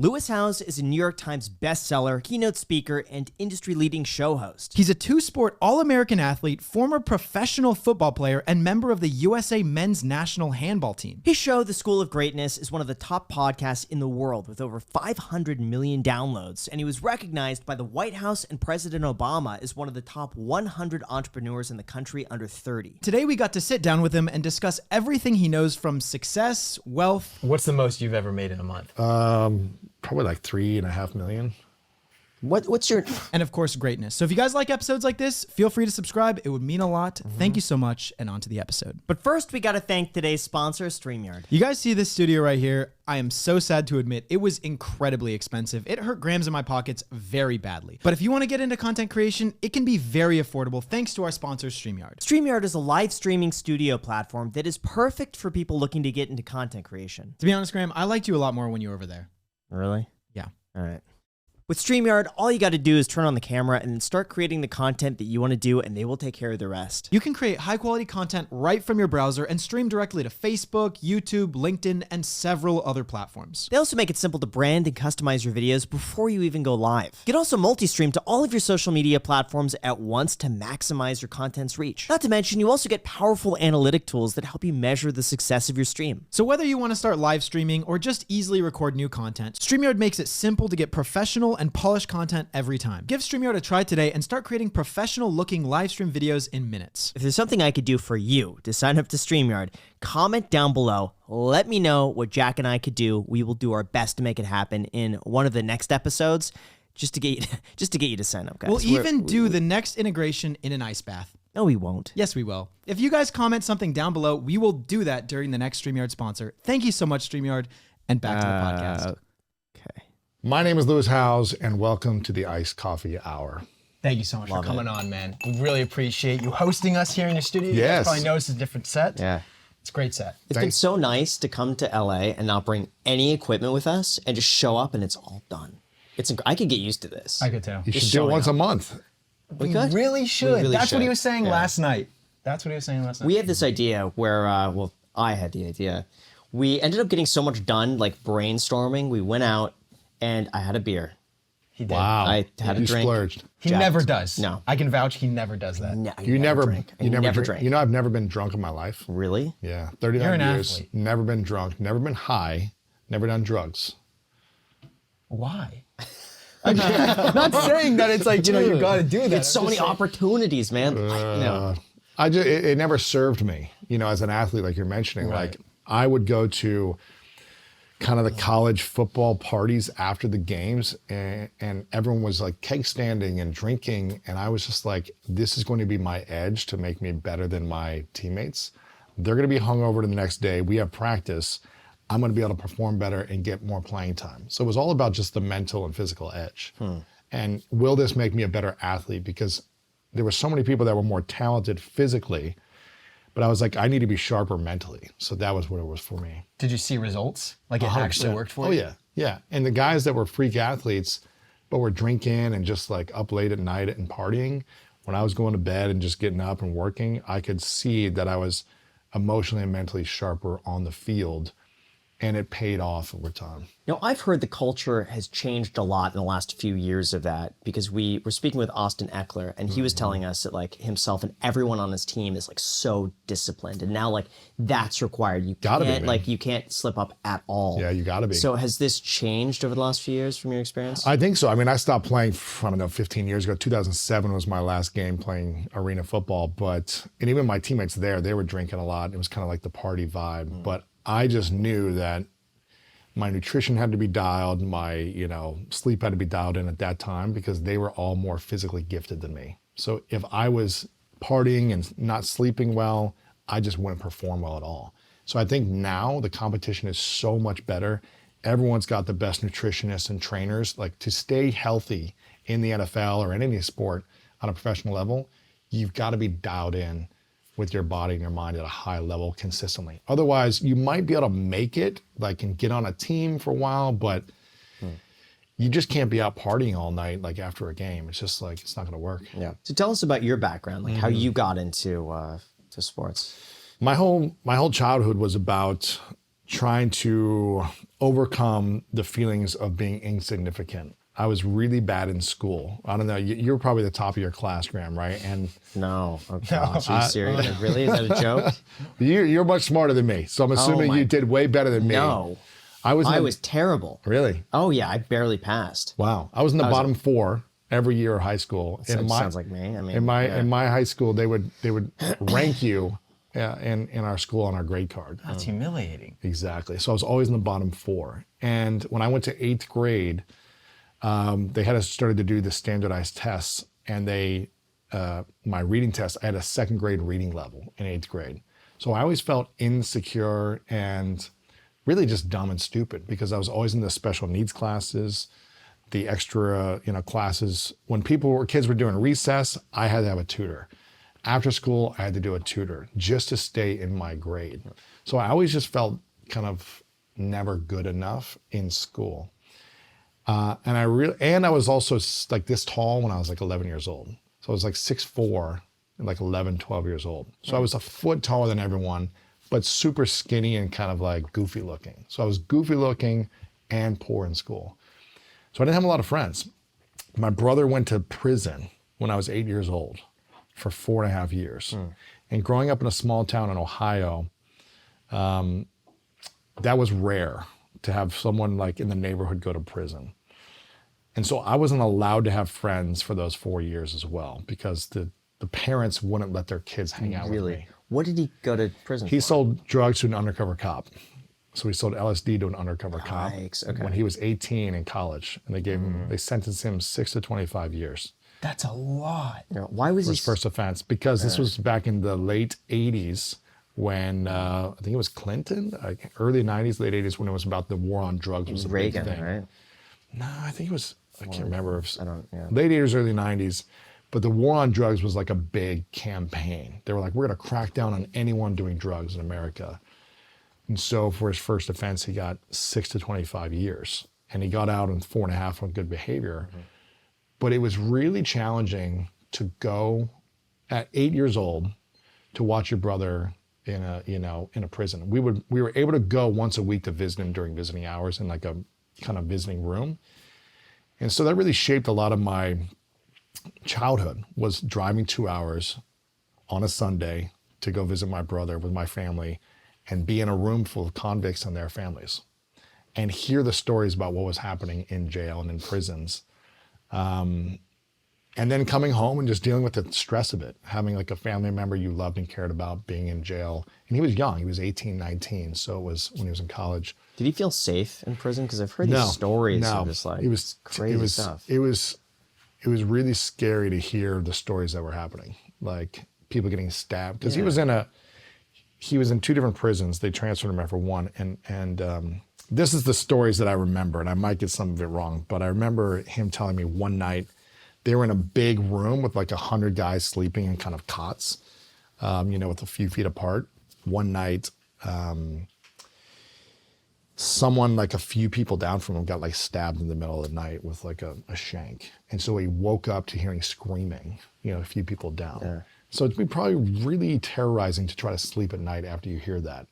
Lewis Howes is a New York Times bestseller, keynote speaker, and industry-leading show host. He's a two-sport All-American athlete, former professional football player, and member of the USA men's national handball team. His show, The School of Greatness, is one of the top podcasts in the world with over 500 million downloads, and he was recognized by the White House and President Obama as one of the top 100 entrepreneurs in the country under 30. Today we got to sit down with him and discuss everything he knows from success, wealth. What's the most you've ever made in a month? Probably like 3.5 million. What's your... And of course, greatness. So if you guys like episodes like this, feel free to subscribe. It would mean a lot. Thank you so much, and on to the episode. But first, we got to thank today's sponsor, StreamYard. You guys see this studio right here? I am so sad to admit it was incredibly expensive. It hurt grams in my pockets very badly. But if you want to get into content creation, it can be very affordable thanks to our sponsor, StreamYard. StreamYard is a live streaming studio platform that is perfect for people looking to get into content creation. To be honest, Graham, I liked you a lot more when you were over there. Really? Yeah. All right. With StreamYard, all you got to do is turn on the camera and then start creating the content that you want to do, and they will take care of the rest. You can create high-quality content right from your browser and stream directly to Facebook, YouTube, LinkedIn, and several other platforms. They also make it simple to brand and customize your videos before you even go live. You can also multi-stream to all of your social media platforms at once to maximize your content's reach. Not to mention, you also get powerful analytic tools that help you measure the success of your stream. So whether you want to start live streaming or just easily record new content, StreamYard makes it simple to get professional and polished content every time. Give StreamYard a try today and start creating professional-looking live stream videos in minutes. If there's something I could do for you to sign up to StreamYard, comment down below. Let me know what Jack and I could do. We will do our best to make it happen in one of the next episodes, just to get you to sign up, guys. We'll even do the next integration in an ice bath. No, we won't. Yes, we will. If you guys comment something down below, we will do that during the next StreamYard sponsor. Thank you so much, StreamYard, and back to the podcast. Okay. My name is Lewis Howes, and welcome to the Iced Coffee Hour. Thank you so much for coming on, man. We really appreciate you hosting us here in your studio. You guys Yes. probably noticed a different set. Yeah. It's a great set. It's been so nice to come to LA and not bring any equipment with us and just show up and it's all done. I could get used to this. I could too. You Just should do it showing once up. a month. We could. Really should. really That's what he should. was saying Yeah. last night. That's what he was saying last night. We had this idea where, well, I had the idea. We ended up getting so much done, like brainstorming. We went out and I had a beer. He did. Wow. I had a you drink. splurged. He Jacked. never does. No. I can vouch he never does that. No, You never drink. I you never never drink. drank. You know, I've never been drunk in my life. Really? Yeah, You're 39 an years. athlete. Never been drunk. Never been high. Never done drugs. Why? Not saying that it's like, you got to do that. It's so many opportunities, man. It never served me, as an athlete, like you're mentioning. Right. Like I would go to kind of the college football parties after the games, and everyone was like keg standing and drinking, and I was just like, this is going to be my edge to make me better than my teammates. They're going to be hungover the next day. We have practice. I'm going to be able to perform better and get more playing time. So it was all about just the mental and physical edge. And will this make me a better athlete? Because there were so many people that were more talented physically, but I was like, I need to be sharper mentally. So that was what it was for me. Did you see results? Like it 100%. actually worked for Oh you? yeah, yeah. And the guys that were freak athletes, but were drinking and just like up late at night and partying, when I was going to bed and just getting up and working, I could see that I was emotionally and mentally sharper on the field, and it paid off over time. I've heard the culture has changed a lot in the last few years of that, because we were speaking with Austin Eckler, and he was telling us that like himself and everyone on his team is like so disciplined, and now like that's required. You Gotta be, can't man. you can't slip up at all. Yeah, you gotta be. So has this changed over the last few years from your experience? I think so. I mean, I stopped playing, 15 years ago. 2007 was my last game playing arena football, and even my teammates there, they were drinking a lot. It was kind of like the party vibe, but I just knew that my nutrition had to be dialed, my sleep had to be dialed in at that time, because they were all more physically gifted than me. So if I was partying and not sleeping well, I just wouldn't perform well at all. So I think now the competition is so much better. Everyone's got the best nutritionists and trainers. Like, to stay healthy in the NFL or in any sport on a professional level, you've got to be dialed in with your body and your mind at a high level consistently. Otherwise, you might be able to make it, like, and get on a team for a while, but you just can't be out partying all night, like after a game. It's just like, it's not gonna work. Yeah. So tell us about your background, like how you got into to sports. My whole childhood was about trying to overcome the feelings of being insignificant. I was really bad in school. I don't know. You were probably the top of your class, Graham, right? And No. Oh, gosh. Are you serious? Like, really? Is that a joke? you're much smarter than me, so I'm assuming you did way better than me. No. I was terrible. Really? Oh, yeah. I barely passed. Wow. I was in the bottom 4 every year of high school. Sounds like me. I mean, in my high school, they would rank you in our school on our grade card. That's humiliating. Exactly. So I was always in the bottom 4. And when I went to 8th grade, they had us started to do the standardized tests, and my reading test, I had a 2nd grade reading level in 8th grade. So I always felt insecure and really just dumb and stupid because I was always in the special needs classes, the extra, classes. When kids were doing recess, I had to have a tutor. After school, I had to do a tutor just to stay in my grade. So I always just felt kind of never good enough in school. And I was also like this tall when I was like 11 years old. So I was like 6'4" and like 11, 12 years old. So I was a foot taller than everyone, but super skinny and kind of like goofy looking. So I was goofy looking and poor in school. So I didn't have a lot of friends. My brother went to prison when I was 8 years old for 4.5 years. And growing up in a small town in Ohio, that was rare to have someone like in the neighborhood go to prison. And so I wasn't allowed to have friends for those 4 years as well because the parents wouldn't let their kids hang out with me. What did he go to prison for? He sold drugs to an undercover cop. So he sold LSD to an undercover cop when he was 18 in college. And they sentenced him 6 to 25 years. That's a lot. Why was for his first offense? Because this was back in the late 80s when I think it was Clinton, like early 90s, late 80s, when it was about the war on drugs was a Reagan, big thing. right? No, I think it was, I can't remember. Late 80s, early 90s. But the war on drugs was like a big campaign. They were like, we're going to crack down on anyone doing drugs in America. And so for his first offense, he got 6 to 25 years. And he got out in 4.5 on good behavior. But it was really challenging to go at 8 years old to watch your brother in a prison. We were able to go once a week to visit him during visiting hours in like a kind of visiting room. And so that really shaped a lot of my childhood, was driving 2 hours on a Sunday to go visit my brother with my family and be in a room full of convicts and their families and hear the stories about what was happening in jail and in prisons. And then coming home and just dealing with the stress of it, having like a family member you loved and cared about being in jail. And he was young, he was 18, 19. So it was when he was in college. Did he feel safe in prison? Because I've heard these stories of just like crazy stuff. It was really scary to hear the stories that were happening, like people getting stabbed. Because he was in 2 different prisons. They transferred him after one. And this is the stories that I remember, and I might get some of it wrong, but I remember him telling me one night they were in a big room with like 100 guys sleeping in kind of cots, with a few feet apart. One night, someone like a few people down from him got like stabbed in the middle of the night with like a shank. And so he woke up to hearing screaming, a few people down. Yeah. So it'd be probably really terrorizing to try to sleep at night after you hear that.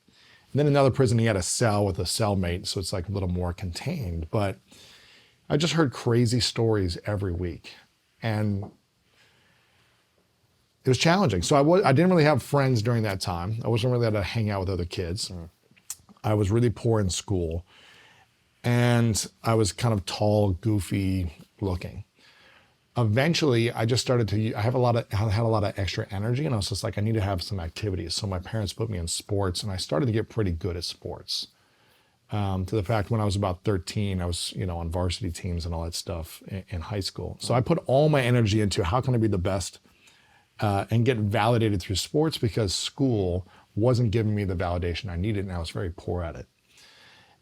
And then another prison, he had a cell with a cellmate, so it's like a little more contained. But I just heard crazy stories every week. And it was challenging. So I didn't really have friends during that time. I wasn't really able to hang out with other kids. I was really poor in school. And I was kind of tall, goofy looking. Eventually, I just started to, I had a lot of extra energy, and I was just like, I need to have some activities. So my parents put me in sports, and I started to get pretty good at sports. To the fact when I was about 13, I was, on varsity teams and all that stuff in high school. So I put all my energy into how can I be the best and get validated through sports, because school wasn't giving me the validation I needed, and I was very poor at it.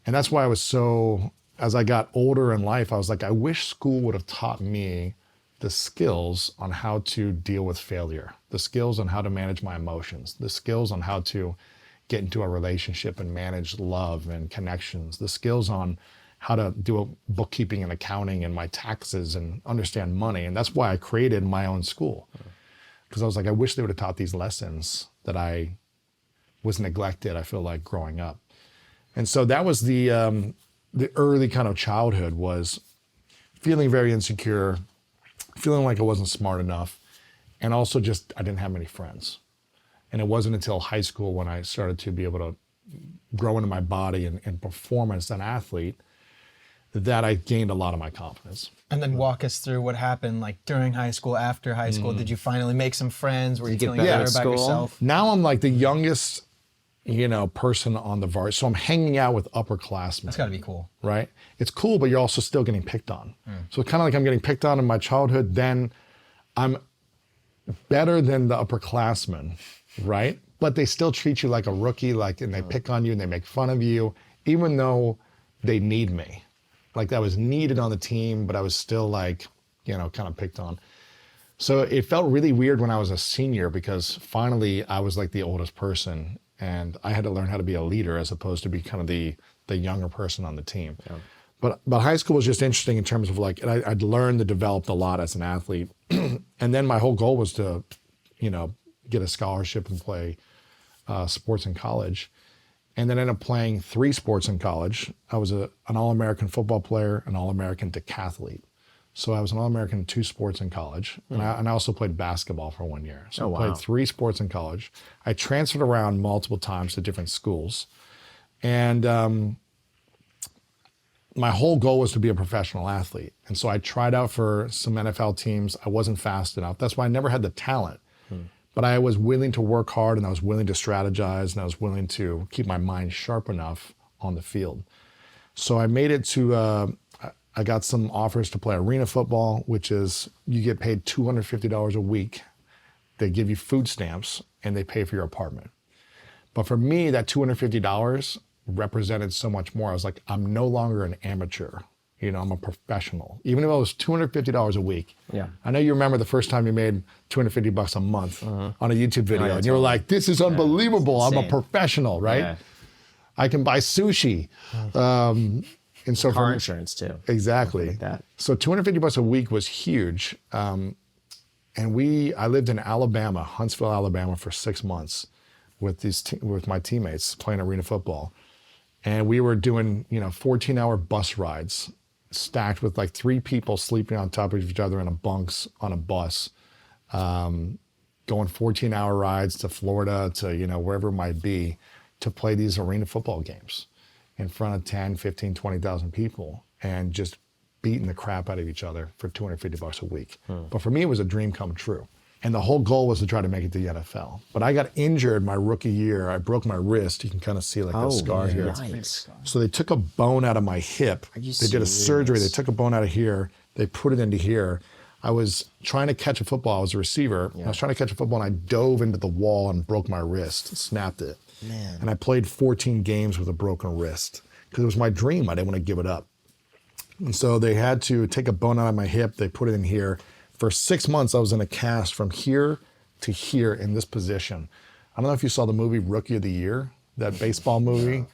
And that's why I was so, as I got older in life, I was like, I wish school would have taught me the skills on how to deal with failure, the skills on how to manage my emotions, the skills on how to get into a relationship and manage love and connections, the skills on how to do a bookkeeping and accounting and my taxes and understand money. And that's why I created my own school. Because I was like, I wish they would have taught these lessons that I was neglected, I feel like, growing up. And so that was the early kind of childhood, was feeling very insecure, feeling like I wasn't smart enough, and also just I didn't have many friends. And it wasn't until high school when I started to be able to grow into my body and perform as an athlete that I gained a lot of my confidence. And then walk us through what happened, like during high school, after high school. Did you finally make some friends? Were you feeling better about yourself? Now I'm like the youngest, person on the varsity. So I'm hanging out with upperclassmen. That's gotta be cool. Right? It's cool, but you're also still getting picked on. So it's kind of like I'm getting picked on in my childhood, then I'm better than the upperclassmen, right? But they still treat you like a rookie, and they pick on you and they make fun of you, even though they need me. Like I was needed on the team, but I was still kind of picked on. So it felt really weird when I was a senior, because finally I was like the oldest person and I had to learn how to be a leader as opposed to be kind of the younger person on the team. Yeah. But high school was just interesting in terms of I'd learned and developed a lot as an athlete. And then my whole goal was to, get a scholarship and play sports in college. And then ended up playing 3 sports in college. I was an All-American football player, an All-American decathlete. So I was an All-American in 2 sports in college. And I also played basketball for 1 year. So I played 3 sports in college. I transferred around multiple times to different schools. And my whole goal was to be a professional athlete. And so I tried out for some NFL teams. I wasn't fast enough. That's why I never had the talent. But I was willing to work hard, and I was willing to strategize, and I was willing to keep my mind sharp enough on the field. So I made it to, I got some offers to play arena football, which is you get paid $250 a week. They give you food stamps, and they pay for your apartment. But for me, that $250 represented so much more. I was like, I'm no longer an amateur. I'm a professional. Even if it was $250 a week. Yeah. I know you remember the first time you made $250 a month on a YouTube video, and you were like, this is unbelievable. I'm a professional, right? Yeah. I can buy sushi. And so car insurance too. Exactly. Like that. So $250 a week was huge. And I lived in Alabama, Huntsville, Alabama for 6 months with my teammates playing arena football. And we were doing, 14-hour bus rides, stacked with 3 people sleeping on top of each other in a bunks on a bus, going 14-hour rides to Florida, to, wherever it might be, to play these arena football games in front of 10, 15, 20,000 people, and just beating the crap out of each other for $250 a week. But for me, it was a dream come true. And the whole goal was to try to make it to the NFL. But I got injured my rookie year. I broke my wrist. You can kind of see the scar here. Nice. So they took a bone out of my hip. They did a surgery. They took a bone out of here. They put it into here. I was trying to catch a football. I was a receiver. Yeah. I was trying to catch a football, and I dove into the wall and broke my wrist, snapped it. Man. And I played 14 games with a broken wrist because it was my dream. I didn't want to give it up. And so they had to take a bone out of my hip. They put it in here. For 6 months, I was in a cast from here to here in this position. I don't know if you saw the movie Rookie of the Year, that baseball movie.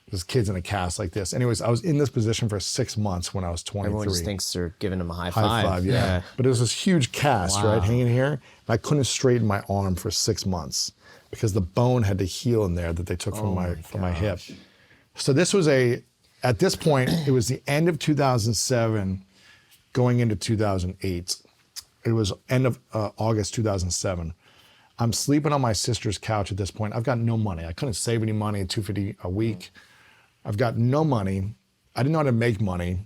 There's kids in a cast like this. Anyways, I was in this position for 6 months when I was 23. Everyone just thinks they're giving him a high five. High five, yeah. But it was this huge cast, right, hanging here. And I couldn't straighten my arm for 6 months because the bone had to heal in there that they took from my hip. So this was at this point, it was the end of 2007, going into 2008. It was end of August 2007. I'm sleeping on my sister's couch at this point. I've got no money. I couldn't save any money at $250 a week. I've got no money. I didn't know how to make money.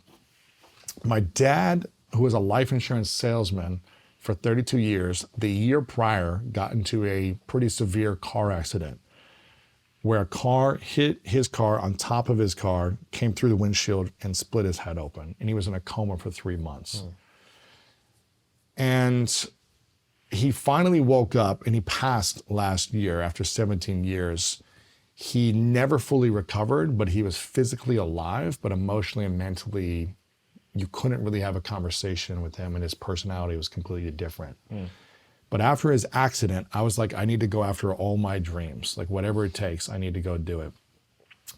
My dad, who was a life insurance salesman for 32 years, the year prior got into a pretty severe car accident where a car hit his car on top of his car, came through the windshield and split his head open. And he was in a coma for 3 months. And he finally woke up, and he passed last year after 17 years. He never fully recovered, but he was physically alive, but emotionally and mentally, you couldn't really have a conversation with him, and his personality was completely different. But after his accident, I was like, I need to go after all my dreams. Whatever it takes, I need to go do it.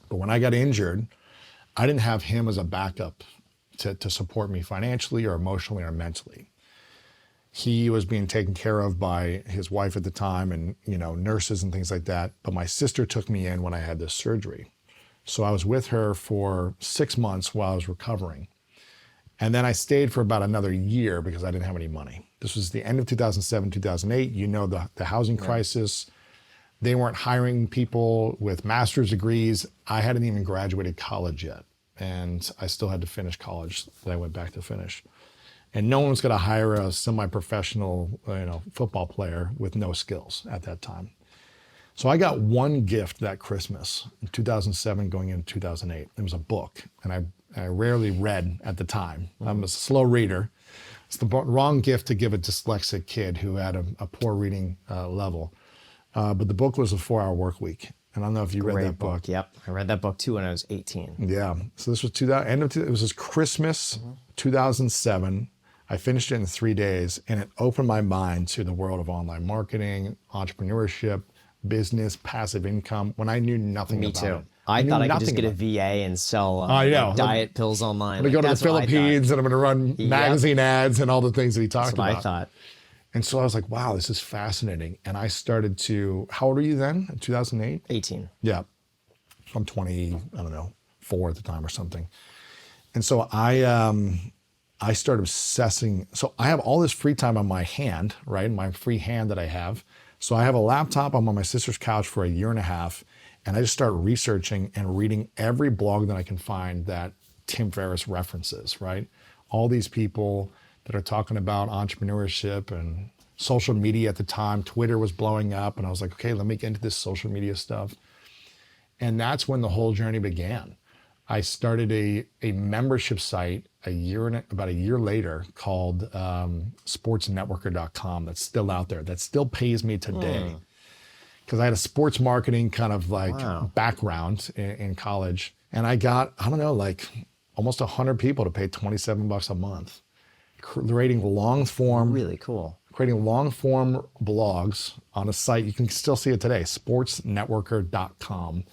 But when I got injured, I didn't have him as a backup to support me financially or emotionally or mentally. He was being taken care of by his wife at the time and, nurses and things like that. But my sister took me in when I had this surgery. So I was with her for 6 months while I was recovering. And then I stayed for about another year because I didn't have any money. This was the end of 2007, 2008. You know, the housing crisis. They weren't hiring people with master's degrees. I hadn't even graduated college yet. And I still had to finish college that I went back to finish. And no one was going to hire a semi-professional, football player with no skills at that time. So I got one gift that Christmas in 2007 going into 2008. It was a book, and I rarely read at the time. I'm a slow reader. It's the wrong gift to give a dyslexic kid who had a poor reading level. But the book was A 4-Hour Work Week. And I don't know if you read that book. Yep, I read that book too when I was 18. Yeah. So this was it was this Christmas, 2007. I finished it in 3 days, and it opened my mind to the world of online marketing, entrepreneurship, business, passive income, when I knew nothing about it. I thought I could just get a VA and sell diet pills online. I'm going to go to the Philippines and I'm going to run magazine ads and all the things that he talked about. That's what I thought. And so I was like, wow, this is fascinating. And I started to, how old were you then, in 2008? 18. Yeah. I'm 4 at the time or something. And so I started obsessing. So I have all this free time on my hand, right? My free hand that I have. So I have a laptop. I'm on my sister's couch for a year and a half. And I just start researching and reading every blog that I can find that Tim Ferriss references, right? All these people that are talking about entrepreneurship and social media at the time. Twitter was blowing up, and I was like, okay, let me get into this social media stuff. And that's when the whole journey began. I started a membership site about a year later called sportsnetworker.com. That's still out there. That still pays me today. Because I had a sports marketing kind of background in college. And I got, almost 100 people to pay $27 a month. Creating long form. Really cool. Creating long form blogs on a site. You can still see it today, sportsnetworker.com.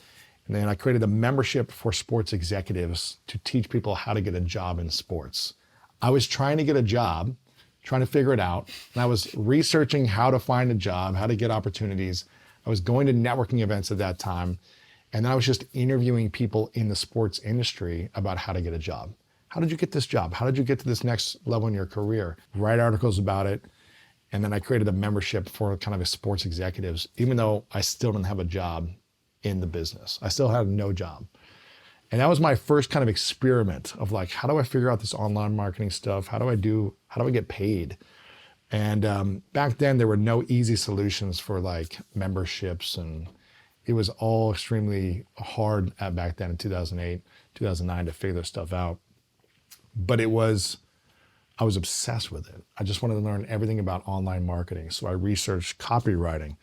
And then I created a membership for sports executives to teach people how to get a job in sports. I was trying to get a job, trying to figure it out. And I was researching how to find a job, how to get opportunities. I was going to networking events at that time. And then I was just interviewing people in the sports industry about how to get a job. How did you get this job? How did you get to this next level in your career? Write articles about it. And then I created a membership for kind of sports executives, even though I still didn't have a job in the business. I still had no job. And that was my first kind of experiment of like, how do I figure out this online marketing stuff? How do I get paid? And back then there were no easy solutions for like memberships, and it was all extremely hard back then in 2008, 2009 to figure this stuff out. But I was obsessed with it. I just wanted to learn everything about online marketing. So I researched copywriting.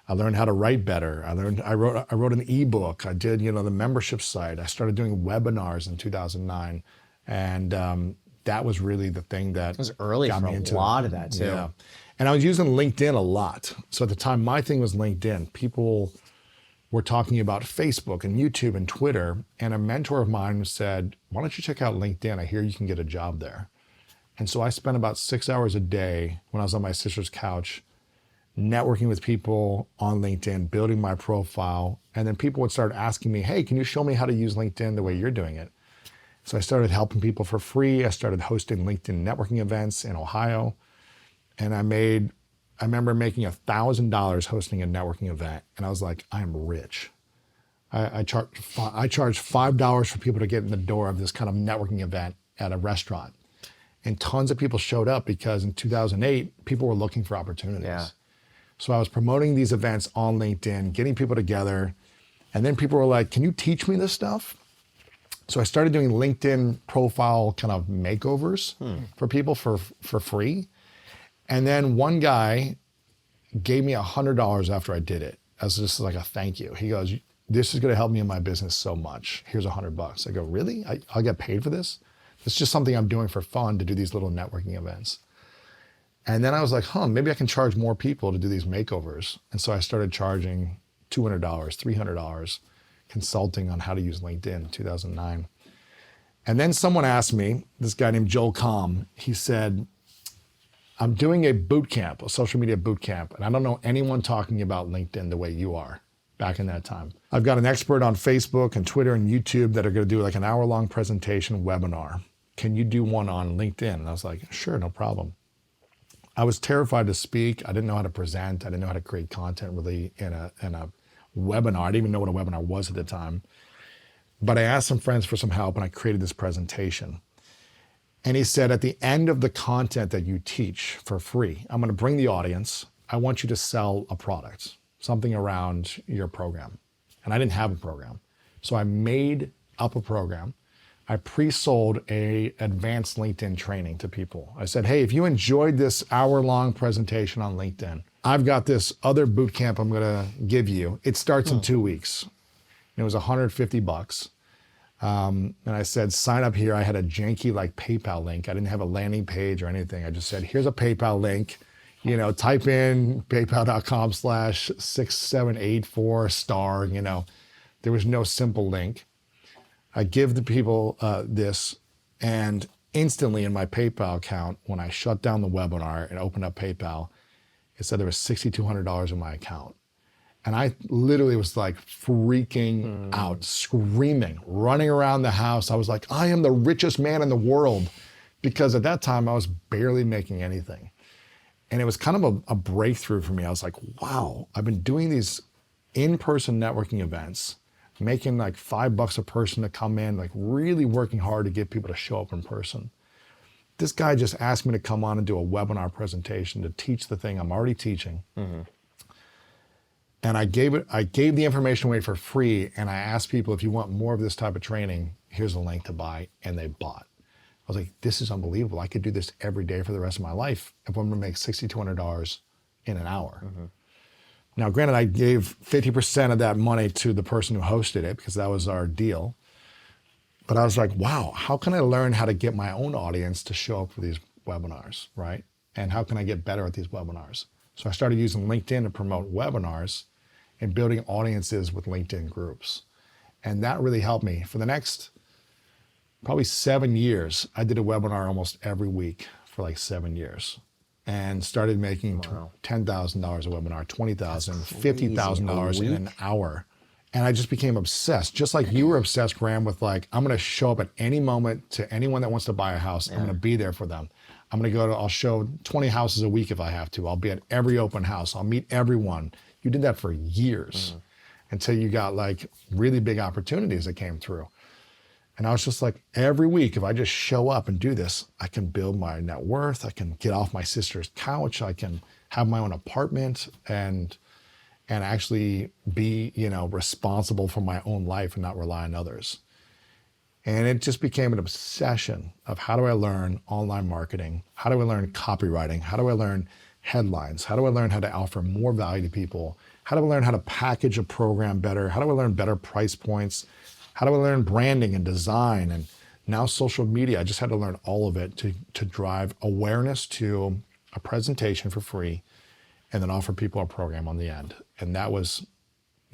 I learned how to write better. I wrote an ebook. I did, the membership site. I started doing webinars in 2009. And that was really the thing that it was early got for me into a lot of that too. Yeah. And I was using LinkedIn a lot. So at the time, my thing was LinkedIn. People were talking about Facebook and YouTube and Twitter. And a mentor of mine said, why don't you check out LinkedIn? I hear you can get a job there. And so I spent about 6 hours a day when I was on my sister's couch, networking with people on LinkedIn, building my profile. And then people would start asking me, hey, can you show me how to use LinkedIn the way you're doing it? So I started helping people for free. I started hosting LinkedIn networking events in Ohio. And I remember making $1,000 hosting a networking event. And I was like, I am rich. I charged $5 for people to get in the door of this kind of networking event at a restaurant. And tons of people showed up because in 2008, people were looking for opportunities. Yeah. So I was promoting these events on LinkedIn, getting people together. And then people were like, can you teach me this stuff? So I started doing LinkedIn profile kind of makeovers for people for free. And then one guy gave me $100 after I did it as just like a thank you. He goes, this is going to help me in my business so much. Here's $100. I go, really? I'll get paid for this? It's just something I'm doing for fun to do these little networking events. And then I was like, maybe I can charge more people to do these makeovers. And so I started charging $200, $300 consulting on how to use LinkedIn in 2009. And then someone asked me, this guy named Joel Comm, he said, I'm doing a boot camp, a social media boot camp, and I don't know anyone talking about LinkedIn the way you are. back in that time. I've got an expert on Facebook and Twitter and YouTube that are going to do like an hour-long presentation webinar. Can you do one on LinkedIn? And I was like, sure, no problem. I was terrified to speak. I didn't know how to present. I didn't know how to create content really in a webinar. I didn't even know what a webinar was at the time. But I asked some friends for some help and I created this presentation. And he said, at the end of the content that you teach for free, I'm going to bring the audience. I want you to sell a product, something around your program. And I didn't have a program. So I made up a program. I pre-sold a advanced LinkedIn training to people. I said, hey, if you enjoyed this hour-long presentation on LinkedIn, I've got this other boot camp I'm gonna give you. It starts in 2 weeks. And it was $150. And I said, sign up here. I had a janky like PayPal link. I didn't have a landing page or anything. I just said, here's a PayPal link. You know, type in paypal.com/6784*, you know. There was no simple link. I give the people this, and instantly in my PayPal account, when I shut down the webinar and opened up PayPal, it said there was $6,200 in my account. And I literally was like freaking out, screaming, running around the house. I was like, I am the richest man in the world, because at that time I was barely making anything. And it was kind of a breakthrough for me. I was like, wow, I've been doing these in-person networking events, making like $5 a person to come in, like really working hard to get people to show up in person. This guy just asked me to come on and do a webinar presentation to teach the thing I'm already teaching. Mm-hmm. And I gave the information away for free, and I asked people, if you want more of this type of training, here's a link to buy, and they bought. I was like, this is unbelievable. I could do this every day for the rest of my life if I'm gonna make $6,200 in an hour. Mm-hmm. Now, granted, I gave 50% of that money to the person who hosted it because that was our deal. But I was like, wow, how can I learn how to get my own audience to show up for these webinars, right? And how can I get better at these webinars? So I started using LinkedIn to promote webinars and building audiences with LinkedIn groups. And that really helped me. For the next probably 7 years, I did a webinar almost every week for like 7 years. And started making $10,000 a webinar, $20,000, $50,000 in an hour. And I just became obsessed, just like you were obsessed, Graham, with like, I'm gonna show up at any moment to anyone that wants to buy a house. Yeah. I'm gonna be there for them. I'll show 20 houses a week if I have to. I'll be at every open house. I'll meet everyone. You did that for years until you got like really big opportunities that came through. And I was just like, every week, if I just show up and do this, I can build my net worth. I can get off my sister's couch. I can have my own apartment and actually be, you know, responsible for my own life and not rely on others. And it just became an obsession of, how do I learn online marketing? How do I learn copywriting? How do I learn headlines? How do I learn how to offer more value to people? How do I learn how to package a program better? How do I learn better price points? How do I learn branding and design and now social media? I just had to learn all of it to drive awareness to a presentation for free and then offer people a program on the end. And that was,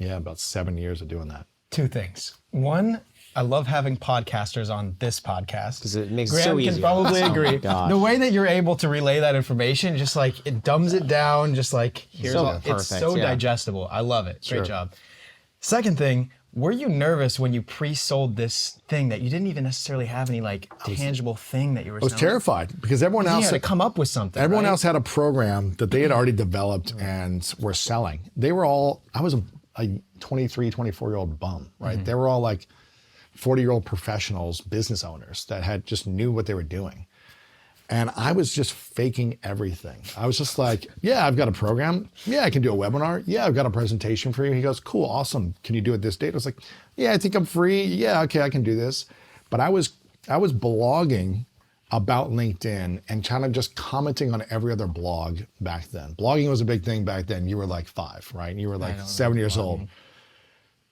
about 7 years of doing that. Two things. One, I love having podcasters on this podcast. Because it makes Graham it so easy. can probably agree. God. The way that you're able to relay that information, just like it dumbs it down, just like here's it's so digestible. I love it. Great job. Second thing, were you nervous when you pre-sold this thing that you didn't even necessarily have any like tangible thing that you were selling? I was terrified because everyone else had to come up with something. Everyone else had a program that they had already developed and were selling. They were all, I was a 23, 24-year-old bum, right? They were all like 40-year-old professionals, business owners that had just knew what they were doing. And I was just faking everything. I was just like, yeah, I've got a program. Yeah, I can do a webinar. Yeah, I've got a presentation for you. He goes, cool, awesome. Can you do it this date? I was like, yeah, I think I'm free. Yeah, okay, I can do this. But I was blogging about LinkedIn and kind of just commenting on every other blog back then. Blogging was a big thing back then. You were like 5, right? You were like 7 years old.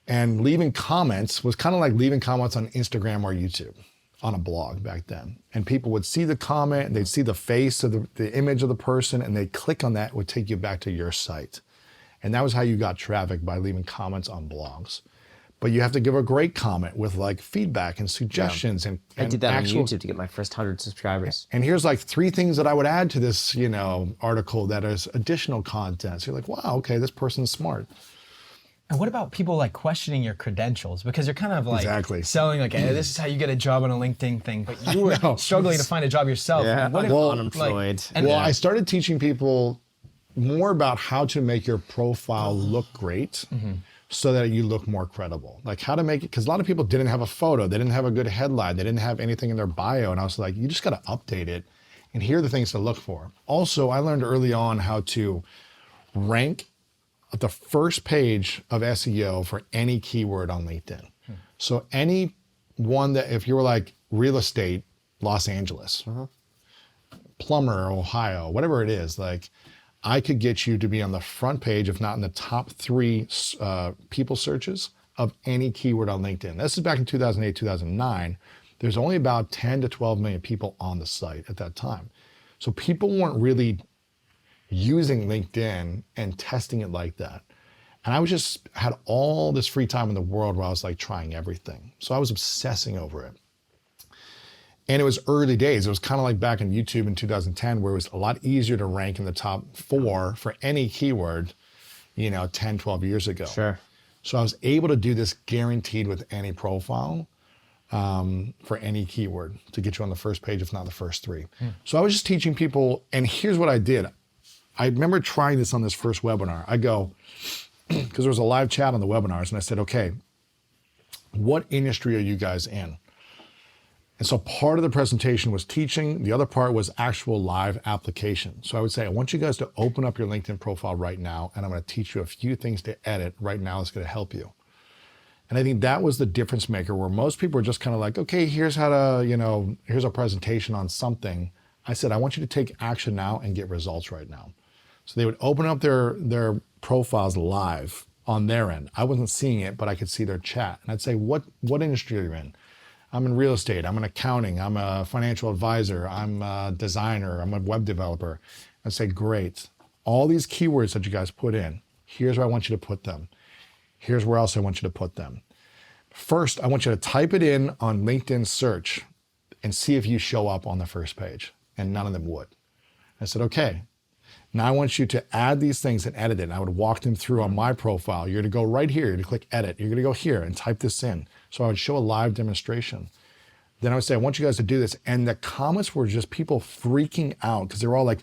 And leaving comments was kind of like leaving comments on Instagram or YouTube on a blog back then. And people would see the comment, and they'd see the face of the image of the person, and they'd click on that, it would take you back to your site. And that was how you got traffic, by leaving comments on blogs. But you have to give a great comment with like feedback and suggestions. And I did that on YouTube to get my first 100 subscribers. And here's like 3 things that I would add to this, article that is additional content. So you're like, wow, okay, this person's smart. And what about people like questioning your credentials? Because you're kind of like selling like, hey, this is how you get a job on a LinkedIn thing, but you were struggling to find a job yourself. Yeah, what if, unemployed. I started teaching people more about how to make your profile look great so that you look more credible. Like how to make it, because a lot of people didn't have a photo, they didn't have a good headline, they didn't have anything in their bio. And I was like, you just got to update it. And here are the things to look for. Also, I learned early on how to rank at the first page of SEO for any keyword on LinkedIn. So any one that, if you were like real estate, Los Angeles, plumber, Ohio, whatever it is, like I could get you to be on the front page, if not in the top 3 people searches of any keyword on LinkedIn. This is back in 2008, 2009. There's only about 10 to 12 million people on the site at that time. So people weren't really using LinkedIn and testing it like that. And I was just had all this free time in the world where I was like trying everything. So I was obsessing over it. And it was early days. It was kind of like back in YouTube in 2010, where it was a lot easier to rank in the top 4 for any keyword, 10, 12 years ago. Sure. So I was able to do this guaranteed with any profile for any keyword to get you on the first page, if not the first 3. So I was just teaching people, and here's what I did. I remember trying this on this first webinar. I go, because there was a live chat on the webinars, and I said, okay, what industry are you guys in? And so part of the presentation was teaching, the other part was actual live application. So I would say, I want you guys to open up your LinkedIn profile right now, and I'm gonna teach you a few things to edit right now that's gonna help you. And I think that was the difference maker, where most people were just kind of like, okay, here's how to, here's a presentation on something. I said, I want you to take action now and get results right now. So they would open up their profiles live on their end. I wasn't seeing it, but I could see their chat. And I'd say, what industry are you in? I'm in real estate, I'm in accounting, I'm a financial advisor, I'm a designer, I'm a web developer. I'd say, great. All these keywords that you guys put in, here's where I want you to put them. Here's where else I want you to put them. First, I want you to type it in on LinkedIn search and see if you show up on the first page. And none of them would. I said, okay. Now I want you to add these things and edit it. And I would walk them through on my profile. You're to go right here, you're to click edit. You're gonna go here and type this in. So I would show a live demonstration. Then I would say, I want you guys to do this. And the comments were just people freaking out because they were all like,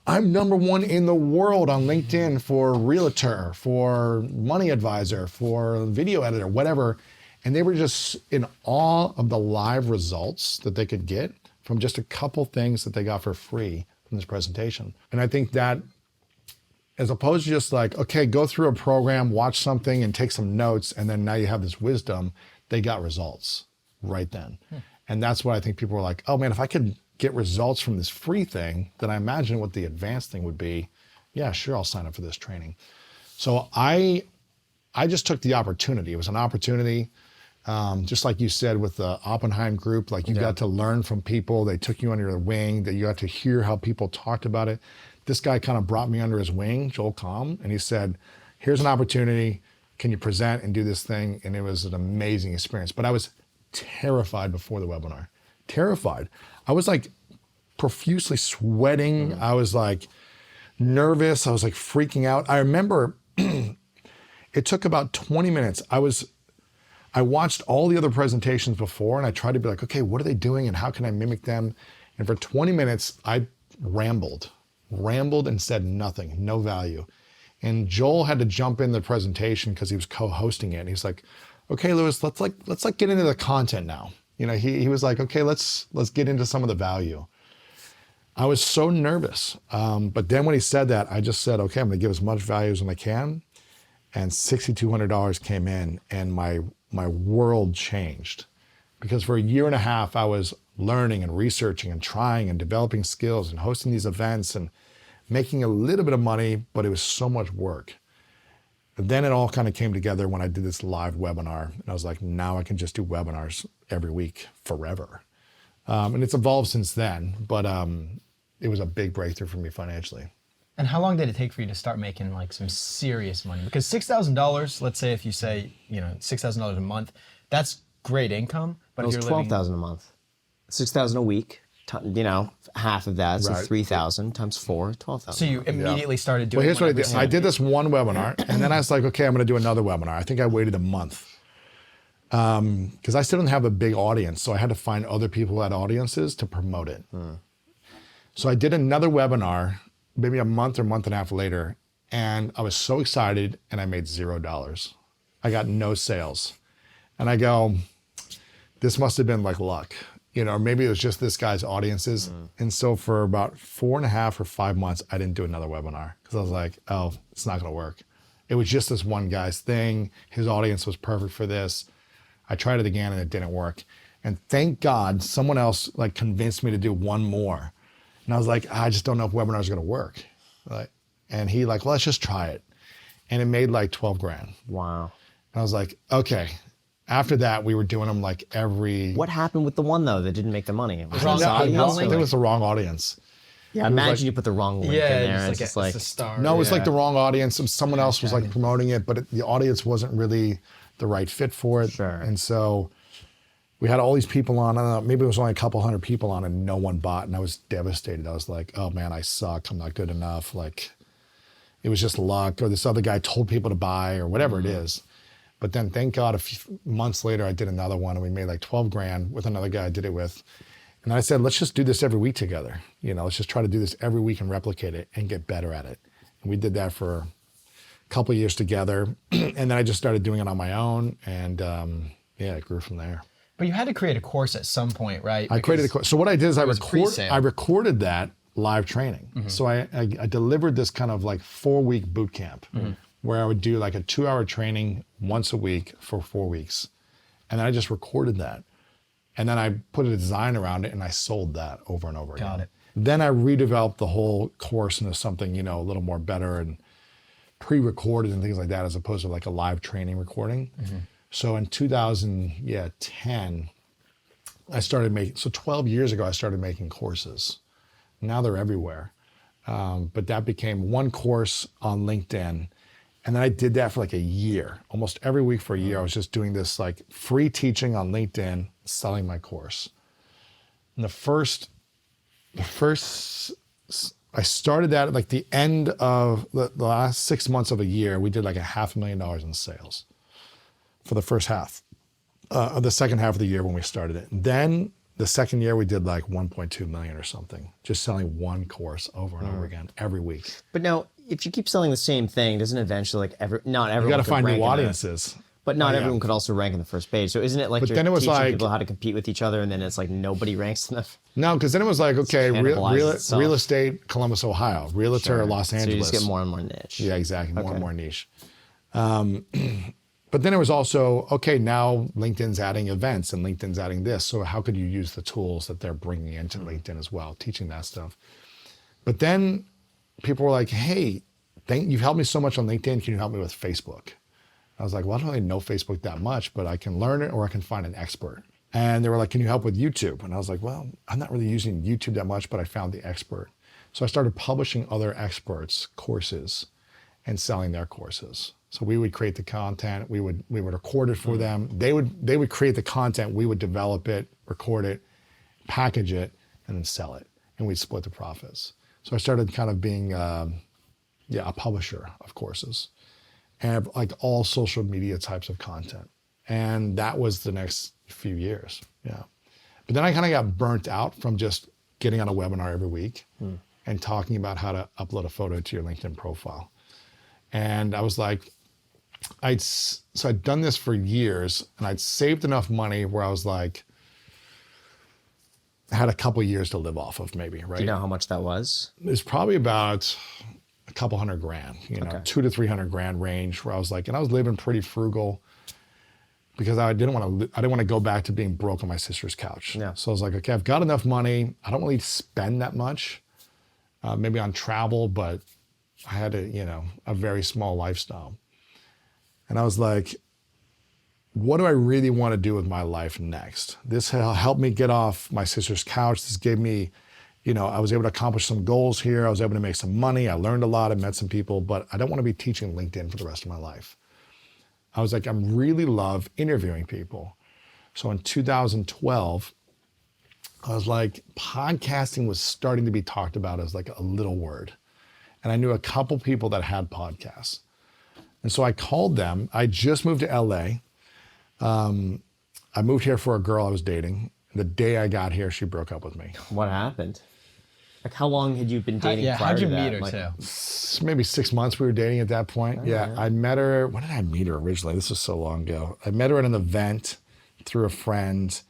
I'm #1 in the world on LinkedIn for realtor, for money advisor, for video editor, whatever. And they were just in awe of the live results that they could get from just a couple things that they got for free from this presentation. And I think that, as opposed to just like, okay, go through a program, watch something and take some notes, and then now you have this wisdom, they got results right then. And that's what I think people were like, oh man, if I could get results from this free thing, then I imagine what the advanced thing would be. Yeah, sure, I'll sign up for this training. So I just took the opportunity. It was an opportunity. Just like you said with the Oppenheim group, like you got to learn from people. They took you under their wing, that you got to hear how people talked about it. This guy kind of brought me under his wing, Joel Comm, and he said, here's an opportunity. Can you present and do this thing? And it was an amazing experience. But I was terrified before the webinar. Terrified. I was like profusely sweating. I was like nervous. I was like freaking out. I remember it took about 20 minutes. I watched all the other presentations before and I tried to be like, okay, what are they doing and how can I mimic them? And for 20 minutes, I rambled and said nothing, no value. And Joel had to jump in the presentation because he was co-hosting it. And he's like, okay, Lewis, let's get into the content now. He was like, okay, let's get into some of the value. I was so nervous. But then when he said that, I just said, okay, I'm gonna give as much value as I can. And $6,200 came in and my world changed. Because for a year and a half, I was learning and researching and trying and developing skills and hosting these events and making a little bit of money, but it was so much work. And then it all kind of came together when I did this live webinar. And I was like, now I can just do webinars every week forever. And it's evolved since then, but it was a big breakthrough for me financially. And how long did it take for you to start making like some serious money? Because $6,000, let's say if you say, $6,000 a month, that's great income. But it was $12,000 a month, $6,000 a week half of that, so Right. 3,000 times 4, 12,000. So you immediately started doing. Well, here's what I every did. I did this one webinar, and then I was like, okay, I'm going to do another webinar. I think I waited a month because I still didn't have a big audience, so I had to find other people who had audiences to promote it. So I did another webinar, maybe a month or month and a half later, and I was so excited, and I made $0. I got no sales, and I go, this must have been like luck. Maybe it was just this guy's audiences. And so for about 4.5 or 5 months, I didn't do another webinar because I was like, oh, it's not going to work. It was just this one guy's thing. His audience was perfect for this. I tried it again and it didn't work. And thank God someone else like convinced me to do one more. And I was like, I just don't know if webinars are going to work. And he like, well, let's just try it. And it made like 12 grand. Wow. And I was like, okay. After that, we were doing them like every. What happened with the one though that didn't make the money? Was Wrong it the audience? audience? I think it was the wrong audience. Yeah, imagine you put the wrong link in there. Just It's like just a star. No, it was like the wrong audience. Someone else was like promoting it, but the audience wasn't really the right fit for it. Sure. And so we had all these people on. I don't know, maybe it was only a couple hundred people on, and no one bought. And I was devastated. I was like, oh man, I suck. I'm not good enough. Like, it was just luck, or this other guy told people to buy, or whatever it is. But then, thank God, a few months later, I did another one, and we made like 12 grand with another guy I did it with. And I said, let's just do this every week together. Let's just try to do this every week and replicate it and get better at it. And we did that for a couple of years together. And then I just started doing it on my own, and it grew from there. But you had to create a course at some point, right? I created a course. So what I did is I pre-sale. recorded that live training. So I delivered this kind of like 4-week boot camp where I would do like a 2-hour training once a week for 4 weeks. And then I just recorded that. And then I put a design around it and I sold that over and over again. Got it. Then I redeveloped the whole course into something, a little more better and pre-recorded and things like that, as opposed to like a live training recording. So in 2010, I started making, so 12 years ago, I started making courses. Now they're everywhere. But that became one course on LinkedIn. And then I did that for like a year. Almost every week for a year, I was just doing this like free teaching on LinkedIn, selling my course. And the first, I started that at like the end of the last 6 months of a year. We did like $500,000 in sales for the first half of the second half of the year when we started it. And then the second year we did like 1.2 million or something, just selling one course over and over again every week. But now, if you keep selling the same thing, doesn't eventually not everyone You got to could find rank new in audiences. but not everyone could also rank in the first page. So isn't it like But you're then it was teaching like- people how to compete with each other, and then it's like nobody ranks in the. No, because then it was like, okay, cannibalizes itself. real estate, Columbus, Ohio, realtor, Los So you Angeles. just get more and more niche. Yeah, exactly. More and more niche. But then it was also, okay, now LinkedIn's adding events and LinkedIn's adding this. So how could you use the tools that they're bringing into LinkedIn as well, teaching that stuff? But then people were like, hey, you've helped me so much on LinkedIn. Can you help me with Facebook? I was like, well, I don't really know Facebook that much, but I can learn it or I can find an expert. And they were like, can you help with YouTube? And I was like, well, I'm not really using YouTube that much, but I found the expert. So I started publishing other experts' courses and selling their courses. So we would create the content, we would record it for them. They would create the content, we would develop it, record it, package it, and then sell it. And we'd split the profits. So I started kind of being a publisher of courses and like all social media types of content. And that was the next few years. Yeah. But then I kind of got burnt out from just getting on a webinar every week and talking about how to upload a photo to your LinkedIn profile. And I was like, I'd done this for years and I'd saved enough money where I was like, I had a couple years to live off of maybe, right? Do you know how much that was? It's probably about a couple $100,000, $200 to $300,000 range where I was like, and I was living pretty frugal because I didn't want to go back to being broke on my sister's couch. Yeah. So I was like, okay, I've got enough money. I don't really spend that much, maybe on travel, but I had a very small lifestyle. And I was like, what do I really want to do with my life next? This helped me get off my sister's couch. This gave me, I was able to accomplish some goals here. I was able to make some money. I learned a lot. I met some people, but I don't want to be teaching LinkedIn for the rest of my life. I was like, I really love interviewing people. So in 2012, I was like, podcasting was starting to be talked about as like a little word. And I knew a couple people that had podcasts. And so I called them. I just moved to LA. I moved here for a girl I was dating. The day I got here, she broke up with me. What happened? Like, how long had you been dating prior how'd to you that? meet her Like, too? Maybe 6 months we were dating at that point. Yeah, I met her. When did I meet her originally? This was so long ago. I met her at an event through a friend.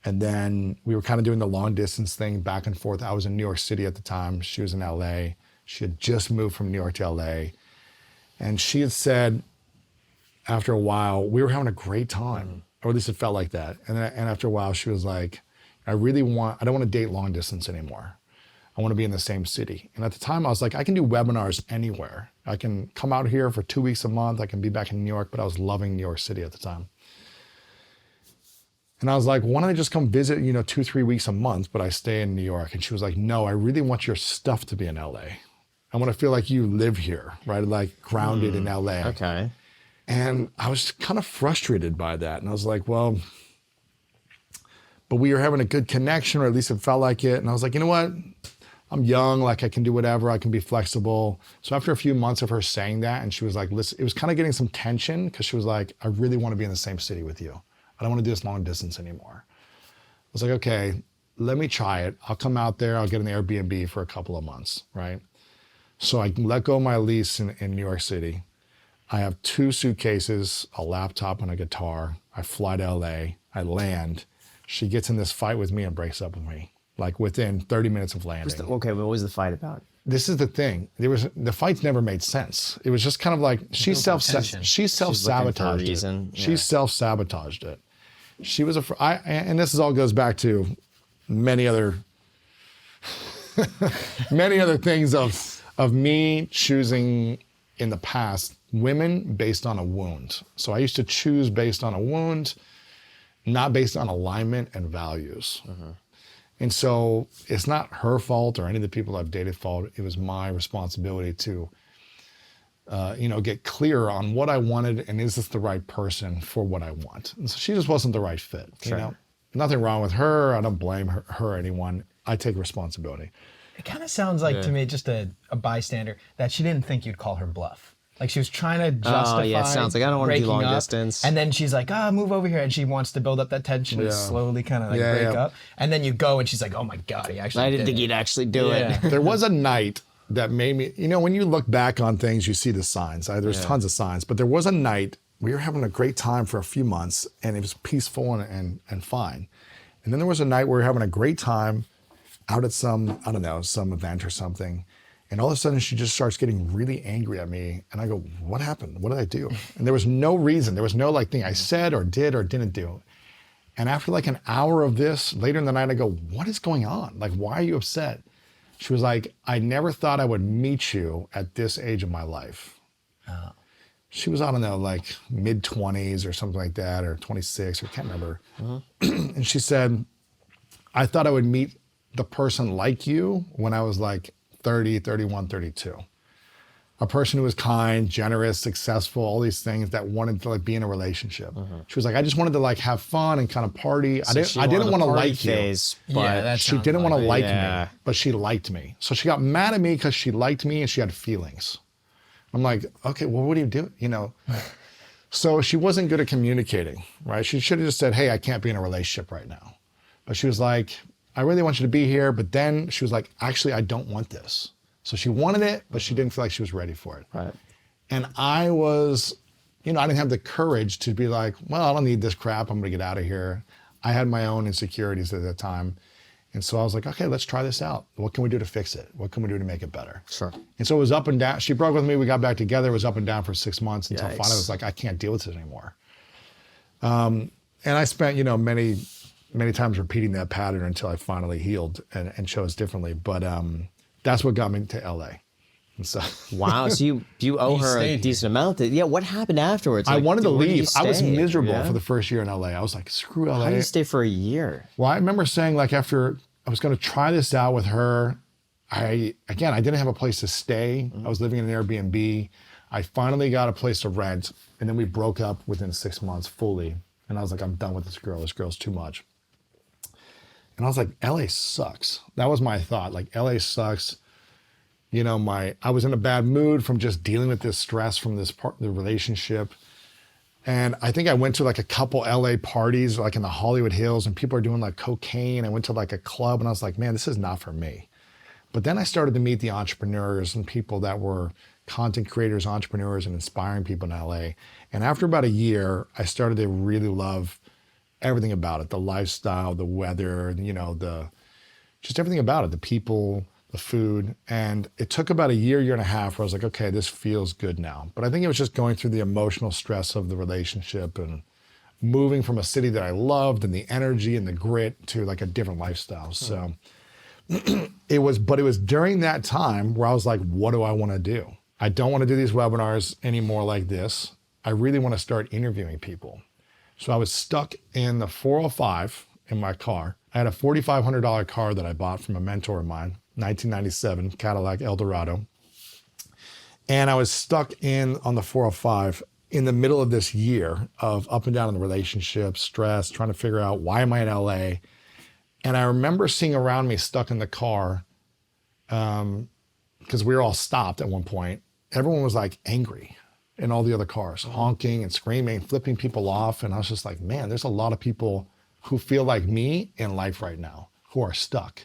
And then we were kind of doing the long distance thing back and forth. I was in New York City at the time. She was in LA. She had just moved from New York to LA. And she had said, after a while, we were having a great time, or at least it felt like that. And after a while, she was like, I don't want to date long distance anymore. I want to be in the same city. And at the time I was like, I can do webinars anywhere. I can come out here for 2 weeks a month. I can be back in New York, but I was loving New York City at the time. And I was like, why don't I just come visit, 2-3 weeks a month, but I stay in New York? And she was like, no, I really want your stuff to be in LA. I want to feel like you live here, right? Like grounded in LA. okay. And I was kind of frustrated by that. And I was like, well, but we were having a good connection, or at least it felt like it. And I was like, you know what? I'm young, like I can do whatever, I can be flexible. So after a few months of her saying that, and she was like, listen, it was kind of getting some tension because she was like, I really want to be in the same city with you. I don't want to do this long distance anymore. I was like, okay, let me try it. I'll come out there, I'll get an Airbnb for a couple of months, right? So I let go of my lease in New York City. I have 2 suitcases, a laptop and a guitar. I fly to LA, I land. She gets in this fight with me and breaks up with me, like within 30 minutes of landing. Okay, what was the fight about? This is the thing. The fights never made sense. It was just kind of like she self-sabotaged it. She self-sabotaged it. She was and this all goes back to many other things of me choosing in the past women based on a wound. So I used to choose based on a wound, not based on alignment and values. And so it's not her fault or any of the people I've dated fault. It was my responsibility to, get clear on what I wanted and is this the right person for what I want. And so she just wasn't the right fit. Sure. Nothing wrong with her. I don't blame her or anyone. I take responsibility. It kind of sounds like to me, just a bystander, that she didn't think you'd call her bluff. Like she was trying to justify. Oh, yeah, it sounds like I don't want to do long distance. And then she's like, move over here. And she wants to build up that tension and slowly kind of break up. And then you go and she's like, oh my God, he actually I didn't think he'd actually do it. There was a night that made me, when you look back on things, you see the signs. There's tons of signs. But there was a night, we were having a great time for a few months and it was peaceful and fine. And then there was a night where we were having a great time out at some event or something. And all of a sudden she just starts getting really angry at me. And I go, what happened? What did I do? And there was no reason. There was no thing I said or did or didn't do. And after an hour of this, later in the night, I go, what is going on? Why are you upset? She was like, I never thought I would meet you at this age of my life. She was, mid-20s or something like that, or 26, or can't remember. And she said, I thought I would meet the person like you when I was 30, 31, 32. A person who was kind, generous, successful, all these things that wanted to be in a relationship. She was like, I just wanted to have fun and kind of party. I didn't want to like you. But she didn't want to like me, but she liked me. So she got mad at me because she liked me and she had feelings. I'm like, okay, well, what do you do? So she wasn't good at communicating, right? She should have just said, hey, I can't be in a relationship right now. But she was like, I really want you to be here. But then she was like, actually, I don't want this. So she wanted it, but she didn't feel like she was ready for it. Right. And I was, I didn't have the courage to be like, well, I don't need this crap. I'm going to get out of here. I had my own insecurities at that time. And so I was like, okay, let's try this out. What can we do to fix it? What can we do to make it better? Sure. And so it was up and down. She broke with me. We got back together. It was up and down for 6 months until Yikes. finally I was like, I can't deal with it anymore. And I spent, many times repeating that pattern until I finally healed and chose differently. But that's what got me to LA. And so wow, so you owe her a decent amount. What happened afterwards? I wanted to where did you leave. I was stay? miserable for the first year in LA. I was like, screw LA. How did you stay for a year? Well, I remember saying after I was going to try this out with her, I didn't have a place to stay. I was living in an Airbnb. I finally got a place to rent, and then we broke up within 6 months fully. And I was like, I'm done with this girl. This girl's too much. And I was like, LA sucks. That was my thought. Like, LA sucks. You know, I was in a bad mood from just dealing with this stress from this part of the relationship. And I think I went to like a couple LA parties, like in the Hollywood Hills, and people are doing like cocaine. I went to like a club and I was like, man, this is not for me. But then I started to meet the entrepreneurs and people that were content creators, entrepreneurs, and inspiring people in LA. And after about a year, I started to really love everything about it, the lifestyle, the weather, you know, just everything about it, the people, the food. And it took about a year and a half where I was like, okay, this feels good now. But I think it was just going through the emotional stress of the relationship and moving from a city that I loved and the energy and the grit to like a different lifestyle. So it was during that time where I was like, what do I want to do? I don't want to do these webinars anymore like this. I really want to start interviewing people. So I was stuck in the 405 in my car. I had a $4,500 car that I bought from a mentor of mine, 1997 Cadillac Eldorado. And I was stuck on the 405 in the middle of this year of up and down in the relationship, stress, trying to figure out why am I in LA? And I remember seeing around me stuck in the car, because we were all stopped at one point. Everyone was like angry in all the other cars, honking and screaming, flipping people off. And I was just like, man, there's a lot of people who feel like me in life right now, who are stuck.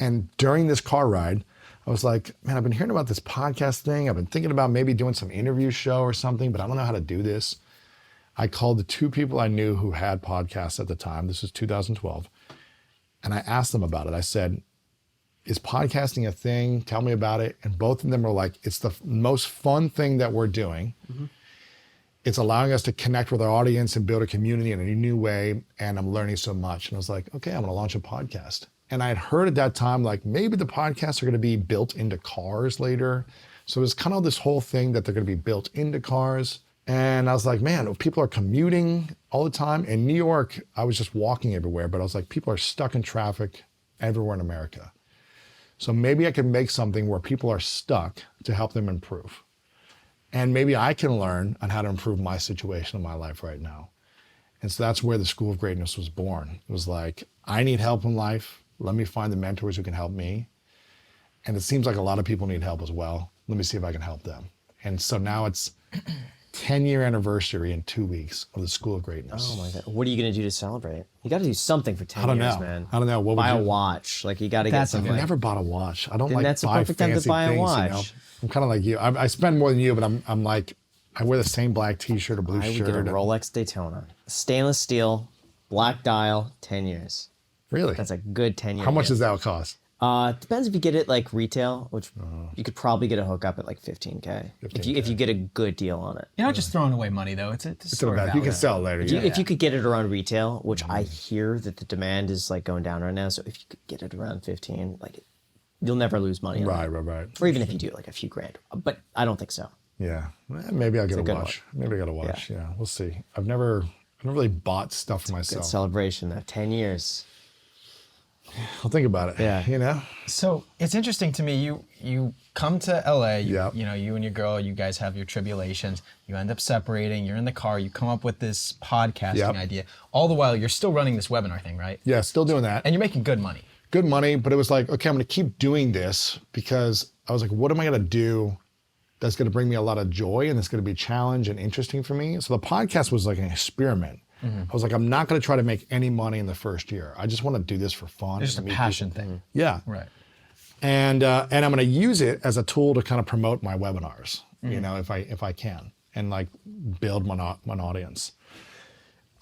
And during this car ride, I was like, man, I've been hearing about this podcast thing. I've been thinking about maybe doing some interview show or something, but I don't know how to do this. I called the two people I knew who had podcasts at the time. This was 2012. And I asked them about it. I said, is podcasting a thing? Tell me about it. And both of them were like, it's the most fun thing that we're doing. Mm-hmm. It's allowing us to connect with our audience and build a community in a new way. And I'm learning so much. And I was like, okay, I'm going to launch a podcast. And I had heard at that time, like maybe the podcasts are going to be built into cars later. So it was kind of this whole thing that they're going to be built into cars. And I was like, man, people are commuting all the time. In New York, I was just walking everywhere, but I was like, people are stuck in traffic everywhere in America. So maybe I could make something where people are stuck to help them improve. And maybe I can learn on how to improve my situation in my life right now. And so that's where the School of Greatness was born. It was like, I need help in life. Let me find the mentors who can help me. And it seems like a lot of people need help as well. Let me see if I can help them. And so now it's 10-year anniversary in 2 weeks of the School of Greatness. Oh my God. What are you going to do to celebrate? You got to do something for 10 years, man. I don't know. What buy a watch. Like you got to get something. I've never bought a watch. I don't then like that's buy the perfect time fancy to buy things, a watch. you know? I'm kind of like you. I spend more than you, but I'm like, I wear the same black t-shirt or blue I would shirt. get a Rolex Daytona. Stainless steel, black dial, 10 years. Really? That's a good 10-year. How much does that cost? Depends if you get it like retail, which you could probably get a hookup at like 15K. If you get a good deal on it. You're not just throwing away money though. It's a story You can sell it later. If you could get it around retail, which I hear that the demand is like going down right now, so if you could get it around 15, like you'll never lose money on it. Right. Or even if you do like a few grand, but I don't think so. Yeah, maybe I'll get a watch. Maybe I got a watch. Yeah, we'll see. I've never really bought stuff for myself. Good celebration though, 10 years. I'll think about it. Yeah. You know? So it's interesting to me, you come to LA, Yep. you know, you and your girl, you guys have your tribulations, you end up separating, you're in the car, you come up with this podcasting idea. All the while, you're still running this webinar thing, right? Yeah, still doing that. And you're making good money. Good money, but it was like, okay, I'm gonna keep doing this because I was like, what am I gonna do that's gonna bring me a lot of joy and it's gonna be a challenge and interesting for me? So the podcast was like an experiment. I was like, I'm not going to try to make any money in the first year. I just want to do this for fun. It's just a passion thing. Yeah. Right. And I'm going to use it as a tool to kind of promote my webinars, you know, if I can, and like build my audience.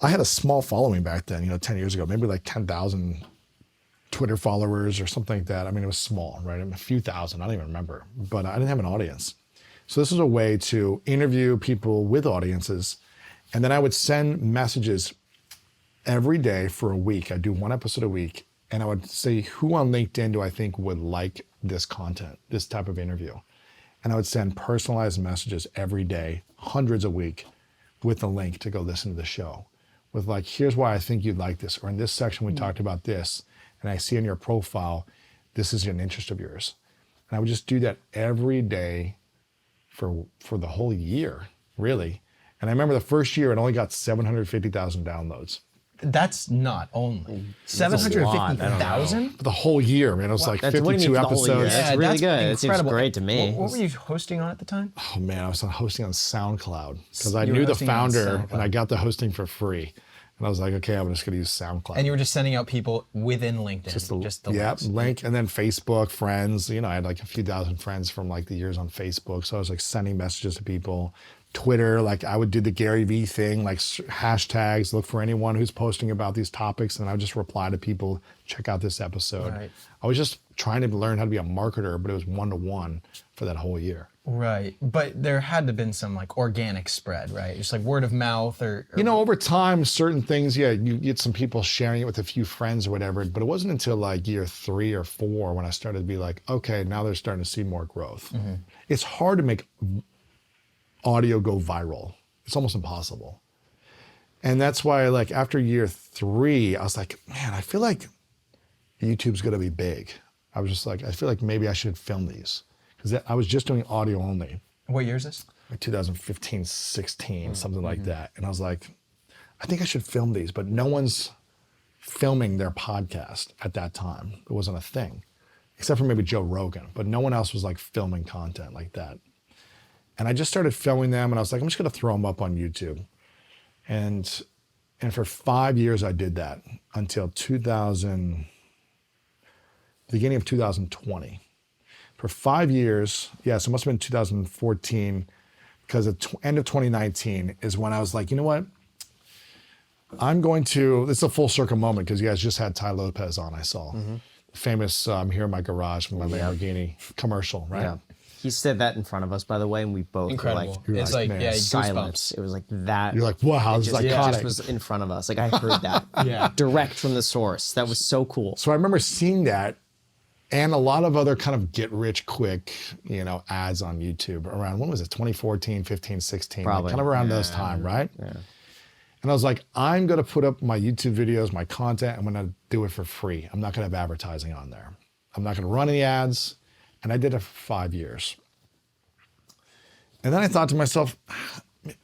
I had a small following back then, you know, 10 years ago, maybe like 10,000 Twitter followers or something like that. I mean, it was small, right? A few thousand, I don't even remember, but I didn't have an audience. So this was a way to interview people with audiences. And then I would send messages every day for a week. I'd do one episode a week. And I would say, who on LinkedIn do I think would like this content, this type of interview? And I would send personalized messages every day, hundreds a week, with a link to go listen to the show. With like, here's why I think you'd like this. Or in this section, we talked about this. And I see in your profile, this is an interest of yours. And I would just do that every day for the whole year, really. And I remember the first year, it only got 750,000 downloads. That's not only 750,000 For the whole year, man. It was like That's what do you 52 mean for the whole year? episodes. That's really that's good. It seems incredible. great to me. What were you hosting on at the time? Oh man, I was hosting on SoundCloud because I You were knew the hosting on founder SoundCloud. and I got the hosting for free. And I was like, okay, I'm just gonna use SoundCloud. And you were just sending out people within LinkedIn, just the yeah, links. link, and then Facebook friends. You know, I had like a few thousand friends from like the years on Facebook, so I was like sending messages to people. Twitter, like I would do the Gary Vee thing, like hashtags, look for anyone who's posting about these topics, and I would just reply to people, check out this episode. Right. I was just trying to learn how to be a marketer, but it was 1-to-1 for that whole year. Right, but there had to have been some like organic spread, right? Just like word of mouth or You know, over time, certain things, yeah, you get some people sharing it with a few friends or whatever, but it wasn't until like year 3 or 4 when I started to be like, okay, now they're starting to see more growth. It's hard to make audio go viral. It's almost impossible. And that's why like after year 3, I was like, man, I feel like YouTube's gonna be big. I was just like, I feel like maybe I should film these. Because I was just doing audio only. what year is this? Like 2015, 16, something like that. And I was like, I think I should film these, but no one's filming their podcast at that time. It wasn't a thing, except for maybe Joe Rogan, but no one else was like filming content like that. And I just started filming them and I was like, I'm just gonna throw them up on YouTube. And for 5 years I did that until beginning of 2020. For 5 years, yeah, so it must have been 2014, because at end of 2019 is when I was like, you know what? This is a full circle moment because you guys just had Ty Lopez on, I saw. The famous Here in My Garage from my Lamborghini commercial, right? Yeah. He said that in front of us, by the way, and we both Incredible. were like, It's like, man, yeah, silence. goosebumps. It was like that. You're like, wow, this is It iconic. just was in front of us. Like I heard that Yeah. direct from the source. That was so cool. So I remember seeing that and a lot of other kind of get rich quick, ads on YouTube around, when was it? 2014, 15, 16, like Probably. kind of around those time, right? Yeah. And I was like, I'm going to put up my YouTube videos, my content. I'm going to do it for free. I'm not going to have advertising on there. I'm not going to run any ads. And I did it for 5 years. And then I thought to myself,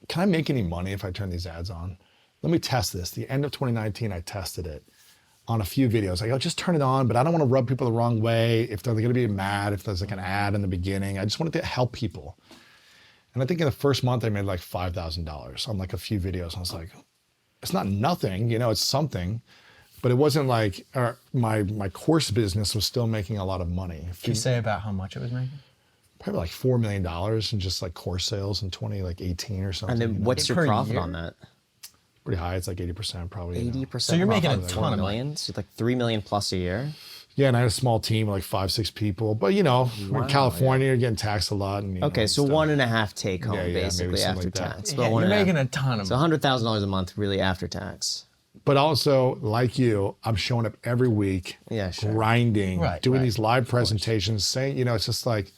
can I make any money if I turn these ads on? Let me test this. The end of 2019, I tested it on a few videos. Like, I'll just turn it on, but I don't want to rub people the wrong way. If they're going to be mad, if there's like an ad in the beginning, I just wanted to help people. And I think in the first month, I made like $5,000 on like a few videos. I was like, it's not nothing, it's something, but it wasn't like my course business was still making a lot of money. Can you say about how much it was making? Probably like $4 million in just like course sales in 2018 or something. And then what's your Per profit year? on that? Pretty high. It's like 80% probably. 80%. So you're making a profit, ton of money. million. So like 3 million plus a year. Yeah, and I had a small team, like 5-6 people. But we're in California, you're getting taxed a lot. And, Okay, so stuff. 1.5 take home maybe basically something after like that. tax. Yeah, But you're 1.5. making a ton of So money. $100,000 a month really after tax. But also, like you, I'm showing up every week, Yeah, sure. grinding, Right, doing right, these live presentations, saying, it's just like,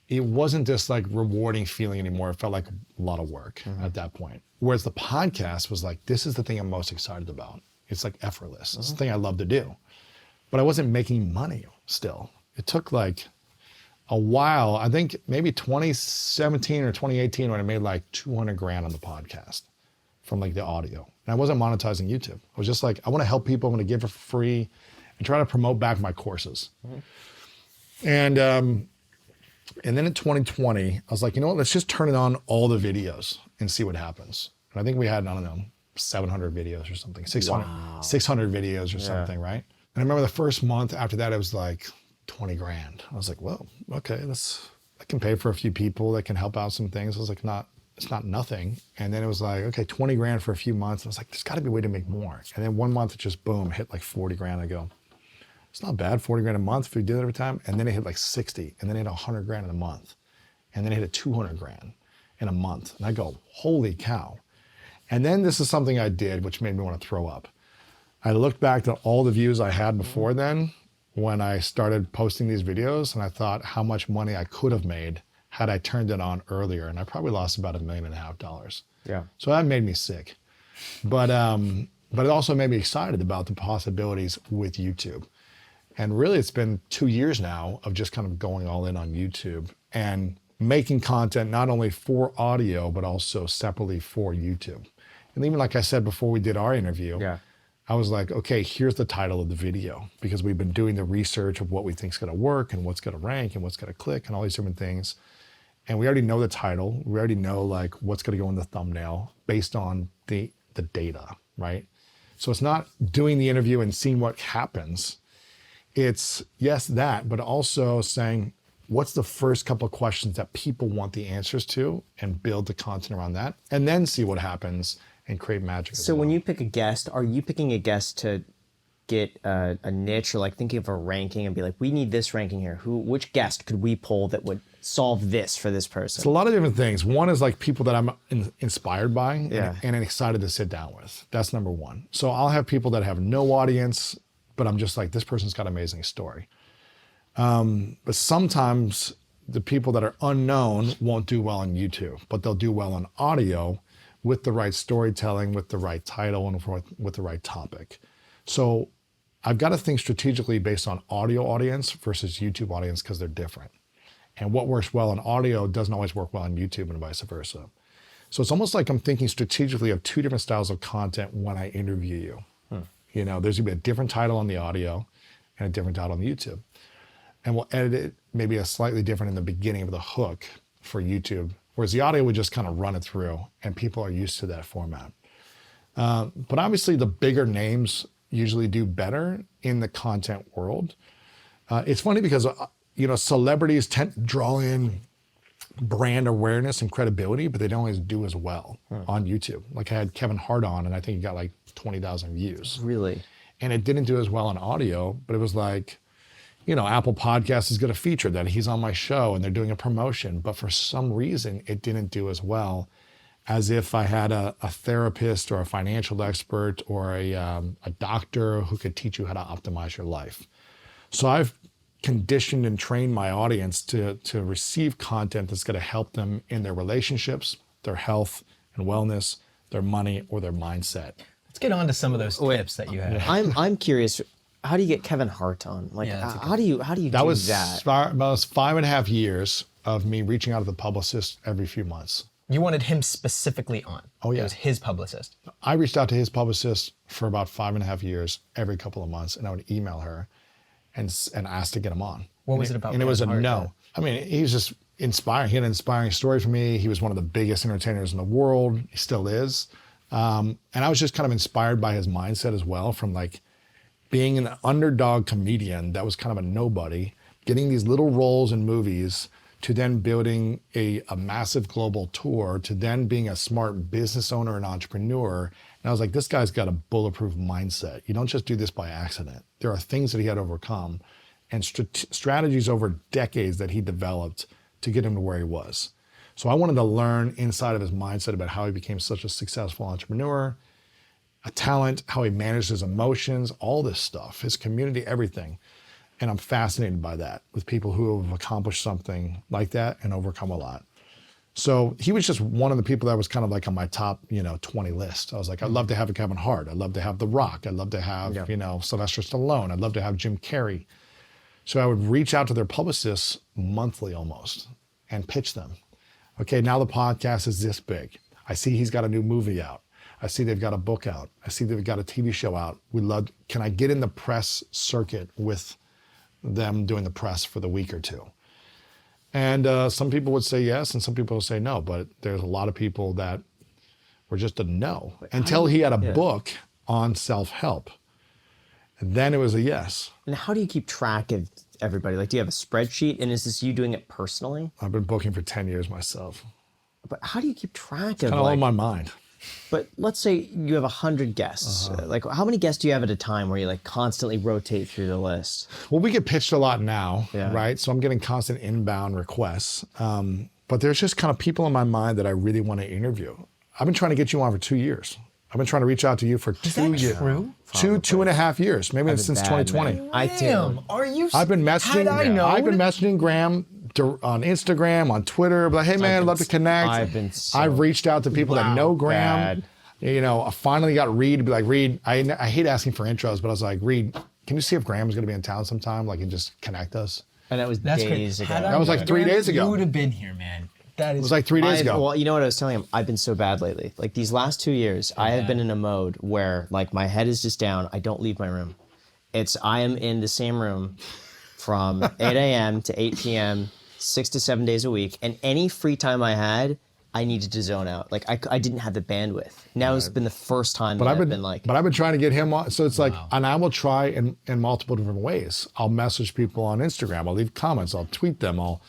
it wasn't this like rewarding feeling anymore. It felt like a lot of work at that point. Whereas the podcast was like, this is the thing I'm most excited about. It's like effortless. It's the thing I love to do. But I wasn't making money still. It took like a while. I think maybe 2017 or 2018 when I made like 200 grand on the podcast from like the audio. And I wasn't monetizing YouTube. I was just like, I want to help people. I'm going to give it for free and try to promote back my courses. And then in 2020, I was like, you know what, let's just turn it on all the videos and see what happens. And I think we had, I don't know, 700 videos or something, 600 videos or something, right? And I remember the first month after that, it was like 20 grand. I was like, well, okay, I can pay for a few people that can help out some things. I was like, it's not nothing. And then it was like, okay, 20 grand for a few months. I was like, there's gotta be a way to make more. And then one month it just boom, hit like 40 grand. I go, it's not bad, 40 grand a month if you do it every time. And then it hit like 60, and then it hit 100 grand in a month. And then it hit 200 grand in a month. And I go, holy cow. And then this is something I did, which made me want to throw up. I looked back to all the views I had before then, when I started posting these videos, and I thought how much money I could have made had I turned it on earlier. And I probably lost about $1.5 million. Yeah. So that made me sick. But it also made me excited about the possibilities with YouTube. And really, it's been 2 years now of just kind of going all in on YouTube and making content not only for audio, but also separately for YouTube. And even like I said before we did our interview, I was like, okay, here's the title of the video, because we've been doing the research of what we think is going to work and what's going to rank and what's going to click and all these different things. And we already know the title. We already know like what's going to go in the thumbnail based on the data, right? So it's not doing the interview and seeing what happens. It's yes, that, but also saying, what's the first couple of questions that people want the answers to, and build the content around that, and then see what happens and create magic. So when you pick a guest, are you picking a guest to get a niche, or like thinking of a ranking and be like, we need this ranking here? Which guest could we pull that would solve this for this person? It's a lot of different things. One is like people that I'm inspired by Yeah. and excited to sit down with. That's number one. So I'll have people that have no audience, but I'm just like, this person's got an amazing story. But sometimes the people that are unknown won't do well on YouTube, but they'll do well on audio with the right storytelling, with the right title, and with the right topic. So I've got to think strategically based on audio audience versus YouTube audience, because they're different. And what works well on audio doesn't always work well on YouTube, and vice versa. So it's almost like I'm thinking strategically of two different styles of content when I interview you. You know, there's gonna be a different title on the audio and a different title on the YouTube. And we'll edit it maybe a slightly different in the beginning of the hook for YouTube, whereas the audio would just kind of run it through, and people are used to that format. But obviously the bigger names usually do better in the content world. It's funny because, you know, celebrities tend to draw in brand awareness and credibility, but they don't always do as well on YouTube. Like I had Kevin Hart on, and I think he got like 20,000 views. Really? And it didn't do as well on audio, but it was like, you know, Apple Podcasts is going to feature that he's on my show and they're doing a promotion, but for some reason it didn't do as well as if I had a therapist or a financial expert or a doctor who could teach you how to optimize your life. So I've conditioned and trained my audience to receive content that's going to help them in their relationships, their health and wellness, their money, or their mindset. Let's get on to some of those tips that you have. I'm curious. How do you get Kevin Hart on? Like, Yeah, that's a good how do you That do was that? about 5.5 years of me reaching out to the publicist every few months. You wanted him specifically on. Oh, yeah. It was his publicist. I reached out to his publicist for about 5.5 years, every couple of months, and I would email her and ask to get him on. What was it about And it was a Kevin Hart no. I mean, he was just inspiring. He had an inspiring story for me. He was one of the biggest entertainers in the world. He still is. And I was just kind of inspired by his mindset as well, from like being an underdog comedian that was kind of a nobody, getting these little roles in movies, to then building a massive global tour, to then being a smart business owner and entrepreneur. And I was like, this guy's got a bulletproof mindset. You don't just do this by accident. There are things that he had to overcome and strategies over decades that he developed to get him to where he was. So I wanted to learn inside of his mindset about how he became such a successful entrepreneur, a talent, how he managed his emotions, all this stuff, his community, everything. And I'm fascinated by that with people who have accomplished something like that and overcome a lot. So he was just one of the people that was kind of like on my top, 20 list. I was like, I'd love to have a Kevin Hart. I'd love to have The Rock. I'd love to have, Sylvester Stallone. I'd love to have Jim Carrey. So I would reach out to their publicists monthly almost and pitch them. Okay, now the podcast is this big. I see he's got a new movie out. I see they've got a book out. I see they've got a TV show out. Can I get in the press circuit with them doing the press for the week or two? And some people would say yes, and some people would say no, but there's a lot of people that were just a no until he had a book on self-help. And then it was a yes. And how do you keep track of everybody? Like, do you have a spreadsheet, and is this you doing it personally? I've been booking for 10 years myself. But how do you keep track of Kind of on my mind. But let's say you have 100 guests. Like, how many guests do you have at a time where you like constantly rotate through the list? Well, we get pitched a lot now, right? So I'm getting constant inbound requests. But there's just kind of people in my mind that I really want to interview. I've been trying to get you on for 2 years. I've been trying to reach out to you for 2 years. True? 2.5 years, maybe since 2020. Man. I do. Are you? I've been messaging. I've been messaging Graham on Instagram, on Twitter. Like, hey man, I'd love to connect. I've reached out to people that know Graham. I finally got Reed to be like, Reed, I hate asking for intros, but I was like, Reed, can you see if Graham's going to be in town sometime? Like, and just connect us. And that was That's days great. ago. That was like 3 days ago. You would have been here, man. That It is was like 3 days ago. Well, you know what I was telling him? I've been so bad lately. Like these last 2 years, I have been in a mode where like my head is just down. I don't leave my room. I am in the same room from 8 a.m. to 8 p.m., 6 to 7 days a week. And any free time I had, I needed to zone out. Like I didn't have the bandwidth. Now it's been the first time that I've been like. But I've been trying to get him on. So it's like, and I will try in multiple different ways. I'll message people on Instagram. I'll leave comments. I'll tweet them. I'll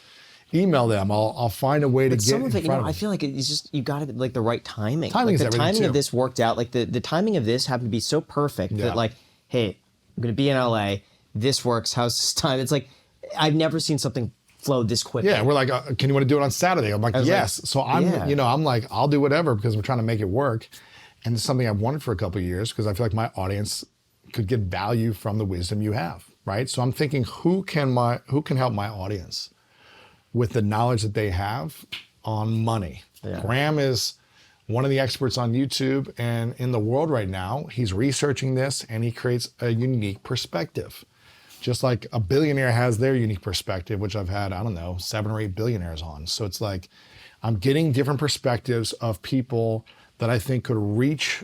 email them. I'll find a way to get some of in it, front of I them. feel like it's just, you got to like the right timing. Timing is like the everything, timing too. of this worked out. Like the timing of this happened to be so perfect Yeah. that like, hey, I'm going to be in LA. This works. How's this time? It's like, I've never seen something flow this quickly. Yeah, we're like, can you want to do it on Saturday? I'm like, yes. So I'm, yeah. I'm like, I'll do whatever because we're trying to make it work. And it's something I've wanted for a couple of years because I feel like my audience could get value from the wisdom you have, right? So I'm thinking, who can help my audience with the knowledge that they have on money? Yeah. Graham is one of the experts on YouTube and in the world right now. He's researching this and he creates a unique perspective. Just like a billionaire has their unique perspective, which I've had, 7 or 8 billionaires on. So it's like, I'm getting different perspectives of people that I think could reach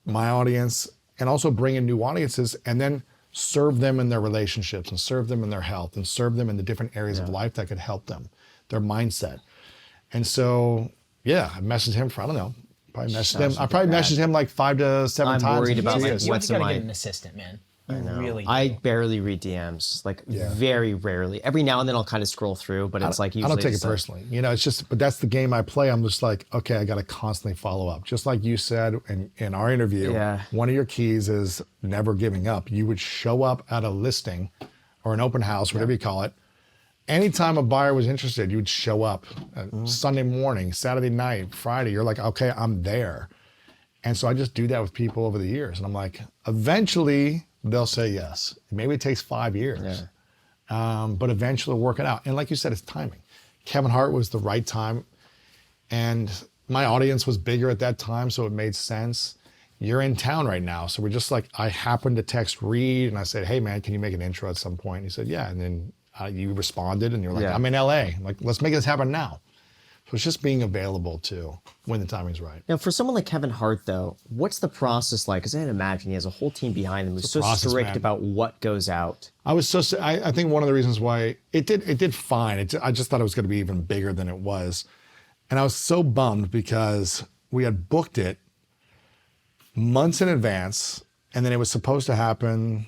my audience and also bring in new audiences and then serve them in their relationships and serve them in their health and serve them in the different areas of life that could help them, their mindset. And so, yeah, I messaged him for, I probably messaged him like 5 to 7 I'm times. worried about, like, You what's gotta in get my- an assistant, man. You really do. I barely read DMs, like very rarely. Every now and then I'll kind of scroll through, but it's like usually I don't take it just like- personally. It's just, but that's the game I play. I'm just like, okay, I got to constantly follow up. Just like you said in our interview, one of your keys is never giving up. You would show up at a listing or an open house, whatever you call it. Anytime a buyer was interested, you would show up Sunday morning, Saturday night, Friday. You're like, okay, I'm there. And so I just do that with people over the years. And I'm like, eventually they'll say yes. Maybe it takes 5 years, but eventually it'll work it out. And like you said, it's timing. Kevin Hart was the right time. And my audience was bigger at that time, so it made sense. You're in town right now. So we're just like, I happened to text Reed and I said, hey man, can you make an intro at some point? And he said, yeah. And then you responded and you're like, I'm in LA. Like, let's make this happen now. So it's just being available too when the timing's right. Now, for someone like Kevin Hart, though, what's the process like? Because I can imagine he has a whole team behind him who's so strict about what goes out. I think one of the reasons why it did fine. I just thought it was going to be even bigger than it was. And I was so bummed because we had booked it months in advance and then it was supposed to happen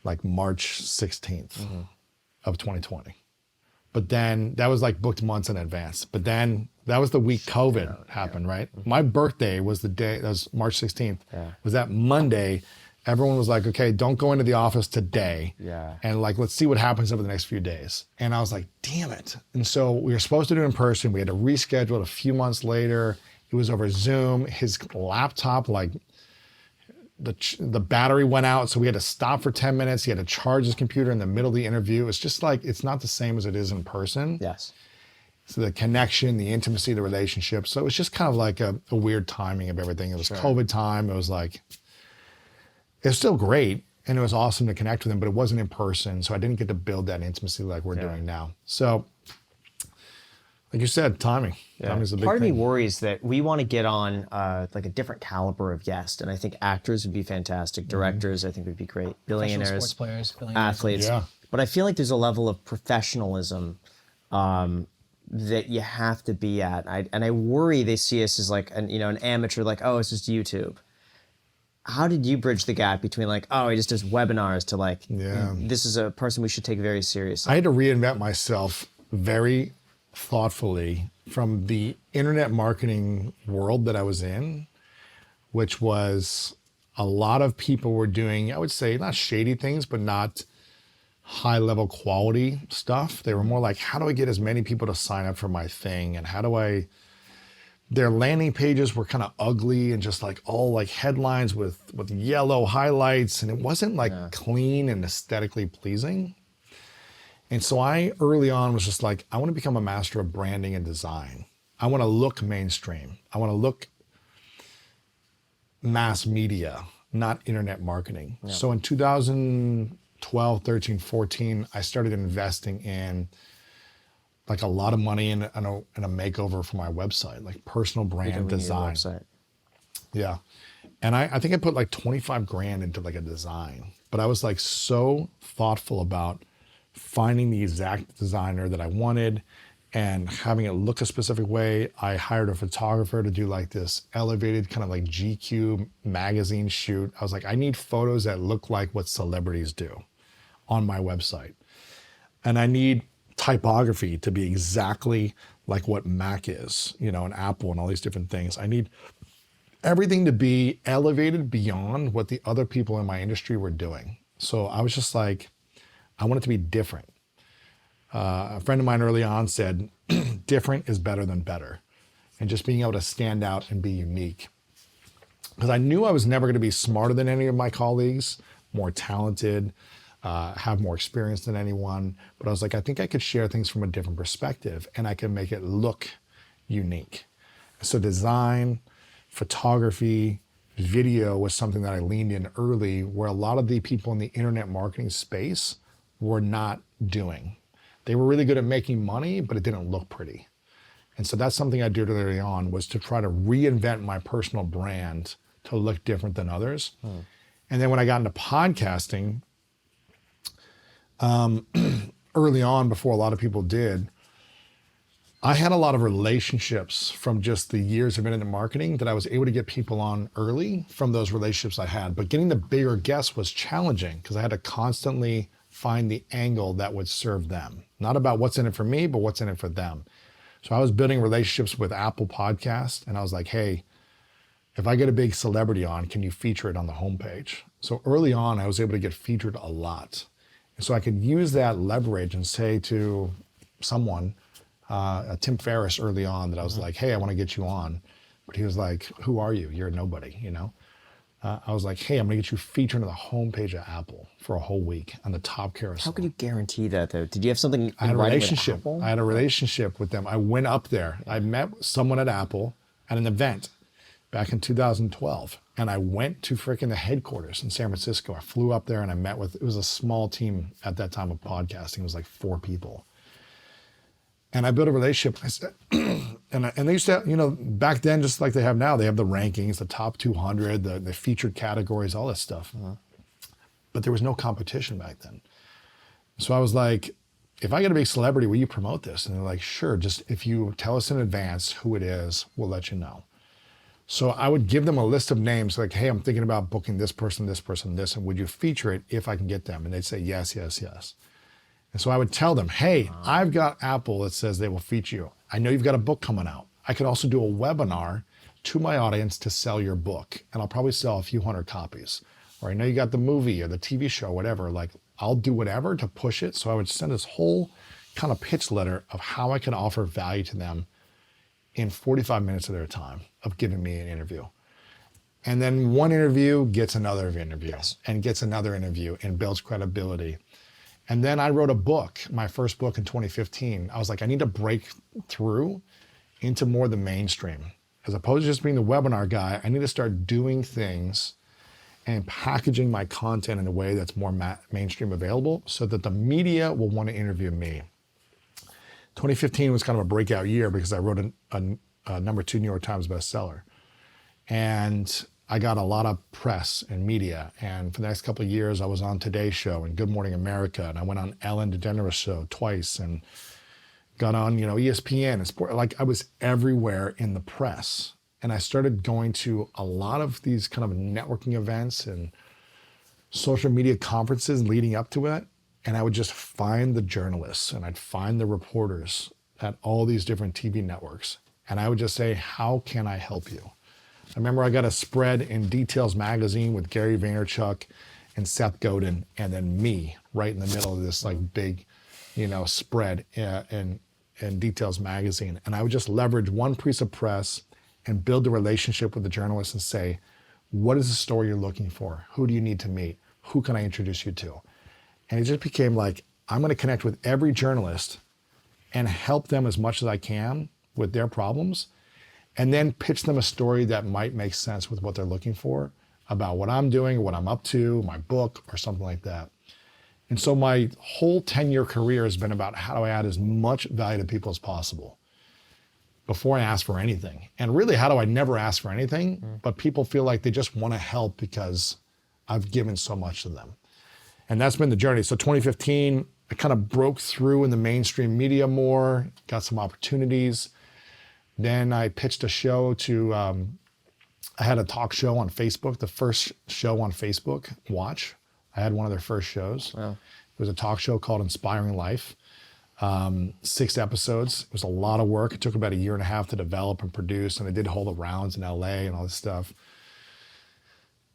like March 16th of 2020. But then that was like booked months in advance. But then that was the week COVID happened, right? My birthday was the day, that was March 16th. Was that Monday. Everyone was like, okay, don't go into the office today. And like, let's see what happens over the next few days. And I was like, damn it. And so we were supposed to do it in person. We had to reschedule it a few months later. It was over Zoom. His laptop, like the battery went out, so we had to stop for 10 minutes. He had to charge his computer in the middle of the interview. It's just like, it's not the same as it is in person. So the connection, the intimacy, the relationship. So it was just kind of like a weird timing of everything. It was COVID time. It was like, it was still great and it was awesome to connect with him, but it wasn't in person. So I didn't get to build that intimacy like we're doing now. So like you said, timing. Timing's a big Part of me thing. worries that we want to get on like a different caliber of guest, and I think actors would be fantastic, directors I think would be great, billionaires, Sports players, billionaires. athletes. But I feel like there's a level of professionalism that you have to be at, and I worry they see us as like an amateur, like, oh, it's just YouTube. How did you bridge the gap between like, oh, he just does webinars to like, this is a person we should take very seriously? I had to reinvent myself very thoughtfully from the internet marketing world that I was in, which was a lot of people were doing, I would say, not shady things, but not high level quality stuff. They were more like, how do I get as many people to sign up for my thing? And how do I, their landing pages were kind of ugly and just like all like headlines with yellow highlights. And it wasn't like clean and aesthetically pleasing. And so I early on was just like, I want to become a master of branding and design. I want to look mainstream. I want to look mass media, not internet marketing. So in 2012, 13, 14, I started investing in like a lot of money in a makeover for my website, like personal brand design. Yeah. And I think I put like 25 grand into like a design, but I was like so thoughtful about finding the exact designer that I wanted and having it look a specific way. I hired a photographer to do like this elevated kind of like GQ magazine shoot. I was like, I need photos that look like what celebrities do on my website. And I need typography to be exactly like what Mac is, you know, and Apple and all these different things. I need everything to be elevated beyond what the other people in my industry were doing. So I was just like, I want it to be different. A friend of mine early on said, different is better than better. And just being able to stand out and be unique. Because I knew I was never going to be smarter than any of my colleagues, more talented, have more experience than anyone. But I was like, I think I could share things from a different perspective and I can make it look unique. So design, photography, video was something that I leaned in early, where a lot of the people in the internet marketing space were not doing. They were really good at making money, but it didn't look pretty. And so that's something I did early on, was to try to reinvent my personal brand to look different than others. And then when I got into podcasting, early on, before a lot of people did, I had a lot of relationships from just the years of internet marketing that I was able to get people on early from those relationships I had. But getting the bigger guests was challenging because I had to constantly find the angle that would serve them. Not about what's in it for me, but what's in it for them. So I was building relationships with Apple Podcasts, and I was like, hey, if I get a big celebrity on, can you feature it on the homepage? So early on, I was able to get featured a lot. And so I could use that leverage and say to someone, Tim Ferriss early on, that I was like, hey, I want to get you on. But he was like, who are you? You're nobody, you know? I was like, hey, I'm going to get you featured on the homepage of Apple for a whole week on the top carousel. How could you guarantee that, though? Did you have something I had a relationship. With Apple? I had a relationship with them. I went up there. I met someone at Apple at an event back in 2012. And I went to freaking the headquarters in San Francisco. I flew up there and I met with, it was a small team at that time of podcasting. It was like 4 people. And I built a relationship. I said, and they used to, you know, back then, just like they have now, they have the rankings, the top 200, the featured categories, all this stuff. But there was no competition back then. So I was like, if I get a big celebrity, will you promote this? And they're like, sure, just if you tell us in advance who it is, we'll let you know. So I would give them a list of names, like, hey, I'm thinking about booking this person, this, and would you feature it if I can get them? And they'd say, yes, yes, yes. And so I would tell them, hey, I've got Apple that says they will feature you. I know you've got a book coming out. I could also do a webinar to my audience to sell your book. And I'll probably sell a few hundred copies. Or I know you got the movie or the TV show, whatever. Like, I'll do whatever to push it. So I would send this whole kind of pitch letter of how I can offer value to them in 45 minutes of their time of giving me an interview. And then one interview gets another interview and gets another interview and builds credibility. And then I wrote a book, my first book in 2015. I was like, I need to break through into more the mainstream. As opposed to just being the webinar guy, I need to start doing things and packaging my content in a way that's more mainstream available so that the media will want to interview me. 2015 was kind of a breakout year because I wrote a #2 New York Times bestseller. And I got a lot of press and media. And for the next couple of years, I was on Today's Show and Good Morning America. And I went on Ellen DeGeneres' show twice and got on, you know, ESPN and sport. Like, I was everywhere in the press. And I started going to a lot of these kind of networking events and social media conferences leading up to it. And I would just find the journalists and I'd find the reporters at all these different TV networks. And I would just say, how can I help you? I remember I got a spread in Details magazine with Gary Vaynerchuk and Seth Godin, and then me right in the middle of this like big, you know, spread in Details magazine. And I would just leverage one piece of press and build a relationship with the journalists and say, what is the story you're looking for? Who do you need to meet? Who can I introduce you to? And it just became like, I'm going to connect with every journalist and help them as much as I can with their problems, and then pitch them a story that might make sense with what they're looking for about what I'm doing, what I'm up to, my book, or something like that. And so my whole 10-year career has been about how do I add as much value to people as possible before I ask for anything. And really, how do I never ask for anything, but people feel like they just want to help because I've given so much to them. And that's been the journey. So 2015, I kind of broke through in the mainstream media more, got some opportunities. Then I pitched a show to, I had a talk show on Facebook, the first show on Facebook, Watch. I had one of their first shows. Wow. It was a talk show called Inspiring Life. 6 episodes. It was a lot of work. It took about 1.5 years to develop and produce, and I did all the rounds in LA and all this stuff.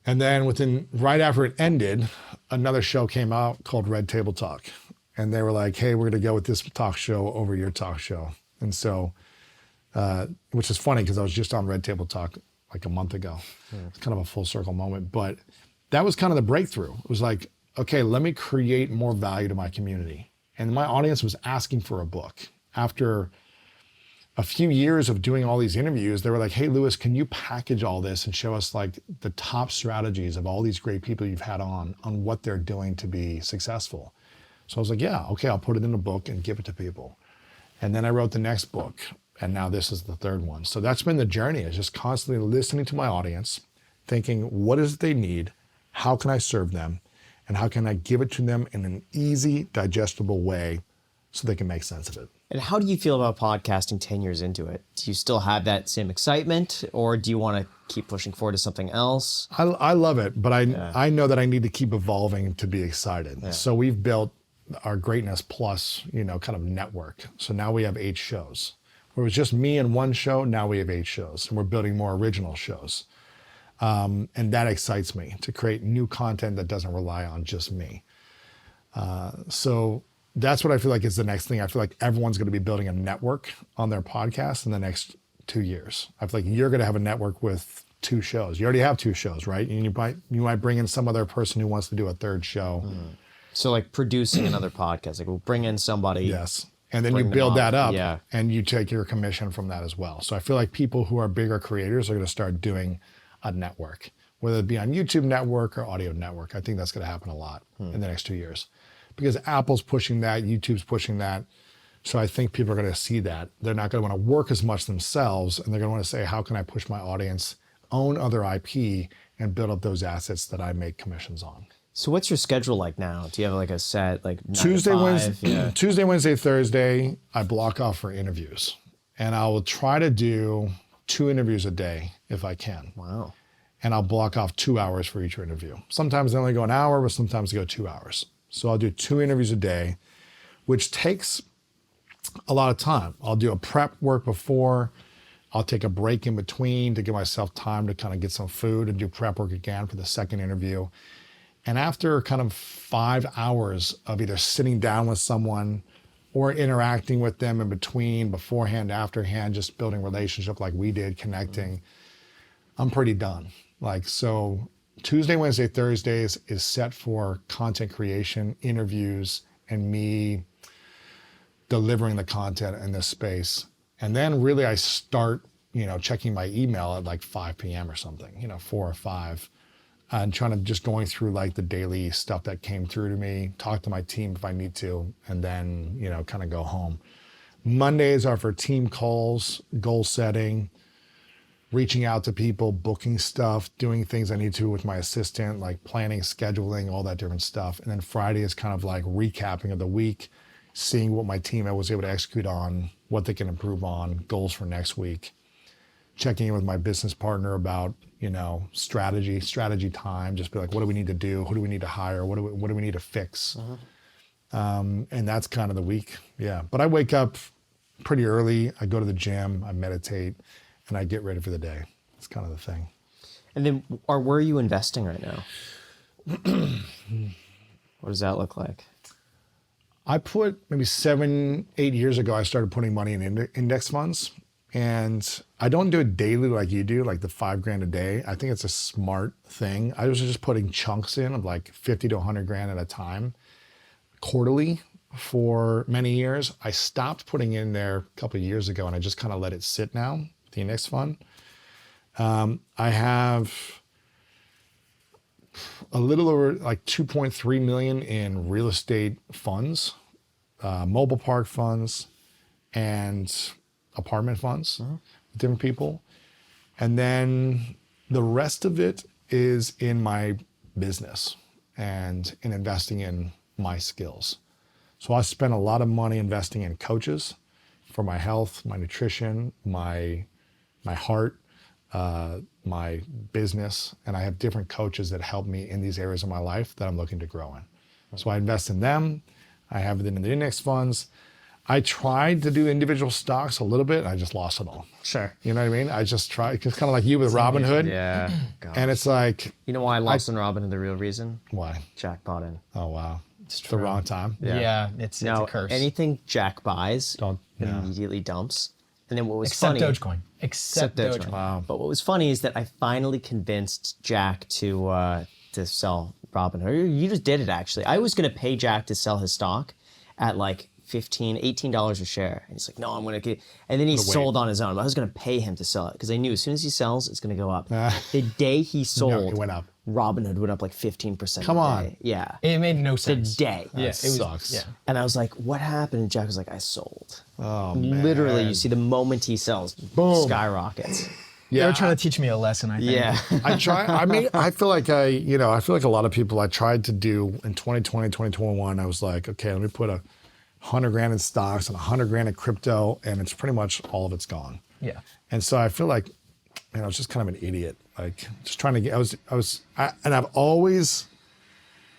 And then right after it ended, another show came out called Red Table Talk. And they were like, hey, we're gonna go with this talk show over your talk show. And so, which is funny because I was just on Red Table Talk like a month ago. Yeah. It's kind of a full circle moment, but that was kind of the breakthrough. It was like, okay, let me create more value to my community. And my audience was asking for a book. After a few years of doing all these interviews, they were like, hey, Lewis, can you package all this and show us like the top strategies of all these great people you've had on what they're doing to be successful? So I was like, yeah, okay, I'll put it in a book and give it to people. And then I wrote the next book, and now this is the third one. So that's been the journey, is just constantly listening to my audience, thinking, what is it they need? How can I serve them? And how can I give it to them in an easy, digestible way so they can make sense of it? And how do you feel about podcasting 10 years into it? Do you still have that same excitement, or do you want to keep pushing forward to something else? I love it, but I know that I need to keep evolving to be excited. Yeah. So we've built our Greatness Plus, kind of network. So now we have 8 shows. Where it was just me and one show, now we have 8 shows, and we're building more original shows. And that excites me, to create new content that doesn't rely on just me. So that's what I feel like is the next thing. I feel like everyone's going to be building a network on their podcast in the next 2 years. I feel like you're going to have a network with 2 shows. You already have 2 shows, right? And you might bring in some other person who wants to do a 3rd show. Mm. So like producing another podcast, like we'll bring in somebody. Yes. And then you build that up, and you take your commission from that as well. So I feel like people who are bigger creators are going to start doing a network, whether it be on YouTube network or audio network. I think that's going to happen a lot in the next 2 years, because Apple's pushing that, YouTube's pushing that. So I think people are going to see that. They're not going to want to work as much themselves, and they're going to want to say, how can I push my audience, own other IP, and build up those assets that I make commissions on? So what's your schedule like now? Do you have like a set, like 9 Tuesday, to 5? Wednesday, yeah. Tuesday, Wednesday, Thursday, I block off for interviews, and I will try to do 2 interviews a day if I can. Wow. And I'll block off 2 hours for each interview. Sometimes they only go an hour, but sometimes they go 2 hours. So I'll do 2 interviews a day, which takes a lot of time. I'll do a prep work before. I'll take a break in between to give myself time to kind of get some food and do prep work again for the second interview. And after kind of 5 hours of either sitting down with someone or interacting with them in between, beforehand, afterhand, just building relationship like we did, connecting, I'm pretty done. So Tuesday, Wednesday, Thursdays is set for content creation, interviews, and me delivering the content in this space. And then really I start, checking my email at like 5 p.m. or something, 4 or 5. And trying to just going through like the daily stuff that came through to me, talk to my team if I need to, and then, kind of go home. Mondays are for team calls, goal setting, reaching out to people, booking stuff, doing things I need to with my assistant, like planning, scheduling, all that different stuff. And then Friday is kind of like recapping of the week, seeing what my team was able to execute on, what they can improve on, goals for next week. Checking in with my business partner about, strategy time, just be like, what do we need to do? Who do we need to hire? What do we need to fix? And that's kind of the week. Yeah. But I wake up pretty early. I go to the gym, I meditate, and I get ready for the day. It's kind of the thing. And then where are you investing right now? What does that look like? I put maybe 7, 8 years ago, I started putting money in index funds. And I don't do it daily like you do, like the $5,000 a day. I think it's a smart thing. I was just putting chunks in of like 50 to 100 grand at a time, quarterly for many years. I stopped putting in there a couple of years ago, and I just kind of let it sit now, the index fund. I have a little over like 2.3 million in real estate funds, mobile park funds, and apartment funds with different people. And then the rest of it is in my business and in investing in my skills. So I spend a lot of money investing in coaches for my health, my nutrition, my heart, my business, and I have different coaches that help me in these areas of my life that I'm looking to grow in. So I invest in them. I have it in the index funds. I tried to do individual stocks a little bit, and I just lost it all. Sure. You know what I mean? I just tried. It's kind of like you with Robinhood. Yeah. And it's like, You know why I lost on Robinhood? The real reason? why? Jackpot in. Oh, wow. It's the wrong time. Yeah, it's a curse. Anything Jack buys, Don't- yeah. immediately dumps. And then what was Except funny? Dogecoin. Except Dogecoin. Wow. But what was funny is that I finally convinced Jack to sell Robinhood. You just did it, actually. I was going to pay Jack to sell his stock at like $15, $18 a share. And he's like, no, I'm going to get... And then he sold on his own. But I was going to pay him to sell it because I knew as soon as he sells, it's going to go up. The day he sold, it went up. Robinhood went up like 15%. Come a on. day. Yeah. It made no sense. The day. Yeah, it sucks. Yeah. And I was like, what happened? And Jack was like, I sold. Oh, man. Literally, you see the moment he sells, Boom. skyrockets. They were trying to teach me a lesson, I think. Yeah. I feel like a lot of people I tried to do in 2020, 2021, I was like, okay, let me put $100,000 in stocks and $100,000 in crypto, and it's pretty much all of it's gone. Yeah. And so I feel like, I was just kind of an idiot. Like just trying to get, and I've always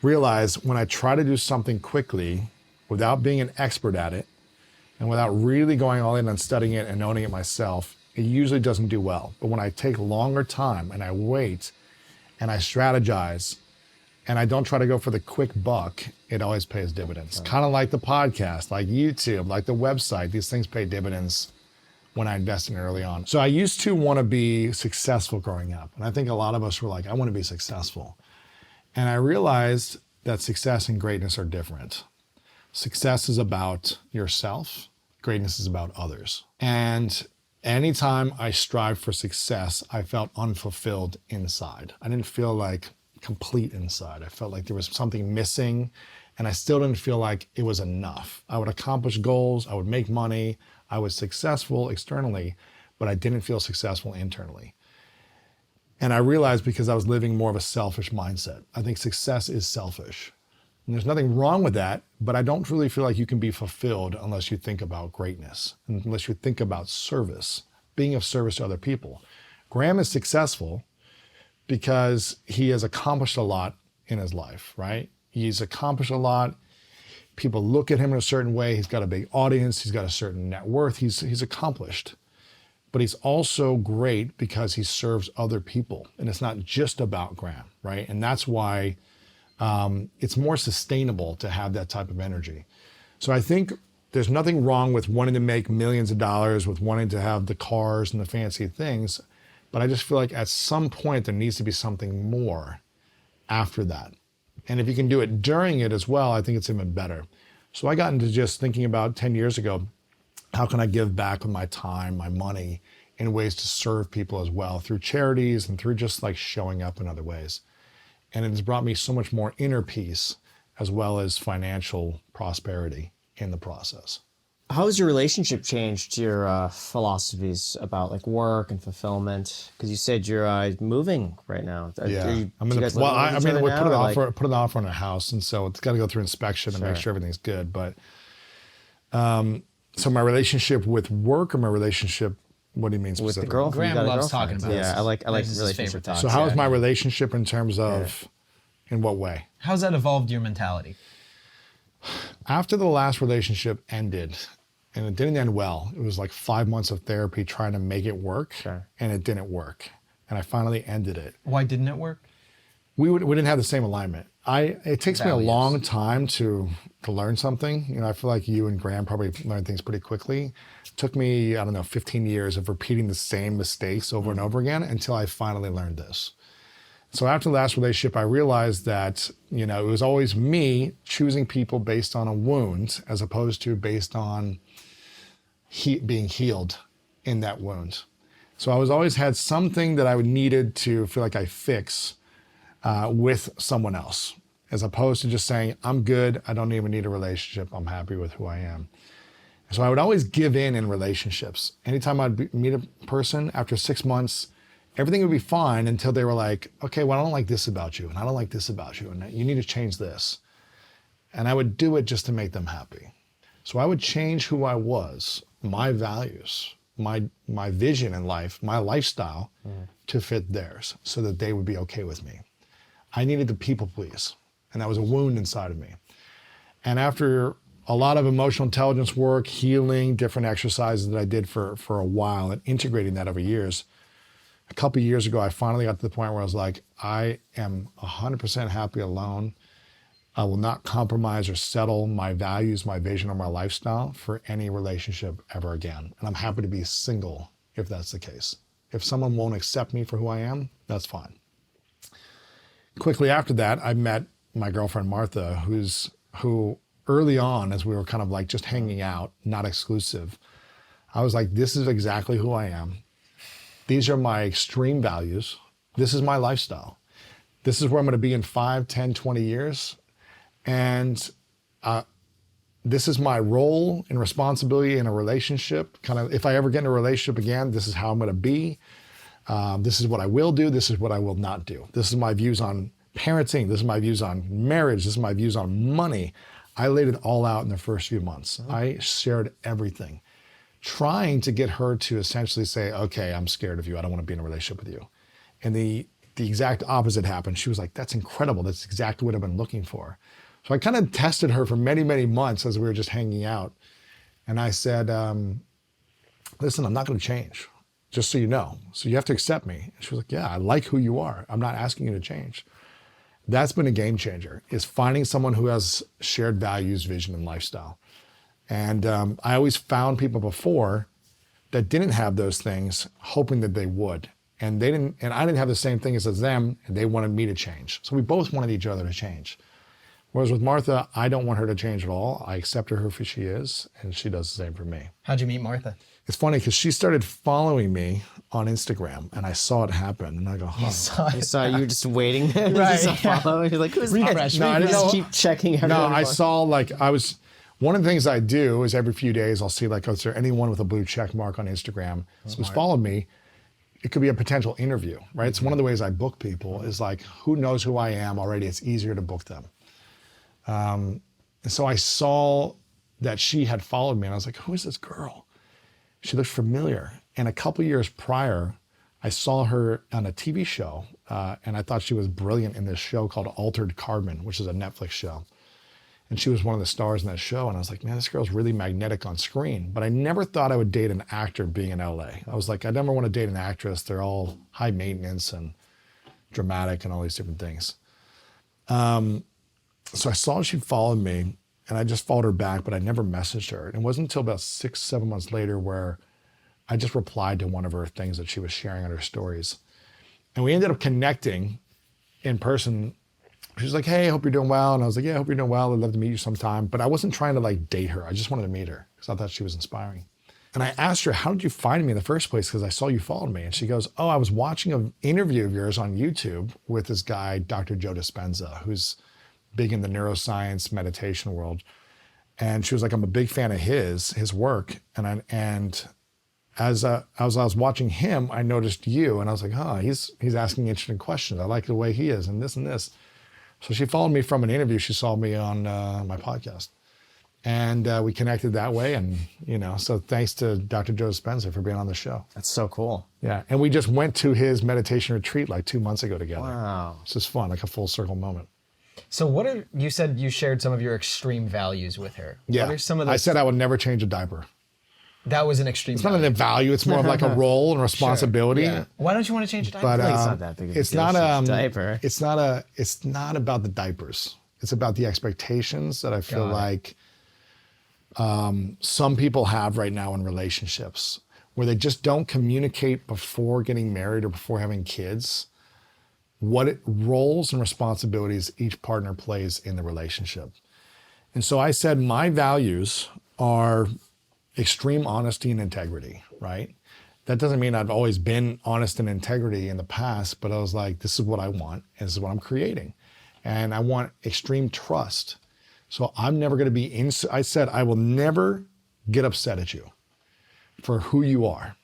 realized when I try to do something quickly without being an expert at it and without really going all in and studying it and owning it myself, it usually doesn't do well. But when I take longer time and I wait and I strategize and I don't try to go for the quick buck, it always pays dividends. Kind of like the podcast, like YouTube, like the website, these things pay dividends when I invested in early on. So I used to want to be successful growing up. And I think a lot of us were like, I want to be successful. And I realized that success and greatness are different. Success is about yourself. Greatness is about others. And anytime I strived for success, I felt unfulfilled inside. I didn't feel like complete inside. I felt like there was something missing, and I still didn't feel like it was enough. I would accomplish goals, I would make money, I was successful externally, but I didn't feel successful internally. And I realized because I was living more of a selfish mindset. I think success is selfish. And there's nothing wrong with that, but I don't really feel like you can be fulfilled unless you think about greatness, unless you think about service, being of service to other people. Graham is successful because he has accomplished a lot in his life, right? He's accomplished a lot. People look at him in a certain way. He's got a big audience. He's got a certain net worth. He's accomplished. But he's also great because he serves other people. And it's not just about Graham, right? And that's why it's more sustainable to have that type of energy. So I think there's nothing wrong with wanting to make millions of dollars, with wanting to have the cars and the fancy things. But I just feel like at some point there needs to be something more after that. And if you can do it during it as well, I think it's even better. So I got into just thinking about 10 years ago, how can I give back with my time, my money, in ways to serve people as well, through charities and through just like showing up in other ways. And it has brought me so much more inner peace as well as financial prosperity in the process. How has your relationship changed to your philosophies about like work and fulfillment? Because you said you're moving right now. Yeah, we put an offer on a house, and so it's got to go through inspection and make sure everything's good. But so my relationship with work or my relationship, what do you mean specifically? With the girlfriend? Graham loves talking about this. Yeah, I like This is his relationship favorite talk. So how is my relationship in terms of, in what way? How's that evolved your mentality? After the last relationship ended, and it didn't end well, it was like 5 months of therapy trying to make it work, and it didn't work. And I finally ended it. Why didn't it work? We didn't have the same alignment. It takes me a long time to learn something. You know, I feel like you and Graham probably learn things pretty quickly. It took me, 15 years of repeating the same mistakes over and over again until I finally learned this. So after the last relationship, I realized that, it was always me choosing people based on a wound as opposed to based on being healed in that wound. So I was always had something that I needed to feel like I fix with someone else, as opposed to just saying, I'm good, I don't even need a relationship, I'm happy with who I am. So I would always give in relationships. Anytime I'd meet a person, after 6 months, everything would be fine until they were like, okay, well, I don't like this about you, and I don't like this about you, and you need to change this. And I would do it just to make them happy. So I would change who I was, my values, my vision in life, my lifestyle to fit theirs so that they would be okay with me. I needed to people please, and that was a wound inside of me. And after a lot of emotional intelligence work, healing, different exercises that I did for a while and integrating that over years, a couple of years ago, I finally got to the point where I was like, I am 100% happy alone. I will not compromise or settle my values, my vision, or my lifestyle for any relationship ever again. And I'm happy to be single if that's the case. If someone won't accept me for who I am, that's fine. Quickly after that, I met my girlfriend, Martha, who early on, as we were kind of like just hanging out, not exclusive, I was like, this is exactly who I am. These are my extreme values. This is my lifestyle. This is where I'm going to be in 5, 10, 20 years. And this is my role and responsibility in a relationship. Kind of, if I ever get in a relationship again, this is how I'm going to be. This is what I will do. This is what I will not do. This is my views on parenting. This is my views on marriage. This is my views on money. I laid it all out in the first few months. I shared everything, trying to get her to essentially say, okay, I'm scared of you. I don't want to be in a relationship with you. And the exact opposite happened. She was like, that's incredible. That's exactly what I've been looking for. So I kind of tested her for many, many months as we were just hanging out. And I said, listen, I'm not going to change, just so you know. So you have to accept me. And she was like, yeah, I like who you are. I'm not asking you to change. That's been a game changer, is finding someone who has shared values, vision, and lifestyle. And I always found people before that didn't have those things, hoping that they would. And they didn't, and I didn't have the same things as them, and they wanted me to change. So we both wanted each other to change. Whereas with Martha, I don't want her to change at all. I accept her for who she is, and she does the same for me. How'd you meet Martha? It's funny because she started following me on Instagram, and I saw it happen, and I go, huh. You saw you were just waiting to Right, just follow. You're like, who's Refresh, that? no, I didn't Just know. keep checking everyone. No, I saw one of the things I do is every few days I'll see like, oh, is there anyone with a blue check mark on Instagram who's followed me? It could be a potential interview, right? It's one of the ways I book people is like, who knows who I am already? It's easier to book them. And so I saw that she had followed me, and I was like, who is this girl? She looked familiar. And a couple years prior, I saw her on a TV show, and I thought she was brilliant in this show called Altered Carbon, which is a Netflix show. And she was one of the stars in that show, and I was like, man, this girl's really magnetic on screen. But I never thought I would date an actor being in LA. I was like, I never want to date an actress. They're all high maintenance and dramatic and all these different things. So I saw she'd followed me, and I just followed her back, but I never messaged her. And it wasn't until about 6, 7 months later where I just replied to one of her things that she was sharing on her stories. And we ended up connecting in person. She was like, hey, I hope you're doing well. And I was like, yeah, I hope you're doing well. I'd love to meet you sometime. But I wasn't trying to like date her. I just wanted to meet her because I thought she was inspiring. And I asked her, how did you find me in the first place? Because I saw you followed me. And she goes, oh, I was watching an interview of yours on YouTube with this guy, Dr. Joe Dispenza, who's big in the neuroscience meditation world. And she was like, I'm a big fan of his work. And as I was watching him, I noticed you, and I was like, he's asking interesting questions. I like the way he is, and this and this. So she followed me from an interview. She saw me on my podcast, and we connected that way. And so thanks to Dr. Joe Dispenza for being on the show. That's so cool. Yeah, and we just went to his meditation retreat like 2 months ago together. Wow, it's just fun, like a full circle moment. So you said you shared some of your extreme values with her. Yeah, What are some of those? I said I would never change a diaper. That was an extreme It's not a value, it's more of like a role and responsibility. Sure. Yeah. Why don't you want to change a diaper? But it's not that big of a it's deal, not it's just a diaper. It's not about the diapers. It's about the expectations that I feel like some people have right now in relationships where they just don't communicate before getting married or before having kids what roles and responsibilities each partner plays in the relationship. And so I said my values are extreme honesty and integrity, right? That doesn't mean I've always been honest and integrity in the past, but I was like, this is what I want, and this is what I'm creating. And I want extreme trust. So I'm never gonna be, I said, I will never get upset at you for who you are.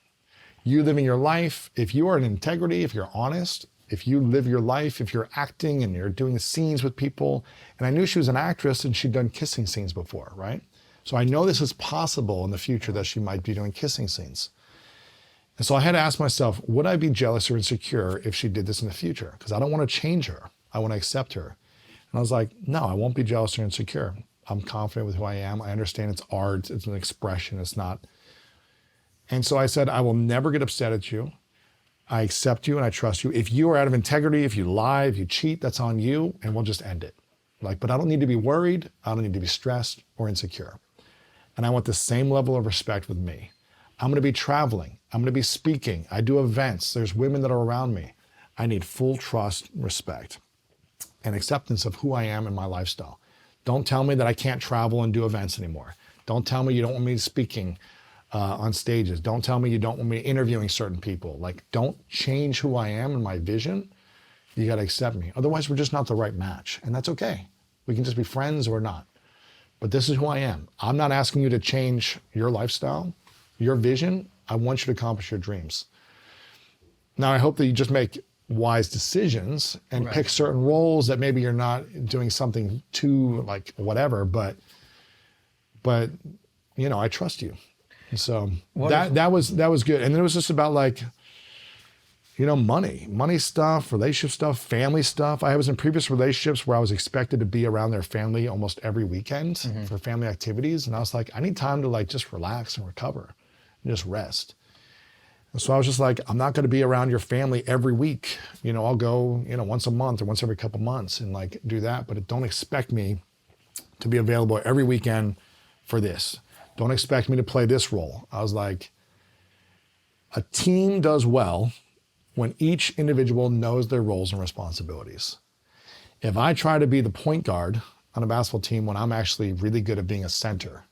You living your life, if you are in integrity, if you're honest, if you live your life, if you're acting and you're doing scenes with people, and I knew she was an actress and she'd done kissing scenes before, right? So I know this is possible in the future that she might be doing kissing scenes. And so I had to ask myself, would I be jealous or insecure if she did this in the future? Because I don't want to change her. I want to accept her. And I was like, no, I won't be jealous or insecure. I'm confident with who I am. I understand it's art. It's an expression. It's not. And so I said, I will never get upset at you. I accept you and I trust you. If you are out of integrity, if you lie, if you cheat, that's on you, and we'll just end it. Like, but I don't need to be worried. I don't need to be stressed or insecure. And I want the same level of respect with me. I'm gonna be traveling. I'm gonna be speaking. I do events. There's women that are around me. I need full trust, respect, and acceptance of who I am and my lifestyle. Don't tell me that I can't travel and do events anymore. Don't tell me you don't want me speaking on stages. Don't tell me you don't want me interviewing certain people. Like, don't change who I am and my vision. You gotta accept me. Otherwise, we're just not the right match, and that's okay. We can just be friends or not. But this is who I am. I'm not asking you to change your lifestyle, your vision. I want you to accomplish your dreams. Now, I hope that you just make wise decisions and pick certain roles that maybe you're not doing something too like whatever, but you know, I trust you. And so that was good. And then it was just about like, you know, money stuff, relationship stuff, family stuff. I was in previous relationships where I was expected to be around their family almost every weekend for family activities. And I was like, I need time to like just relax and recover and just rest. And so I was just like, I'm not going to be around your family every week. You know, I'll go, you know, once a month or once every couple months and like do that. But don't expect me to be available every weekend for this. Don't expect me to play this role. I was like, a team does well when each individual knows their roles and responsibilities. If I try to be the point guard on a basketball team when I'm actually really good at being a center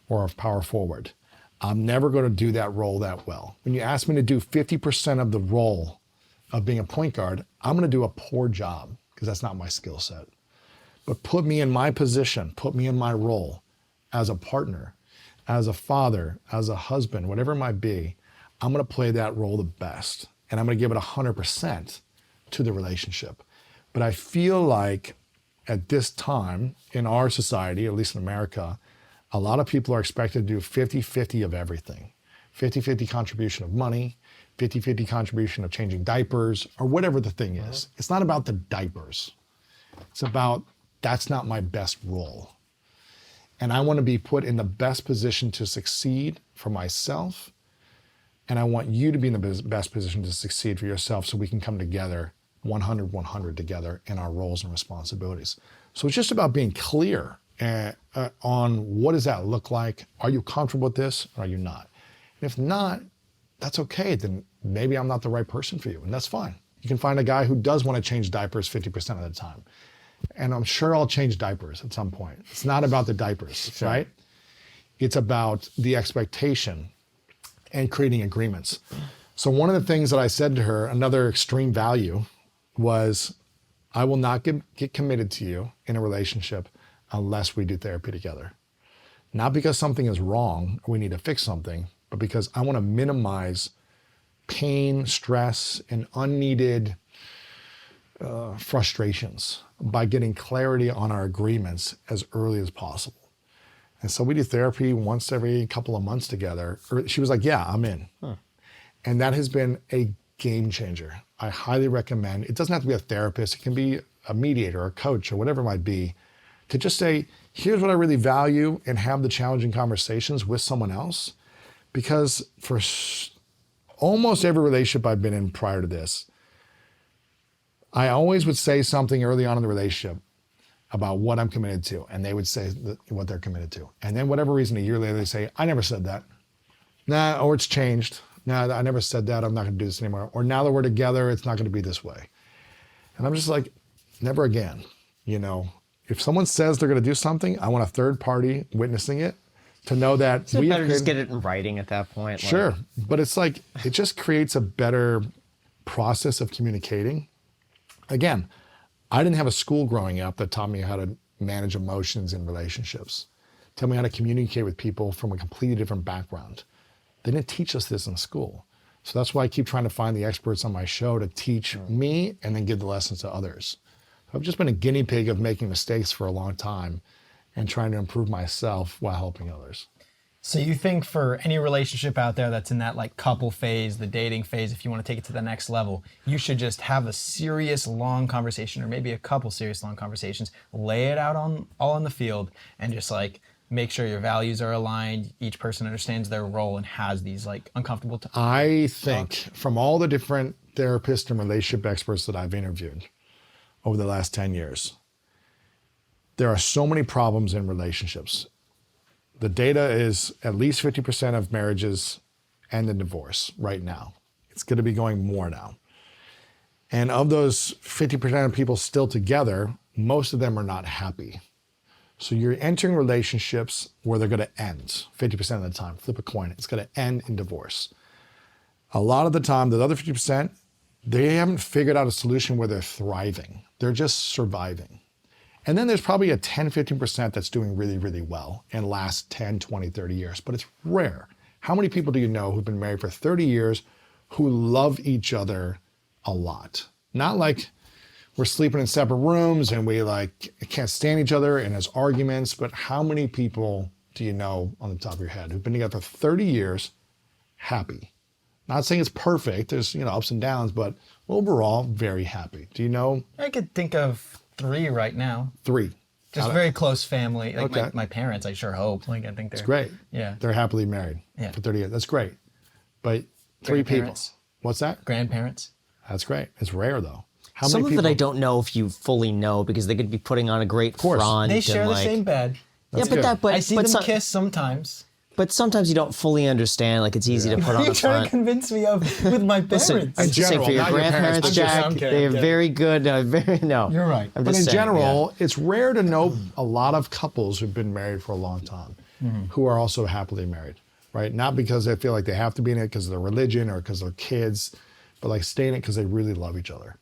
or a power forward, I'm never going to do that role that well. When you ask me to do 50% of the role of being a point guard, I'm going to do a poor job because that's not my skill set. But put me in my position, put me in my role as a partner, as a father, as a husband, whatever it might be, I'm going to play that role the best. And I'm going to give it 100% to the relationship. But I feel like at this time in our society, at least in America, a lot of people are expected to do 50-50 of everything. 50-50 contribution of money, 50-50 contribution of changing diapers, or whatever the thing is. It's not about the diapers. It's about, that's not my best role. And I want to be put in the best position to succeed for myself. And I want you to be in the best position to succeed for yourself so we can come together 100 together in our roles and responsibilities. So it's just about being clear on what does that look like? Are you comfortable with this or are you not? And if not, that's okay. Then maybe I'm not the right person for you, and that's fine. You can find a guy who does want to change diapers 50% of the time. And I'm sure I'll change diapers at some point. It's not about the diapers, right? It's about the expectation and creating agreements. So one of the things that I said to her, another extreme value, was I will not get committed to you in a relationship unless we do therapy together. Not because something is wrong or we need to fix something, but because I want to minimize pain, stress, and unneeded frustrations by getting clarity on our agreements as early as possible. And so we do therapy once every couple of months together. She was like, yeah, I'm in. And that has been a game changer. I highly recommend, it doesn't have to be a therapist, it can be a mediator, a coach, or whatever it might be, to just say, here's what I really value, and have the challenging conversations with someone else. Because for almost every relationship I've been in prior to this, I always would say something early on in the relationship about what I'm committed to, and they would say what they're committed to. And then whatever reason, a year later, they say, I never said that. Nah, or it's changed. Nah, I never said that. I'm not gonna do this anymore. Or now that we're together, it's not gonna be this way. And I'm just like, never again. You know, if someone says they're gonna do something, I want a third party witnessing it to know that So better just get it in writing at that point. Sure, but it's like, it just creates a better process of communicating. Again, I didn't have a school growing up that taught me how to manage emotions in relationships, tell me how to communicate with people from a completely different background. They didn't teach us this in school. So that's why I keep trying to find the experts on my show to teach me and then give the lessons to others. I've just been a guinea pig of making mistakes for a long time and trying to improve myself while helping others. So you think for any relationship out there that's in that like couple phase, the dating phase, if you want to take it to the next level, you should just have a serious long conversation, or maybe a couple serious long conversations, lay it out all on the field, and just like make sure your values are aligned, each person understands their role and has these like uncomfortable I think from all the different therapists and relationship experts that I've interviewed over the last 10 years, there are so many problems in relationships. The data is at least 50% of marriages end in divorce right now. It's going to be going more now. And of those 50% of people still together, most of them are not happy. So you're entering relationships where they're going to end 50% of the time. Flip a coin, it's going to end in divorce. A lot of the time, the other 50%, they haven't figured out a solution where they're thriving. They're just surviving. And then there's probably a 10, 15% that's doing really, really well and lasts 10, 20, 30 years, but it's rare. How many people do you know who've been married for 30 years who love each other a lot? Not like we're sleeping in separate rooms and we like can't stand each other and there's arguments, but how many people do you know on the top of your head who've been together for 30 years happy? Not saying it's perfect, there's ups and downs, but overall very happy. Do you know? I could think of 3 right now. 3. Just very close family. Like Okay. my parents, I sure hope. Like I think they're. It's great. Yeah. They're happily married for 30 years. That's great. But 3 people. Grandparents. What's that? Grandparents. That's great. It's rare though. How Some many of people? it I don't know if you fully know because they could be putting on a great front. They share and the like, same bed. Yeah, good. but I see but them kiss sometimes. But sometimes you don't fully understand. Like it's easy to put What on are you the trying front. to convince me of with my parents? Listen, I'm just saying general, for your not your parents, grandparents, but Jack, I'm kidding, they're I'm kidding. very good. No. You're right. I'm But just in saying, general, it's rare to know a lot of couples who've been married for a long time who are also happily married, right? Not because they feel like they have to be in it because of their religion or because of their kids, but like stay in it because they really love each other.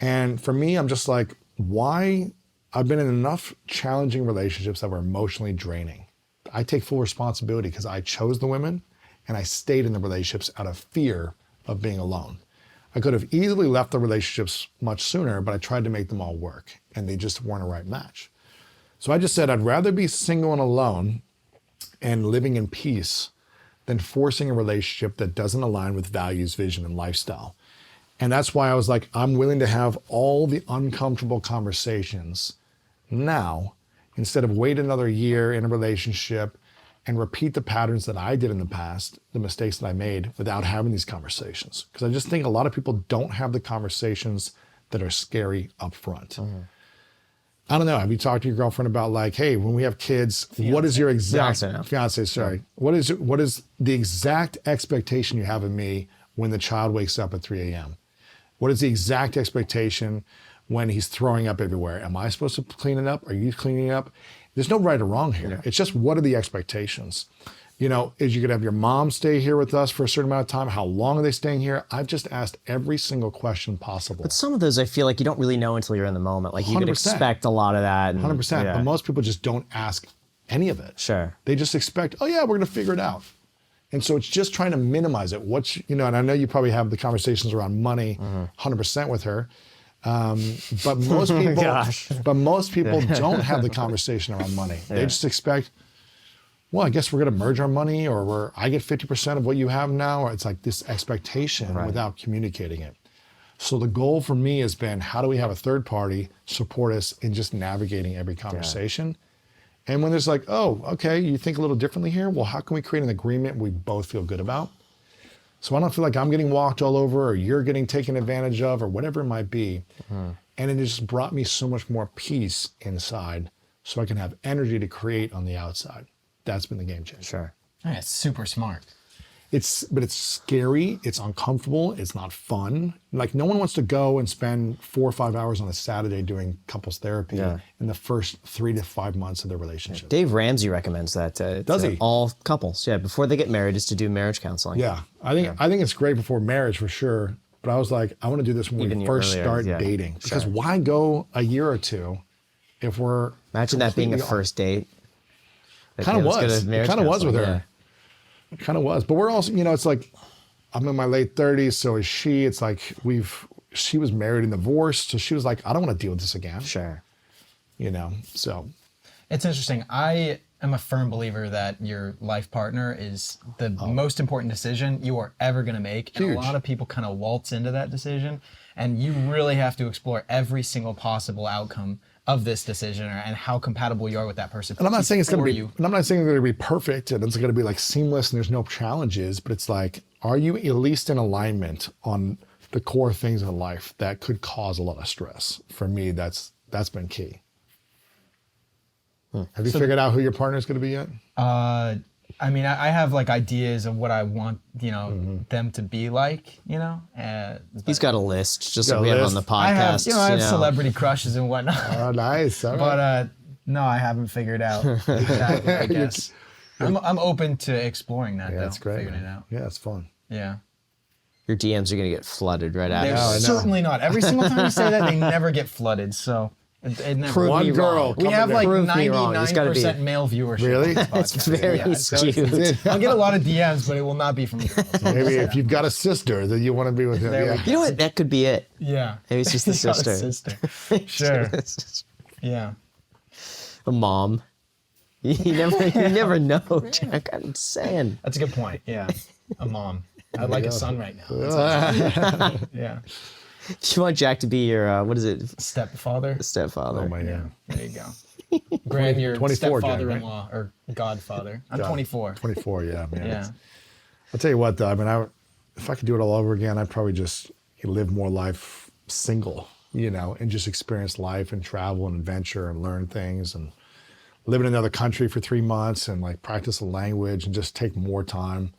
And for me, I'm just like, why? I've been in enough challenging relationships that were emotionally draining. I take full responsibility because I chose the women and I stayed in the relationships out of fear of being alone. I could have easily left the relationships much sooner, but I tried to make them all work and they just weren't a right match. So I just said, I'd rather be single and alone and living in peace than forcing a relationship that doesn't align with values, vision, and lifestyle. And that's why I was like, I'm willing to have all the uncomfortable conversations now instead of wait another year in a relationship and repeat the patterns that I did in the past, the mistakes that I made without having these conversations. Because I just think a lot of people don't have the conversations that are scary up front. I don't know. Have you talked to your girlfriend about like, hey, when we have kids, what is your exact fiance? Sorry. What is the exact expectation you have of me when the child wakes up at 3 a.m.? What is the exact expectation when he's throwing up everywhere? Am I supposed to clean it up? Are you cleaning it up? There's no right or wrong here. Yeah. It's just what are the expectations? Is you could have your mom stay here with us for a certain amount of time? How long are they staying here? I've just asked every single question possible. But some of those I feel like you don't really know until you're in the moment. Like you could 100%. expect a lot of that. 100%. Yeah. But most people just don't ask any of it. Sure. They just expect, oh yeah, we're going to figure it out. And so it's just trying to minimize it. And I know you probably have the conversations around money 100% with her. But most people don't have the conversation around money. They just expect, well, I guess we're going to merge our money or I get 50% of what you have now. Or it's like this expectation without communicating it. So the goal for me has been, how do we have a third party support us in just navigating every conversation? And when there's like, oh, okay, you think a little differently here? Well, how can we create an agreement we both feel good about? So I don't feel like I'm getting walked all over or you're getting taken advantage of or whatever it might be. And it just brought me so much more peace inside so I can have energy to create on the outside. That's been the game changer. Sure. That's super smart. But it's scary. It's uncomfortable. It's not fun. Like no one wants to go and spend 4 or 5 hours on a Saturday doing couples therapy in the first 3 to 5 months of their relationship. Dave Ramsey recommends that Does to he? all couples. Yeah, before they get married, is to do marriage counseling. Yeah, I think it's great before marriage for sure. But I was like, I want to do this when Even we first earlier, start yeah. dating, because Sure. why go a year or two if we're Imagine that being a completely first date. Kind of Okay, let's go was. to It marriage kind of was with counseling, her. It kind of was. But we're also, it's like, I'm in my late 30s, so is she. It's like she was married and divorced, so she was like, I don't want to deal with this again. Sure. So. It's interesting. I am a firm believer that your life partner is the most important decision you are ever going to make. And Huge. a lot of people kind of waltz into that decision, and you really have to explore every single possible outcome of this decision and how compatible you are with that person. And I'm not saying it's going to be, you. and I'm not saying it's going to be perfect and it's going to be like seamless and there's no challenges, but it's like, are you at least in alignment on the core things in life that could cause a lot of stress? For me, that's been key. Have you figured out who your partner is going to be yet? I mean, I have like ideas of what I want, them to be like, He's got a list, just Got like a we have on list? the podcast. I have celebrity crushes and whatnot. Oh, nice. All right. But no, I haven't figured out exactly, I guess. I'm open to exploring that, Yeah, though. that's great. Figuring it man. out. Yeah, it's fun. Yeah. Your DMs are going to get flooded right They're after. certainly not. Every single time you say that, they never get flooded. So it never. Prove One me girl. wrong. We have like Prove me wrong. It's gotta be- 99% male viewership. Really? on this It's podcast. very Yeah, so skewed. I'll get a lot of DMs, but it will not be from girls. Maybe if you've got a sister that you want to be with him. There we Yeah. go. You know what? That could be it. Yeah. Maybe it's just the Not a sister. sister. Sure. Yeah. A mom. You never know, Jack. I'm saying. That's a good point. Yeah. A mom. I'd like a son right now. That's yeah. Do you want Jack to be your, what is it? Stepfather. Stepfather. Oh my God. There you go. Graham, your 24, Jack, stepfather-in-law or godfather. I'm 24. 24, yeah. Man. Yeah. I'll tell you what, though. I mean, if I could do it all over again, I'd probably just live more life single, and just experience life and travel and adventure and learn things and live in another country for 3 months and like practice a language and just take more time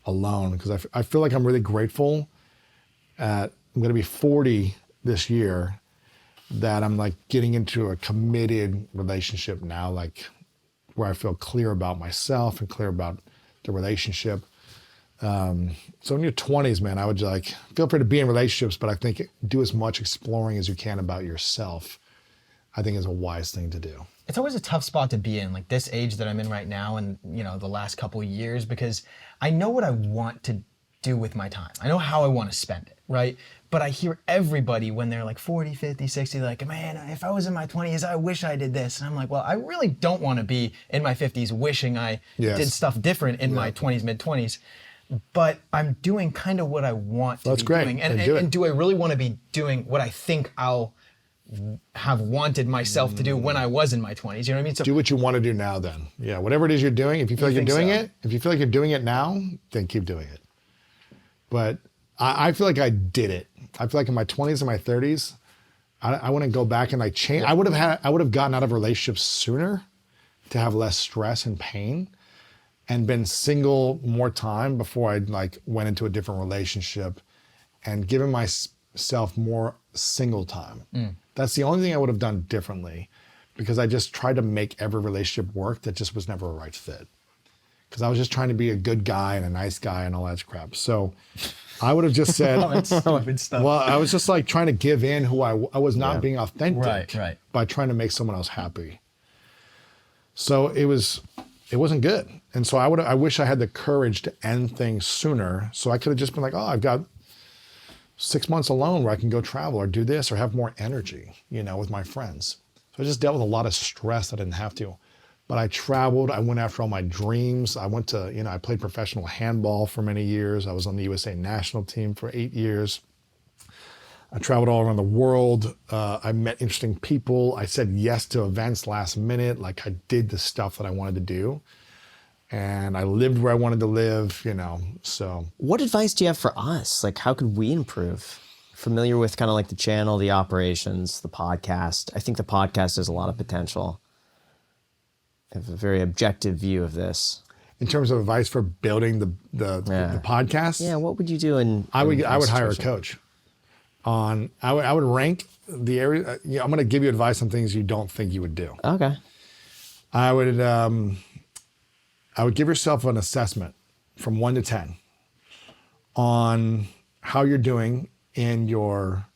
alone. Because I feel like I'm really grateful I'm going to be 40 this year that I'm like getting into a committed relationship now, like where I feel clear about myself and clear about the relationship. So in your 20s, man, I would like feel free to be in relationships, but I think do as much exploring as you can about yourself, I think is a wise thing to do. It's always a tough spot to be in, like this age that I'm in right now and, the last couple of years, because I know what I want to do with my time. I know how I want to spend it, right? But I hear everybody when they're like 40, 50, 60, like, man, if I was in my 20s, I wish I did this. And I'm like, well, I really don't want to be in my 50s wishing I did stuff different in my 20s, mid-20s. But I'm doing kind of what I want to That's be great. doing. And And do I really want to be doing what I think I'll have wanted myself to do when I was in my 20s? You know what I mean? So Do what you want to do now then. Yeah, whatever it is you're doing, if you feel like you're think doing so? it, if you feel like you're doing it now, then keep doing it. But I feel like I did it. I feel like in my 20s and my 30s, I wouldn't go back and like change. I would have gotten out of relationships sooner to have less stress and pain and been single more time before I like went into a different relationship and given myself more single time. That's the only thing I would have done differently, because I just tried to make every relationship work that just was never a right fit. Because I was just trying to be a good guy and a nice guy and all that crap. So I would have just said, stupid stuff. well, I was just like trying to give in who I was not being authentic Right. by trying to make someone else happy. So it wasn't good. And so I wish I had the courage to end things sooner. So I could have just been like, oh, I've got 6 months alone where I can go travel or do this or have more energy, with my friends. So I just dealt with a lot of stress that I didn't have to. But I traveled, I went after all my dreams. I went to, I played professional handball for many years. I was on the USA national team for 8 years. I traveled all around the world. I met interesting people. I said yes to events last minute. Like I did the stuff that I wanted to do. And I lived where I wanted to live, so. What advice do you have for us? Like, how could we improve? Familiar with kind of like the channel, the operations, the podcast. I think the podcast has a lot of potential. I have a very objective view of this. in terms of advice for building the podcast. Yeah, what would you do I would hire a coach. I would rank the area. I'm going to give you advice on things you don't think you would do. Okay. I would give yourself an assessment from 1 to 10 on how you're doing in your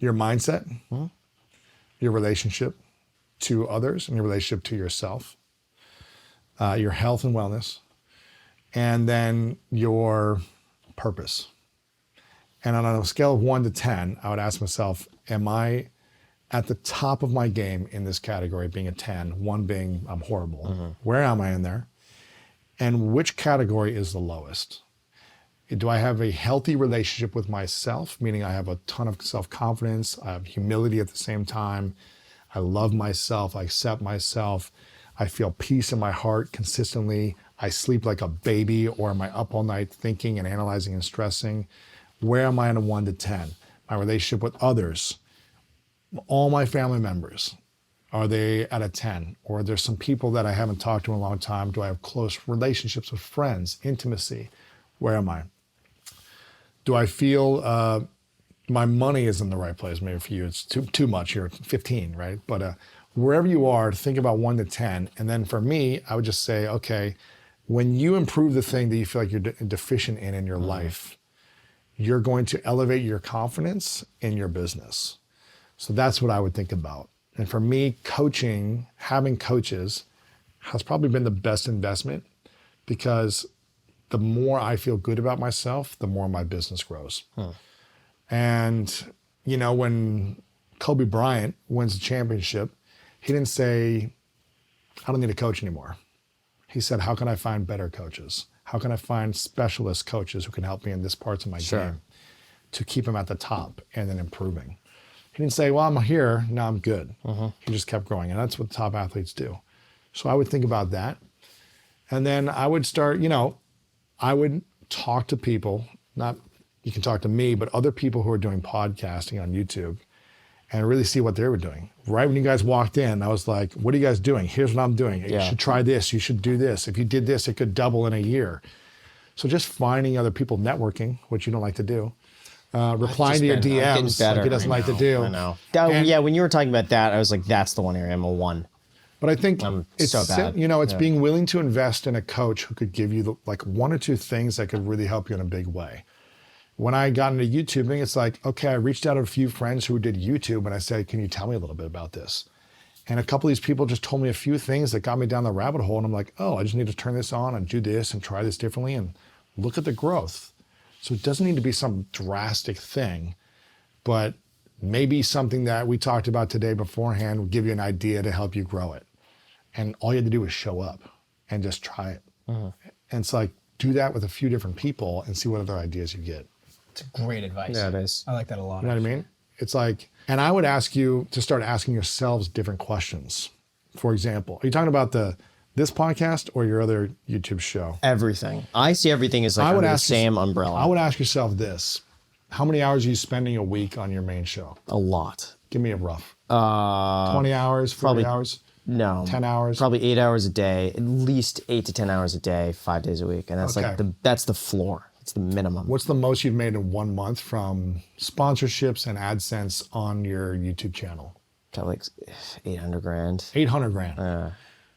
mindset, your relationship to others, and your relationship to yourself, your health and wellness, and then your purpose. And on a scale of 1 to 10, I would ask myself, am I at the top of my game in this category, being a 10, 1 being I'm horrible? Where am I in there? And which category is the lowest? Do I have a healthy relationship with myself, meaning I have a ton of self-confidence, I have humility at the same time, I love myself, I accept myself, I feel peace in my heart consistently, I sleep like a baby, or am I up all night thinking and analyzing and stressing? Where am I on a 1 to 10? My relationship with others, all my family members, are they at a 10? Or there's some people that I haven't talked to in a long time. Do I have close relationships with friends, intimacy? Where am I? Do I feel my money is in the right place? Maybe for you, it's too much. You're 15, right? But wherever you are, think about 1 to 10. And then for me, I would just say, okay, when you improve the thing that you feel like you're deficient in your life, you're going to elevate your confidence in your business. So that's what I would think about. And for me, coaching, having coaches has probably been the best investment, because the more I feel good about myself, the more my business grows. And, when Kobe Bryant wins the championship, he didn't say, I don't need a coach anymore. He said, how can I find better coaches? How can I find specialist coaches who can help me in this parts of my game to keep him at the top and then improving? He didn't say, well, I'm here, now I'm good. He just kept growing. And that's what top athletes do. So I would think about that. And then I would start, I would talk to people, you can talk to me, but other people who are doing podcasting on YouTube, and really see what they were doing. Right when you guys walked in, I was like, what are you guys doing? Here's what I'm doing. You should try this. You should do this. If you did this, it could double in a year. So just finding other people, networking, which you don't like to do, replying to your DMs like he doesn't like to do. I know. When you were talking about that, I was like, that's the one area I'm a 1. But I think it's so bad. It's being willing to invest in a coach who could give you like 1 or 2 things that could really help you in a big way. When I got into YouTubing, it's like, okay, I reached out to a few friends who did YouTube and I said, can you tell me a little bit about this? And a couple of these people just told me a few things that got me down the rabbit hole. And I'm like, oh, I just need to turn this on and do this and try this differently and look at the growth. So it doesn't need to be some drastic thing, but maybe something that we talked about today beforehand will give you an idea to help you grow it. And all you have to do is show up and just try it. And it's like, do that with a few different people and see what other ideas you get. It's great advice. Yeah, it is. I like that a lot. You know what I mean? It's like, and I would ask you to start asking yourselves different questions. For example, are you talking about this podcast or your other YouTube show? Everything. I see everything as like under the same umbrella. I would ask yourself this. How many hours are you spending a week on your main show? A lot. Give me a rough. 20 hours, 40 hours? No. 10 hours? Probably 8 hours a day, at least 8 to 10 hours a day, 5 days a week. And that's that's the floor. It's the minimum. What's the most you've made in 1 month from sponsorships and AdSense on your YouTube channel? Probably like 800 grand. 800 grand.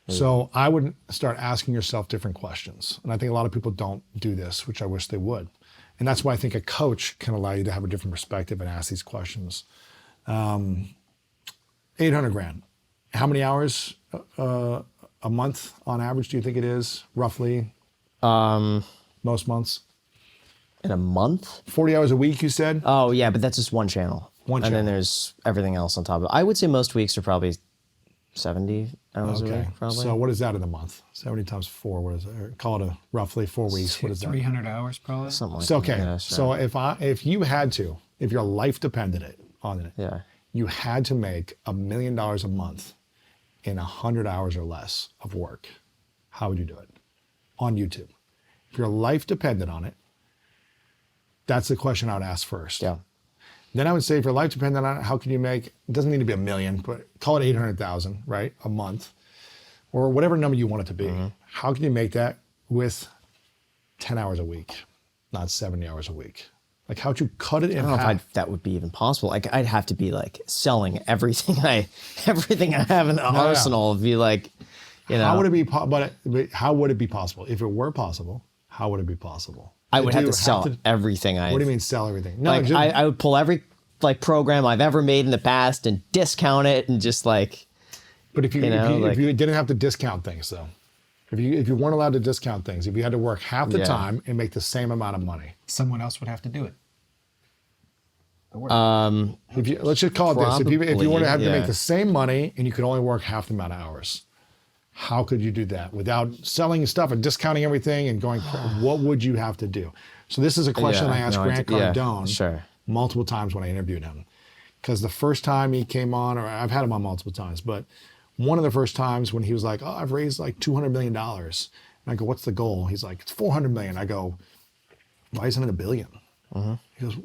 So I would start asking yourself different questions. And I think a lot of people don't do this, which I wish they would. And that's why I think a coach can allow you to have a different perspective and ask these questions. 800 grand. How many hours a month on average do you think it is, roughly? Most months? In a month? 40 hours a week, you said? Oh, yeah, but that's just one channel. One channel. And then there's everything else on top of it. I would say most weeks are probably 70 hours a week, probably. So what is that in a month? 70 times 4, what is it? Or call it roughly 4 weeks. What is that? 300 hours probably. Something like So, that. okay. Yeah, So if you had to, if your life depended on it, you had to make $1 million a month in 100 hours or less of work, how would you do it? On YouTube. If your life depended on it, that's the question I would ask first. Yeah. Then I would say, if your life depended on it, how can you make, it doesn't need to be $1 million, but call it 800,000, right? A month. or whatever number you want it to be. How can you make that with 10 hours a week, not 70 hours a week? Like, how'd you cut it in half? I don't know if that would be even possible. Like, I'd have to be like selling everything I have in the arsenal. Be like, you know. How would it be? But how would it be possible? If it were possible, how would it be possible? I would have to sell everything. What do you mean sell everything? No, like, I would pull every like program I've ever made in the past and discount it and just like. But if you didn't have to discount things though, if you weren't allowed to discount things, if you had to work half the time and make the same amount of money, someone else would have to do it. Let's just call it this: if you want to have to make the same money and you could only work half the amount of hours, how could you do that without selling stuff and discounting everything and going? What would you have to do? So this is a question I asked Grant Cardone multiple times when I interviewed him, because the first time he came on, or I've had him on multiple times, but one of the first times when he was like, "Oh, I've raised like $200 million," and I go, "What's the goal?" He's like, "It's 400 million." I go, "Why isn't it $1 billion?" He goes,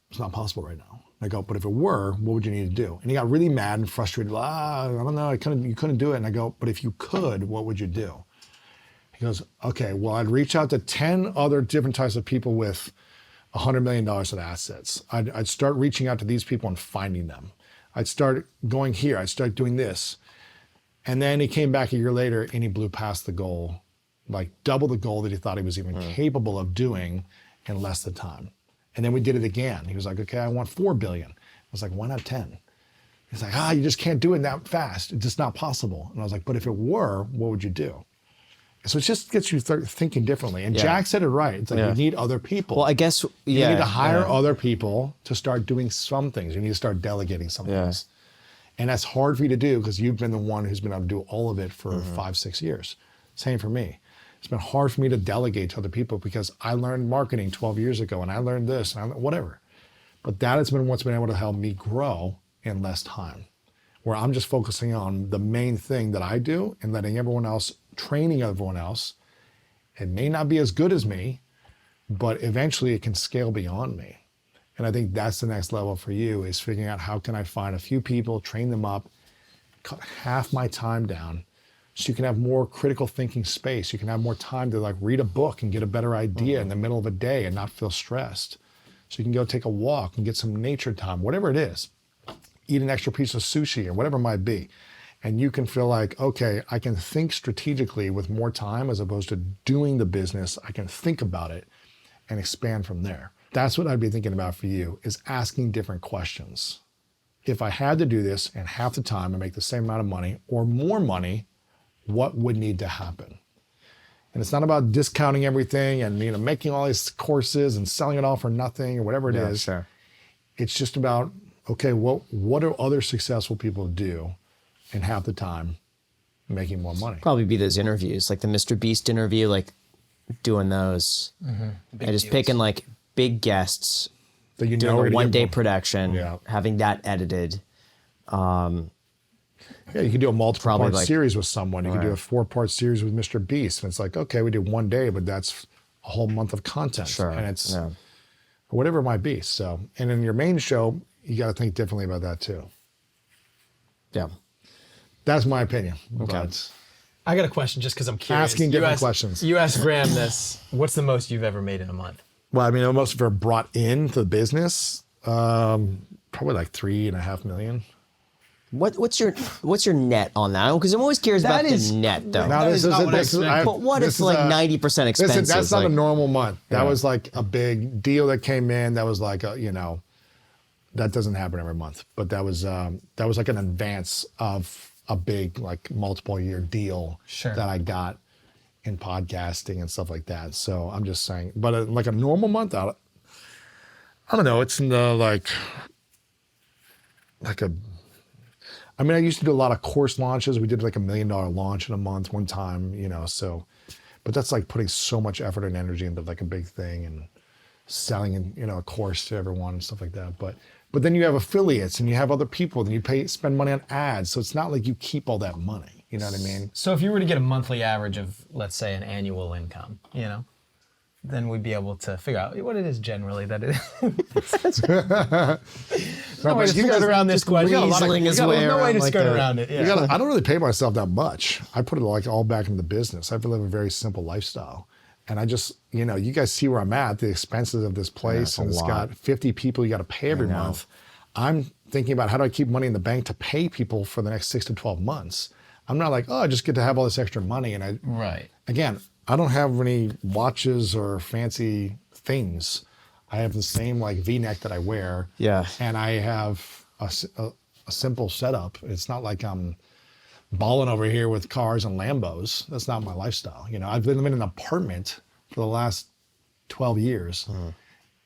it's not possible right now. I go, "But if it were, what would you need to do?" And he got really mad and frustrated. I don't know, you couldn't do it. And I go, "But if you could, what would you do?" He goes, "Okay, well, I'd reach out to 10 other different types of people with $100 million of assets. I'd start reaching out to these people and finding them. I'd start going here. I'd start doing this." And then he came back a year later and he blew past the goal, like double the goal that he thought he was even capable of doing in less than time. And then we did it again. He was like, "Okay, I want 4 billion." I was like, "Why not 10? He's like, "You just can't do it that fast. It's just not possible." And I was like, "But if it were, what would you do?" So it just gets you thinking differently. And Jack said it right. It's like you need other people. Well, I guess, you need to hire other people to start doing some things. You need to start delegating some things. And that's hard for you to do because you've been the one who's been able to do all of it for 5-6 years. Same for me. It's been hard for me to delegate to other people because I learned marketing 12 years ago and I learned this and whatever. But that has been what's been able to help me grow in less time, where I'm just focusing on the main thing that I do and letting everyone else, training everyone else. It may not be as good as me, but eventually it can scale beyond me. And I think that's the next level for you, is figuring out how can I find a few people, train them up, cut half my time down, so you can have more critical thinking space. You can have more time to like read a book and get a better idea in the middle of a day and not feel stressed. So you can go take a walk and get some nature time, whatever it is. Eat an extra piece of sushi or whatever it might be. And you can feel like, okay, I can think strategically with more time as opposed to doing the business. I can think about it and expand from there. That's what I'd be thinking about for you, is asking different questions. If I had to do this in half the time and make the same amount of money or more money, what would need to happen? And it's not about discounting everything and making all these courses and selling it all for nothing or whatever it is. Sure. It's just about, okay, well, what do other successful people do in half the time making more money? Probably be those interviews, like the Mr. Beast interview, like doing those. And just picking like big guests, that you doing a one-day production, having that edited. Yeah, you could do a multiple-part series with someone. You could do a 4-part series with Mr. Beast. And it's like, okay, we did one day, but that's a whole month of content. Sure. And it's whatever it might be. So, and in your main show, you got to think differently about that too. Yeah. That's my opinion. Okay. But I got a question just because I'm curious. Asking different questions. You asked Graham this. What's the most you've ever made in a month? Well, I mean, the most I've ever brought into the business, probably like 3.5 million. What's your net on that? Because I'm always curious about the net, though. Now, But what if like 90% expenses? Listen, that's not like, a normal month. That was like a big deal that came in. That was like that doesn't happen every month. But that was like an advance of a big like multiple year deal that I got in podcasting and stuff like that. So I'm just saying, but like a normal month, I don't know. It's in the like a. I mean, I used to do a lot of course launches. We did like $1 million launch in a month one time, so, but that's like putting so much effort and energy into like a big thing and selling, a course to everyone and stuff like that. But then you have affiliates and you have other people, then you spend money on ads. So it's not like you keep all that money. You know what I mean? So if you were to get a monthly average of, let's say, an annual income, then we'd be able to figure out what it is generally that it is. no way to skirt around this question. weaseling his way no way around to like skirt that. around it. Yeah. I don't really pay myself that much. I put it like all back into the business. I live a very simple lifestyle. And I just, you guys see where I'm at, the expenses of this place, and it's got 50 people you got to pay every month. I'm thinking about how do I keep money in the bank to pay people for the next 6 to 12 months. I'm not like, oh, I just get to have all this extra money. And again, I don't have any watches or fancy things. I have the same like V-neck that I wear. Yeah. And I have a simple setup. It's not like I'm balling over here with cars and Lambos. That's not my lifestyle. I've been in an apartment for the last 12 years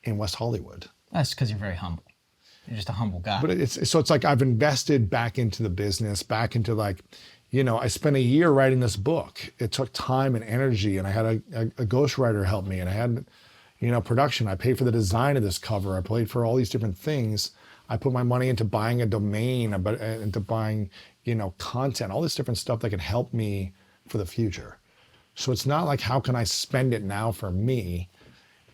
in West Hollywood. That's because you're very humble. You're just a humble guy. But it's like I've invested back into the business, back into like, I spent a year writing this book. It took time and energy, and I had a ghostwriter help me, and I had, production. I paid for the design of this cover. I paid for all these different things. I put my money into buying a domain, into buying, content, all this different stuff that can help me for the future. So it's not like, how can I spend it now for me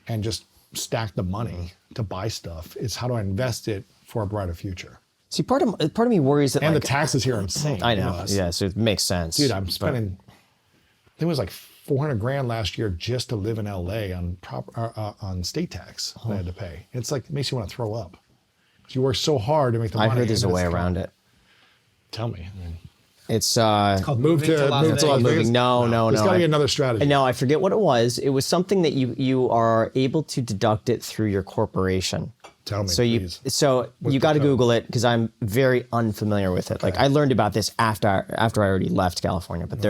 and just stack the money to buy stuff? It's how do I invest it for a brighter future? See, part of me worries that And the taxes here are insane. I know. Yeah, so it makes sense. Dude, I'm spending, I think it was like $400,000 last year just to live in LA on state tax that I had to pay. It's like, it makes you want to throw up. You work so hard to make the money. I heard there's a way around it. Tell me. It's called move to Las Vegas. moving. No. There's got to be another strategy. No, I forget what it was. It was something that you are able to deduct it through your corporation. Tell me, so please. You got to Google it because I'm very unfamiliar with it. Okay. Like I learned about this after I already left California. But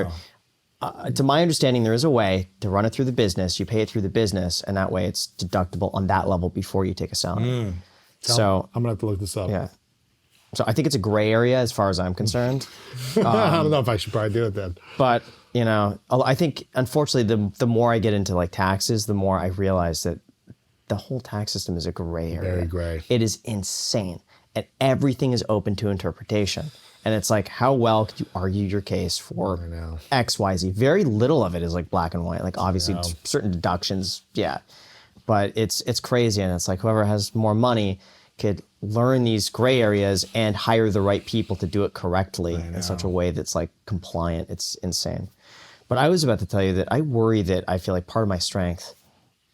to my understanding, there is a way to run it through the business. You pay it through the business, and that way it's deductible on that level before you take a salary. So I'm gonna have to look this up. Yeah. So I think it's a gray area as far as I'm concerned. I don't know if I should probably do it then. But I think unfortunately the more I get into like taxes, the more I realize that the whole tax system is a gray area. Very gray. It is insane, and everything is open to interpretation. And it's like, how well could you argue your case for X, Y, Z? Very little of it is like black and white. Like obviously certain deductions, yeah. But it's crazy, and it's like whoever has more money could learn these gray areas and hire the right people to do it correctly in such a way that's like compliant. It's insane. But I was about to tell you that I worry that I feel like part of my strength,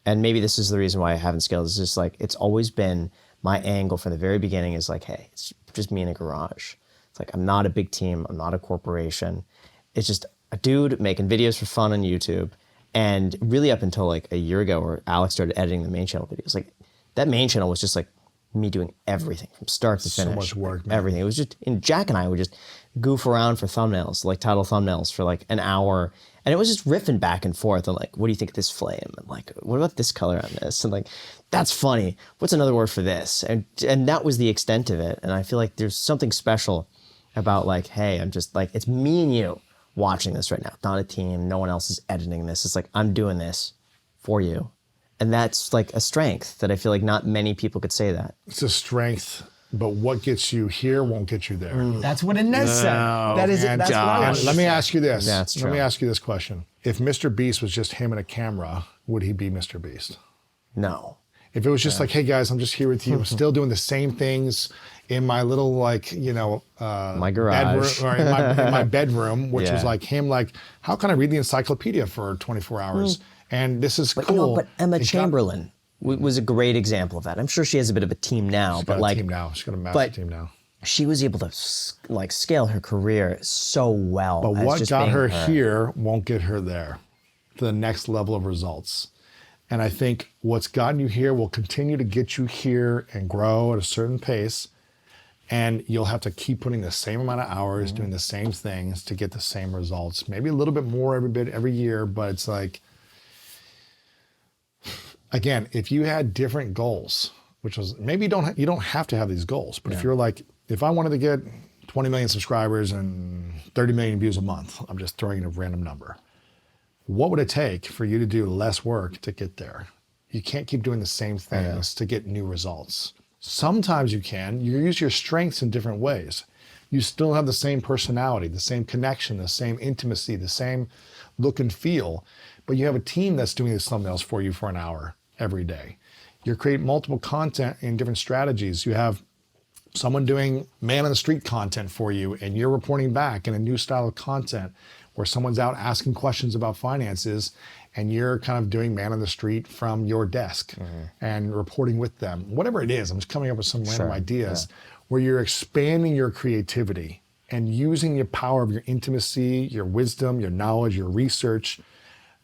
and maybe this is the reason why I haven't scaled, is just like it's always been my angle from the very beginning is like, hey, it's just me in a garage. It's like I'm not a big team. I'm not a corporation. It's just a dude making videos for fun on YouTube. And really up until like a year ago where Alex started editing the main channel videos, like that main channel was just like me doing everything from start to finish. So much work, man. Everything. It was just, and Jack and I would just goof around for thumbnails, like title thumbnails for like an hour. And it was just riffing back and forth on like, what do you think of this flame? And like, what about this color on this? And like, that's funny. What's another word for this? And that was the extent of it. And I feel like there's something special about like, hey, I'm just like, it's me and you watching this right now. Not a team. No one else is editing this. It's like, I'm doing this for you. And that's like a strength that I feel like not many people could say that. It's a strength, but what gets you here won't get you there. That's what Inez said. That's what I was. Let me ask you this. That's true. Let me ask you this question. If Mr. Beast was just him and a camera, would he be Mr. Beast? No. If it was just like, hey guys, I'm just here with you. I'm still doing the same things in my little like, my garage. Bedroom, or in my bedroom, which was like him like, how can I read the encyclopedia for 24 hours? And this is cool. But Emma Chamberlain was a great example of that. I'm sure she has a bit of a team now. She's got a team now. She's got a massive team now. She was able to like scale her career so well. But what got her here won't get her there to the next level of results. And I think what's gotten you here will continue to get you here and grow at a certain pace. And you'll have to keep putting the same amount of hours, doing the same things to get the same results. Maybe a little bit more every year, but it's like, again, if you had different goals, which was maybe you don't have to have these goals, but if you're like, if I wanted to get 20 million subscribers and 30 million views a month, I'm just throwing in a random number. What would it take for you to do less work to get there? You can't keep doing the same things to get new results. Sometimes you can. You use your strengths in different ways. You still have the same personality, the same connection, the same intimacy, the same look and feel, but you have a team that's doing these thumbnails for you for an hour every day. You're creating multiple content in different strategies. You have someone doing man on the street content for you, and you're reporting back in a new style of content where someone's out asking questions about finances and you're kind of doing man on the street from your desk and reporting with them. Whatever it is, I'm just coming up with some random ideas where you're expanding your creativity and using the power of your intimacy, your wisdom, your knowledge, your research,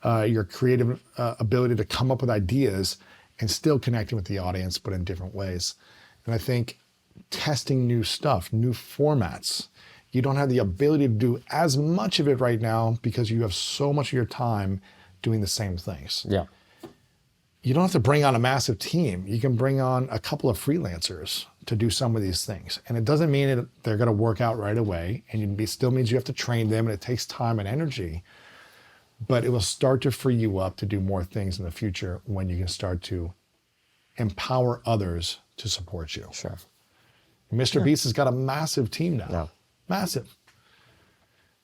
your creative ability to come up with ideas and still connecting with the audience, but in different ways. And I think testing new stuff, new formats. You don't have the ability to do as much of it right now because you have so much of your time doing the same things. Yeah. You don't have to bring on a massive team. You can bring on a couple of freelancers to do some of these things. And it doesn't mean that they're going to work out right away. And it still means you have to train them and it takes time and energy. But it will start to free you up to do more things in the future when you can start to empower others to support you. Sure. Mr. Beast has got a massive team now. Yeah. Massive.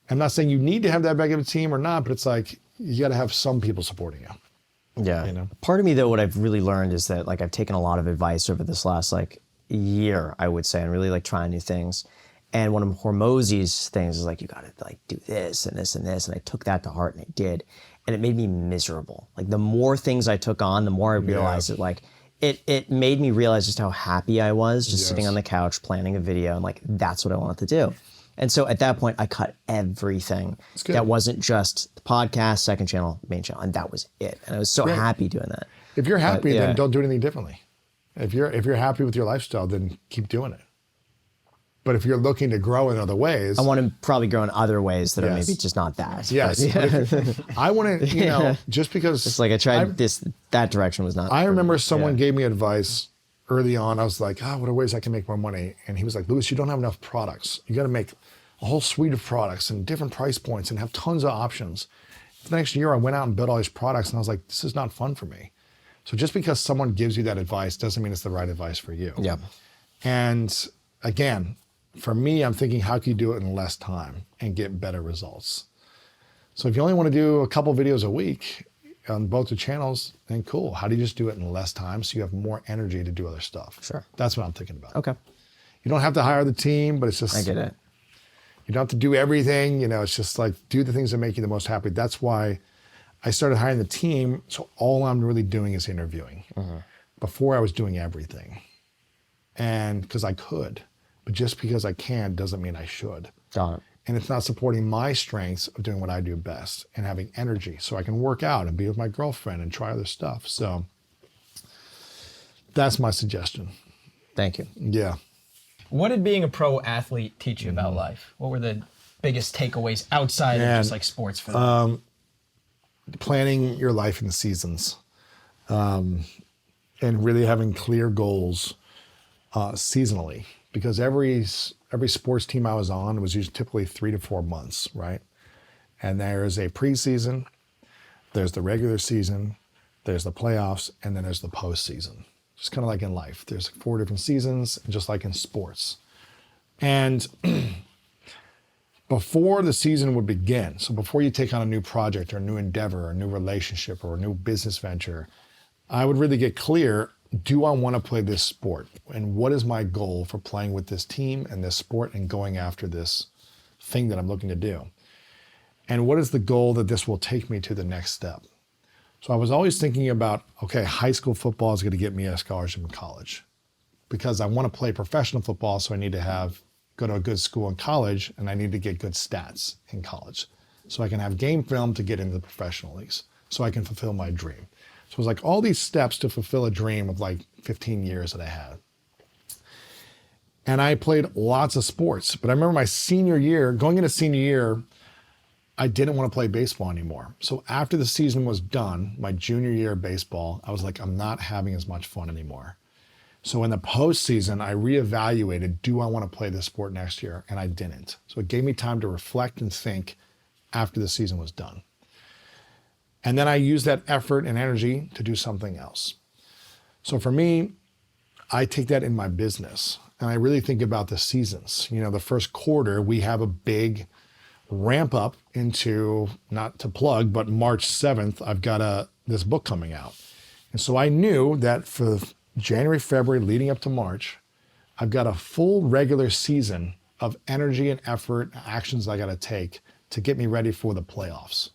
I'm not saying you need to have that big of a team or not, but it's like you got to have some people supporting you. Yeah. You know? Part of me, though, what I've really learned is that, like, I've taken a lot of advice over this last, like, year, I would say, and really, like, trying new things. And one of Hormozy's things is, like, you got to, like, do this and this and this. And I took that to heart, and I did. And it made me miserable. Like, the more things I took on, the more I realized that, like, it made me realize just how happy I was just sitting on the couch planning a video, and, like, that's what I wanted to do. And so at that point, I cut everything that wasn't just the podcast, second channel, main channel, and that was it. And I was so happy doing that. If you're happy, then don't do anything differently. If you're happy with your lifestyle, then keep doing it. But if you're looking to grow in other ways, I want to probably grow in other ways that are maybe just not that. Yes, I want to, you know, just because it's like I tried that direction was not. I remember someone gave me advice early on. I was like, what are ways I can make more money? And he was like, Louis, you don't have enough products. You got to make a whole suite of products and different price points and have tons of options. The next year I went out and built all these products and I was like, this is not fun for me. So just because someone gives you that advice doesn't mean it's the right advice for you. Yeah. And again, for me, I'm thinking, how can you do it in less time and get better results? So if you only want to do a couple videos a week on both the channels, then cool. How do you just do it in less time so you have more energy to do other stuff? Sure. That's what I'm thinking about. Okay. You don't have to hire the team, but it's just... I get it. You don't have to do everything. You know, it's just like, do the things that make you the most happy. That's why I started hiring the team. So all I'm really doing is interviewing. Before I was doing everything. And because I could. But just because I can doesn't mean I should. Got it. And it's not supporting my strengths of doing what I do best and having energy so I can work out and be with my girlfriend and try other stuff. So that's my suggestion. Thank you. Yeah. What did being a pro athlete teach you about life? What were the biggest takeaways outside of just like sports for them? Planning your life in seasons and really having clear goals seasonally. Because every sports team I was on was usually typically 3 to 4 months, right? And there's a preseason, there's the regular season, there's the playoffs, and then there's the postseason. Just kind of like in life. There's 4 different seasons, just like in sports. And before the season would begin, so before you take on a new project or a new endeavor or a new relationship or a new business venture, I would really get clear, do I want to play this sport? And what is my goal for playing with this team and this sport and going after this thing that I'm looking to do? And what is the goal that this will take me to the next step? So I was always thinking about, okay, high school football is going to get me a scholarship in college because I want to play professional football. So I need to go to a good school in college and I need to get good stats in college. So I can have game film to get into the professional leagues so I can fulfill my dream. So it was like all these steps to fulfill a dream of like 15 years that I had. And I played lots of sports, but I remember my senior year, going into senior year, I didn't want to play baseball anymore. So after the season was done, my junior year of baseball, I was like, I'm not having as much fun anymore. So in the postseason, I reevaluated, do I want to play this sport next year? And I didn't. So it gave me time to reflect and think after the season was done. And then I used that effort and energy to do something else. So for me, I take that in my business and I really think about the seasons. You know, the first quarter, we have a big ramp up into, not to plug, but March 7th, I've got this book coming out. And so I knew that for January, February, leading up to March, I've got a full regular season of energy and effort, actions I got to take to get me ready for the playoffs.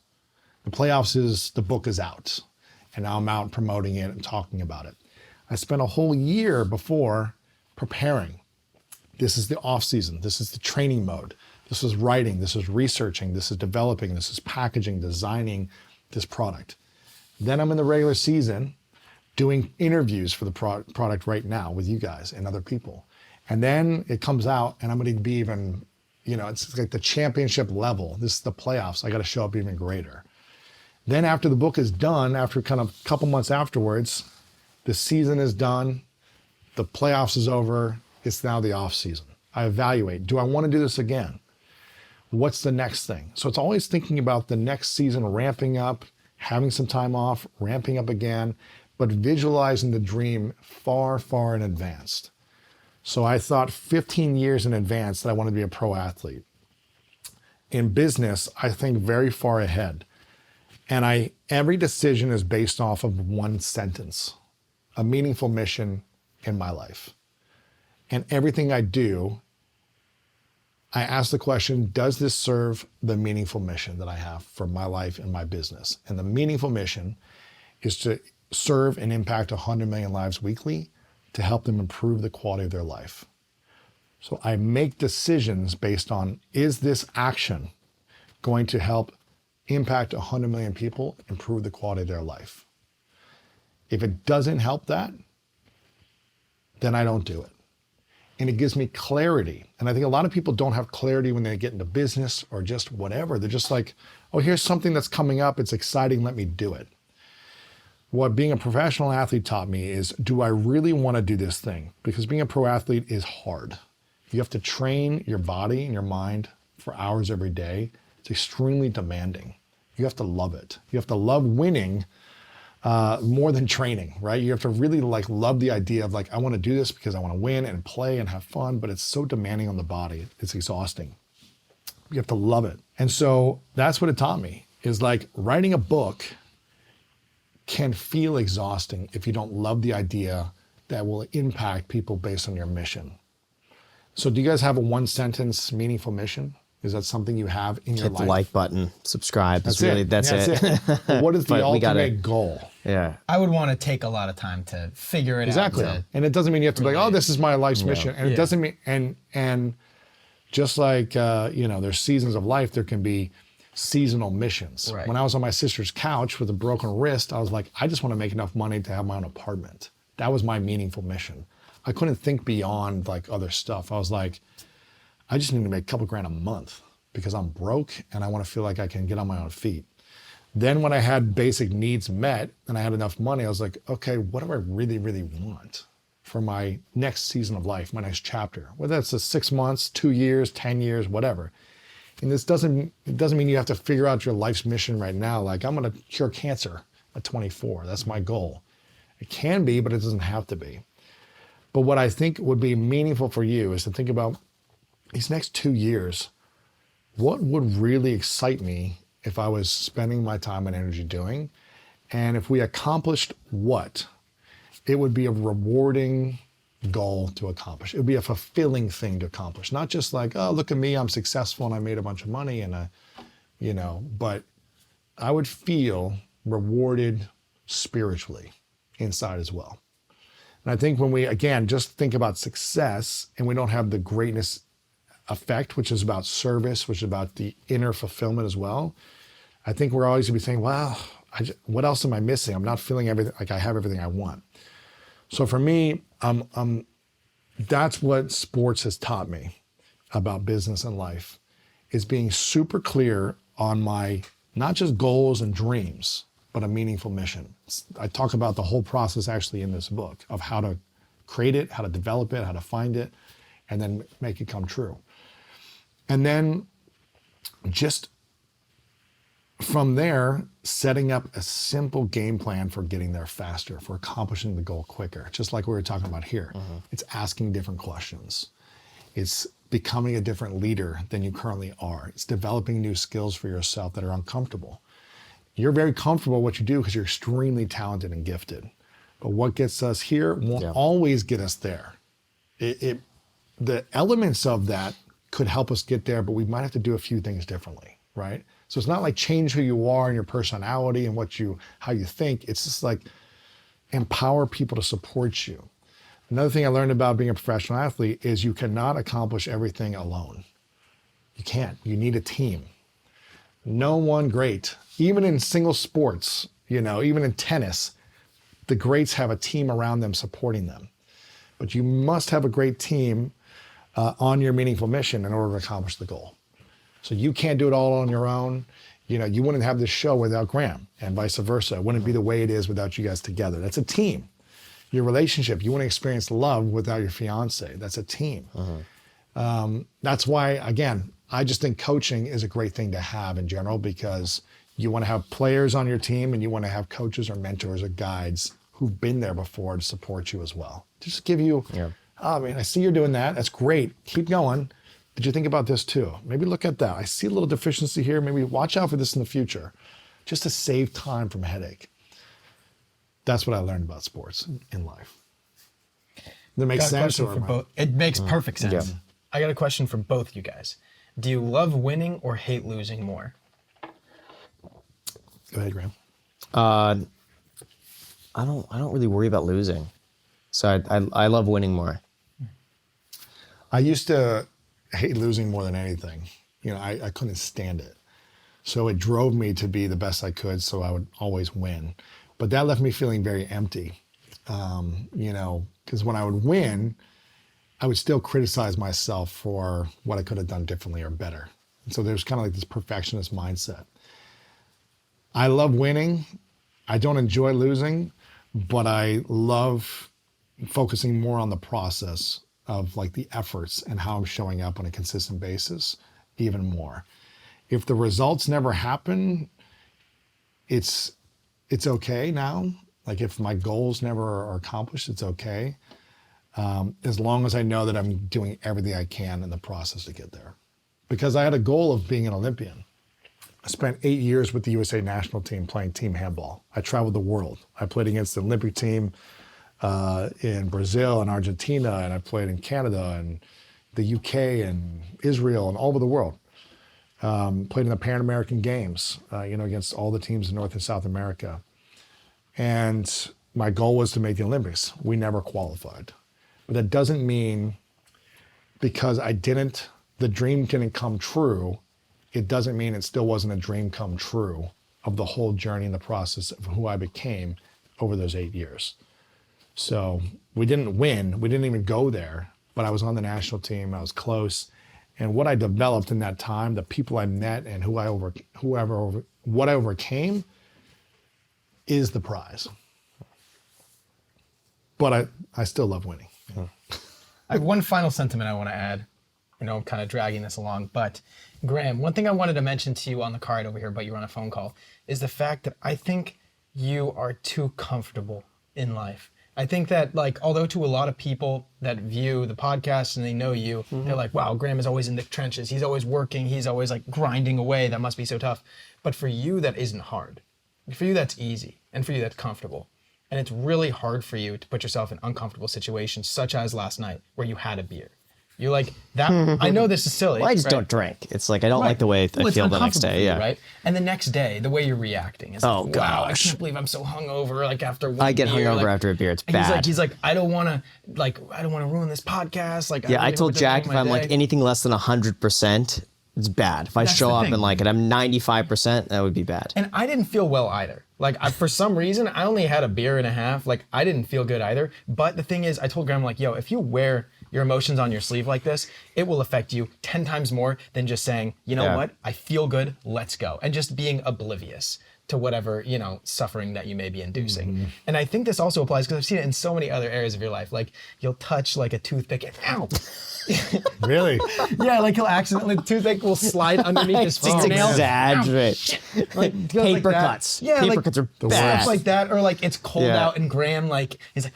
The playoffs is, the book is out, and now I'm out promoting it and talking about it. I spent a whole year before preparing. This is the off season. This is the training mode. This is writing. This is researching. This is developing. This is packaging, designing this product. Then I'm in the regular season doing interviews for the product right now with you guys and other people. And then it comes out and I'm going to be even, it's like the championship level. This is the playoffs. I got to show up even greater. Then after the book is done, after kind of a couple months afterwards, the season is done. The playoffs is over. It's now the off season. I evaluate, do I want to do this again? What's the next thing? So it's always thinking about the next season, ramping up, having some time off, ramping up again, but visualizing the dream far, far in advance. So I thought 15 years in advance that I wanted to be a pro athlete. In business, I think very far ahead. And every decision is based off of one sentence, a meaningful mission in my life. And everything I do, I ask the question, does this serve the meaningful mission that I have for my life and my business? And the meaningful mission is to serve and impact 100 million lives weekly to help them improve the quality of their life. So I make decisions based on, is this action going to help impact 100 million people, improve the quality of their life? If it doesn't help that, then I don't do it. And it gives me clarity. And I think a lot of people don't have clarity when they get into business or just whatever. They're just like, oh, here's something that's coming up. It's exciting. Let me do it. What being a professional athlete taught me is, do I really want to do this thing? Because being a pro athlete is hard. You have to train your body and your mind for hours every day. It's extremely demanding. You have to love it. You have to love winning more than training, right? You have to really love the idea of I want to do this because I want to win and play and have fun, but it's so demanding on the body. It's exhausting. You have to love it. And so that's what it taught me, is writing a book can feel exhausting if you don't love the idea that will impact people based on your mission. So do you guys have a one sentence meaningful mission? Is that something you have in your life? Hit the like button, subscribe. That's it. That's it. But what is the ultimate goal? Yeah. I would want to take a lot of time to figure it out. Exactly. And it doesn't mean you have to be oh, this is my life's mission. And it doesn't mean, and just like, there's seasons of life, there can be seasonal missions. Right. When I was on my sister's couch with a broken wrist, I was like, I just want to make enough money to have my own apartment. That was my meaningful mission. I couldn't think beyond other stuff. I was like, I just need to make a couple grand a month because I'm broke and I want to feel like I can get on my own feet. Then when I had basic needs met and I had enough money, I was like, okay, what do I really, really want for my next season of life, my next chapter? Whether that's 6 months, 2 years, 10 years, whatever. And it doesn't mean you have to figure out your life's mission right now. I'm going to cure cancer at 24. That's my goal. It can be, but it doesn't have to be. But what I think would be meaningful for you is to think about these next 2 years, what would really excite me if I was spending my time and energy doing? And if we accomplished what, it would be a rewarding goal to accomplish. It would be a fulfilling thing to accomplish. Not just oh, look at me, I'm successful and I made a bunch of money and but I would feel rewarded spiritually inside as well. And I think when we, again, just think about success and we don't have the greatness effect, which is about service, which is about the inner fulfillment as well, I think we're always going to be saying, wow, what else am I missing? I'm not feeling everything, I have everything I want. So for me, that's what sports has taught me about business and life, is being super clear on my, not just goals and dreams, but a meaningful mission. I talk about the whole process actually in this book of how to create it, how to develop it, how to find it, and then make it come true. And then just from there, setting up a simple game plan for getting there faster, for accomplishing the goal quicker, just like we were talking about here. It's asking different questions. It's becoming a different leader than you currently are. It's developing new skills for yourself that are uncomfortable. You're very comfortable what you do because you're extremely talented and gifted. But what gets us here won't always get us there. the elements of that could help us get there, but we might have to do a few things differently, right? So it's not like change who you are and your personality and how you think. It's just like empower people to support you. Another thing I learned about being a professional athlete is you cannot accomplish everything alone. You can't. You need a team. No one great. Even in single sports, even in tennis, the greats have a team around them supporting them. But you must have a great team on your meaningful mission in order to accomplish the goal. So you can't do it all on your own. You wouldn't have this show without Graham, and vice versa. It wouldn't be the way it is without you guys together. That's a team. Your relationship, you want to experience love without your fiance. That's a team. That's why, again, I just think coaching is a great thing to have in general, because you want to have players on your team and you want to have coaches or mentors or guides who've been there before to support you as well. Just give you, oh man, I see you're doing that. That's great. Keep going. Did you think about this too? Maybe look at that. I see a little deficiency here. Maybe watch out for this in the future, just to save time from headache. That's what I learned about sports in life. That makes sense? It makes perfect sense. Yeah. I got a question for both you guys. Do you love winning or hate losing more? Go ahead, Graham. I don't really worry about losing, so I love winning more. I used to hate losing more than anything. I couldn't stand it. So it drove me to be the best I could, so I would always win. But that left me feeling very empty, because when I would win, I would still criticize myself for what I could have done differently or better. And so there's kind of like this perfectionist mindset. I love winning. I don't enjoy losing, but I love focusing more on the process of like the efforts and how I'm showing up on a consistent basis even more. If the results never happen, it's okay now. Like if my goals never are accomplished, it's okay. As long as I know that I'm doing everything I can in the process to get there. Because I had a goal of being an Olympian. I spent 8 years with the USA national team playing team handball. I traveled the world. I played against the Olympic team in Brazil and Argentina, and I played in Canada and the UK and Israel and all over the world. Played in the Pan American Games, against all the teams in North and South America. And my goal was to make the Olympics. We never qualified. But that doesn't mean because the dream didn't come true, it doesn't mean it still wasn't a dream come true of the whole journey and the process of who I became over those 8 years. So we didn't win, we didn't even go there, but I was on the national team, I was close. And what I developed in that time, the people I met and what I overcame is the prize. But I still love winning. I have one final sentiment I want to add. I'm kind of dragging this along, but Graham, one thing I wanted to mention to you on the card over here, but you were on a phone call, is the fact that I think you are too comfortable in life. I think that, although to a lot of people that view the podcast and they know you, they're like, wow, Graham is always in the trenches. He's always working. He's always grinding away. That must be so tough. But for you, that isn't hard. For you, that's easy. And for you, that's comfortable. And it's really hard for you to put yourself in uncomfortable situations, such as last night, where you had a beer. You're like, that. I know this is silly. Well, I just don't drink. It's like I don't like the way I feel the next day. Yeah. Right. And the next day, the way you're reacting is like, wow, I can't believe I'm so hungover. After one beer. I get hungover after a beer. It's bad. He's like, I don't want to ruin this podcast. I told Jack if I'm anything less than 100%, it's bad. If I show up and I'm 95%, that would be bad. And I didn't feel well either. For some reason, I only had a beer and a half. I didn't feel good either. But the thing is, I told Graham, if you wear your emotions on your sleeve like this, it will affect you 10 times more than just saying, what, I feel good, let's go. And just being oblivious to whatever, suffering that you may be inducing. And I think this also applies because I've seen it in so many other areas of your life. You'll touch a toothpick and ow. Really? Yeah, he'll accidentally, the toothpick will slide underneath his fingernail. Exaggerate. Paper cuts. Yeah, paper cuts are bad. Stuff like that, or it's cold out and Graham he's like,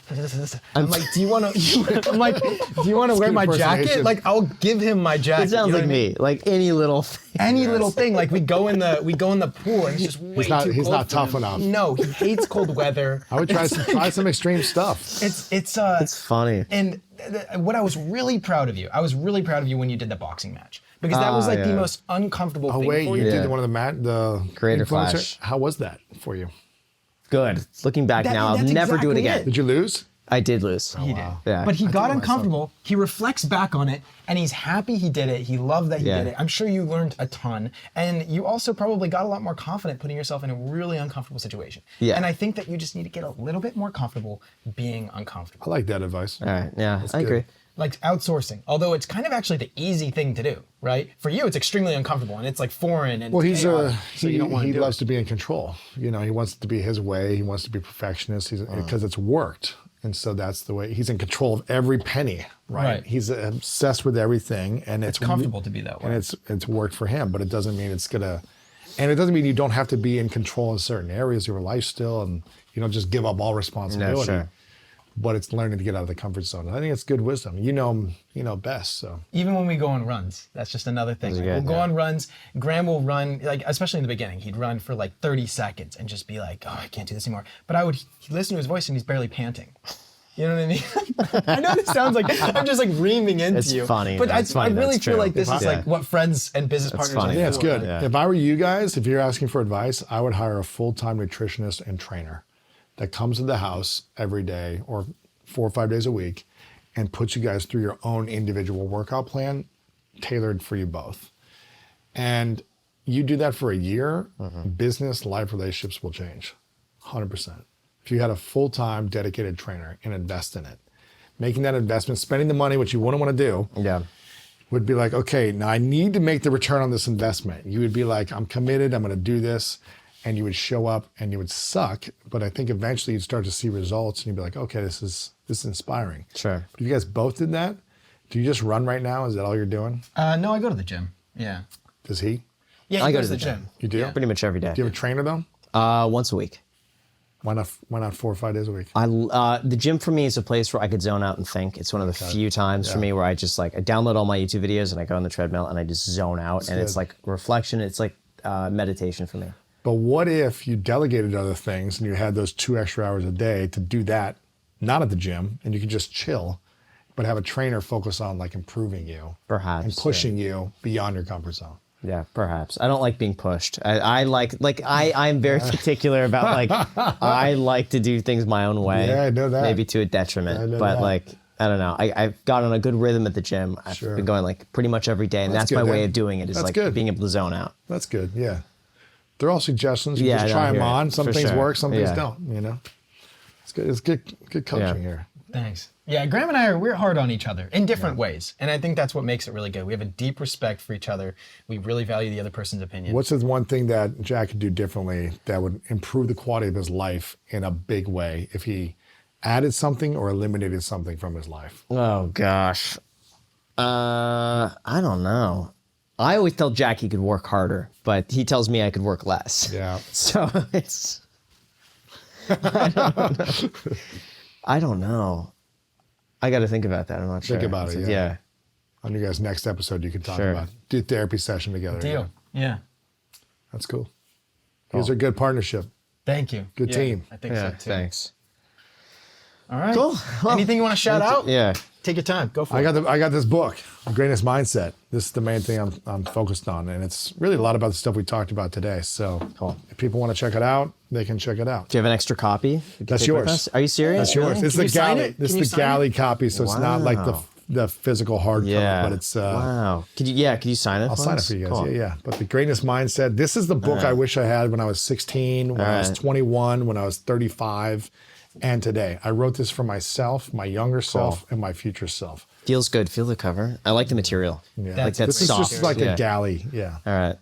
I'm like, do you want to? I'm like, do you want to wear my jacket? I'll give him my jacket. It sounds like me. Any little thing. Any little thing. We go in the pool and it's just way too cold. He's not tough enough. No, he hates cold weather. I would try some extreme stuff. It's funny. And what I was really proud of you, when you did the boxing match. Because that was like the most uncomfortable thing wait, for you you. did one of the Creator influencer? Flash. How was that for you? Good. Looking back now, I'll that's never do it exactly again. it. Did you lose? I did lose. He did. Yeah. But he got myself. uncomfortable. He reflects back on it, and he's happy he did it. He loved that he Yeah. did it. I'm sure you learned a ton, and you also probably got a lot more confident putting yourself in a really uncomfortable situation. Yeah. And I think that you just need to get a little bit more comfortable being uncomfortable. I like that advice. All right. Yeah, I good. agree. Like outsourcing, although it's kind of actually the easy thing to do, right? For you, it's extremely uncomfortable, and it's like foreign and Well, chaotic, so you don't want to he do loves it. to be in control. You know, he wants it to be his way. He wants to be perfectionist. Because it's worked, and so that's the way. He's in control of every penny. Right. He's obsessed with everything, and it's comfortable to be that way. And it's worked for him, but it doesn't mean it's gonna. And it doesn't mean you don't have to be in control in certain areas of your life still, and you don't just give up all responsibility. No, sure. But it's learning to get out of the comfort zone. I think it's good wisdom. You know best. So Even when we go on runs, that's just another thing. Like, good, we'll go yeah. on runs. Graham will run, like especially in the beginning, he'd run for like 30 seconds and just be like, "Oh, I can't do this anymore." But he'd listen to his voice and he's barely panting. You know what I mean? I know this sounds like I'm just like reaming into It's you. funny. But It's I funny, really that's feel true. like this is Yeah. like what friends and business partners funny. are yeah, it's for. good. Yeah. If I were you guys, if you're asking for advice, I would hire a full-time nutritionist and trainer that comes to the house every day or 4 or 5 days a week and puts you guys through your own individual workout plan tailored for you both. And you do that for a year, business, life, relationships will change 100%. If you had a full-time dedicated trainer and invest in it, making that investment, spending the money, which you wouldn't want to do, Yeah. would be like, okay, now I need to make the return on this investment. You would be like, I'm committed, I'm going to do this. And you would show up and you would suck. But I think eventually you'd start to see results and you'd be like, okay, this is inspiring. Sure. But if you guys both did that, do you just run right now? Is that all you're doing? No, I go to the gym. Yeah. Does he? Yeah, he I go goes to the gym. You do? Pretty much every day. Do you have a trainer though? Once a week. Why not 4 or 5 days a week? The gym for me is a place where I could zone out and think. It's one of the few times for me where I just like, I download all my YouTube videos and I go on the treadmill and I just zone out. And it's good. like reflection. It's like meditation for me. But what if you delegated other things and you had those 2 extra hours a day to do that, not at the gym, and you could just chill, but have a trainer focus on like improving you, Perhaps, and pushing you beyond your comfort zone? Yeah, perhaps. I don't like being pushed. I'm very particular about like, I like to do things my own way. Yeah, I know that. Maybe to a detriment. I know But that. like, I don't know. I've got on a good rhythm at the gym. I've Sure. been going like pretty much every day. And That's that's my good, way then. of doing it is That's like good. being able to zone out. That's good. Yeah. They're all suggestions. You Yeah, just I try hear them it, on. Some for things sure. work, some things Yeah. don't, you know? It's good. It's good coaching Yeah. here. Thanks. Yeah, Graham and we're hard on each other in different ways. And I think that's what makes it really good. We have a deep respect for each other. We really value the other person's opinion. What's the one thing that Jack could do differently that would improve the quality of his life in a big way if he added something or eliminated something from his life? Oh gosh. I don't know. I always tell Jack he could work harder, but he tells me I could work less. Yeah. So it's I don't know. I got to think about that. I'm not sure. Think about it, yeah. Yeah. On your guys' next episode, you could talk Sure. about do a therapy session together. Deal. Yeah. That's cool. You guys are a good partnership. Thank you. Good Yeah, team. I think Yeah. so too. Thanks. All right. Cool. Well, Anything you want to shout out? Yeah. Take your time. Go for I it. got this book, Greatness Mindset. This is the main thing I'm focused on, and it's really a lot about the stuff we talked about today. So Cool. if people want to check it out, they can check it out. Do you have an extra copy? we can That's take with yours. us? Are you serious? That's yours. Really? It's Can the you sign galley. it? This Can you is the sign galley copy, so it's not like Wow. the physical hardcover, Yeah. but it's wow. Could you sign it? I'll sign it for you guys. Cool. Yeah. But the Greatness Mindset. This is the book I wish I had when I was 16, when I was right. 21, when I was 35, and today. I wrote this for myself, my younger self, and my future self. Feels good. Feel the cover. I like the material. Yeah. Like that's This is soft. just like yeah. a galley. Yeah. All right.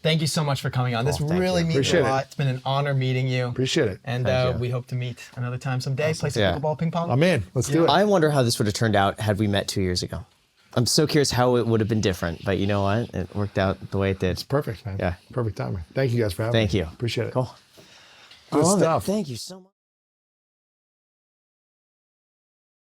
Thank you so much for coming on. This thank really you. means Appreciate a it. lot. It's been an honor meeting you. Appreciate it. And Thank you. we hope to meet another time someday. Play some Yeah. pickleball, ping pong. I'm in. Let's do it. I wonder how this would have turned out had we met 2 years ago. I'm so curious how it would have been different, but you know what? It worked out the way it did. It's perfect, man. Yeah. Perfect timing. Thank you guys for having me. Thank you. Appreciate it. Cool. Good I love stuff. It. Thank you so much.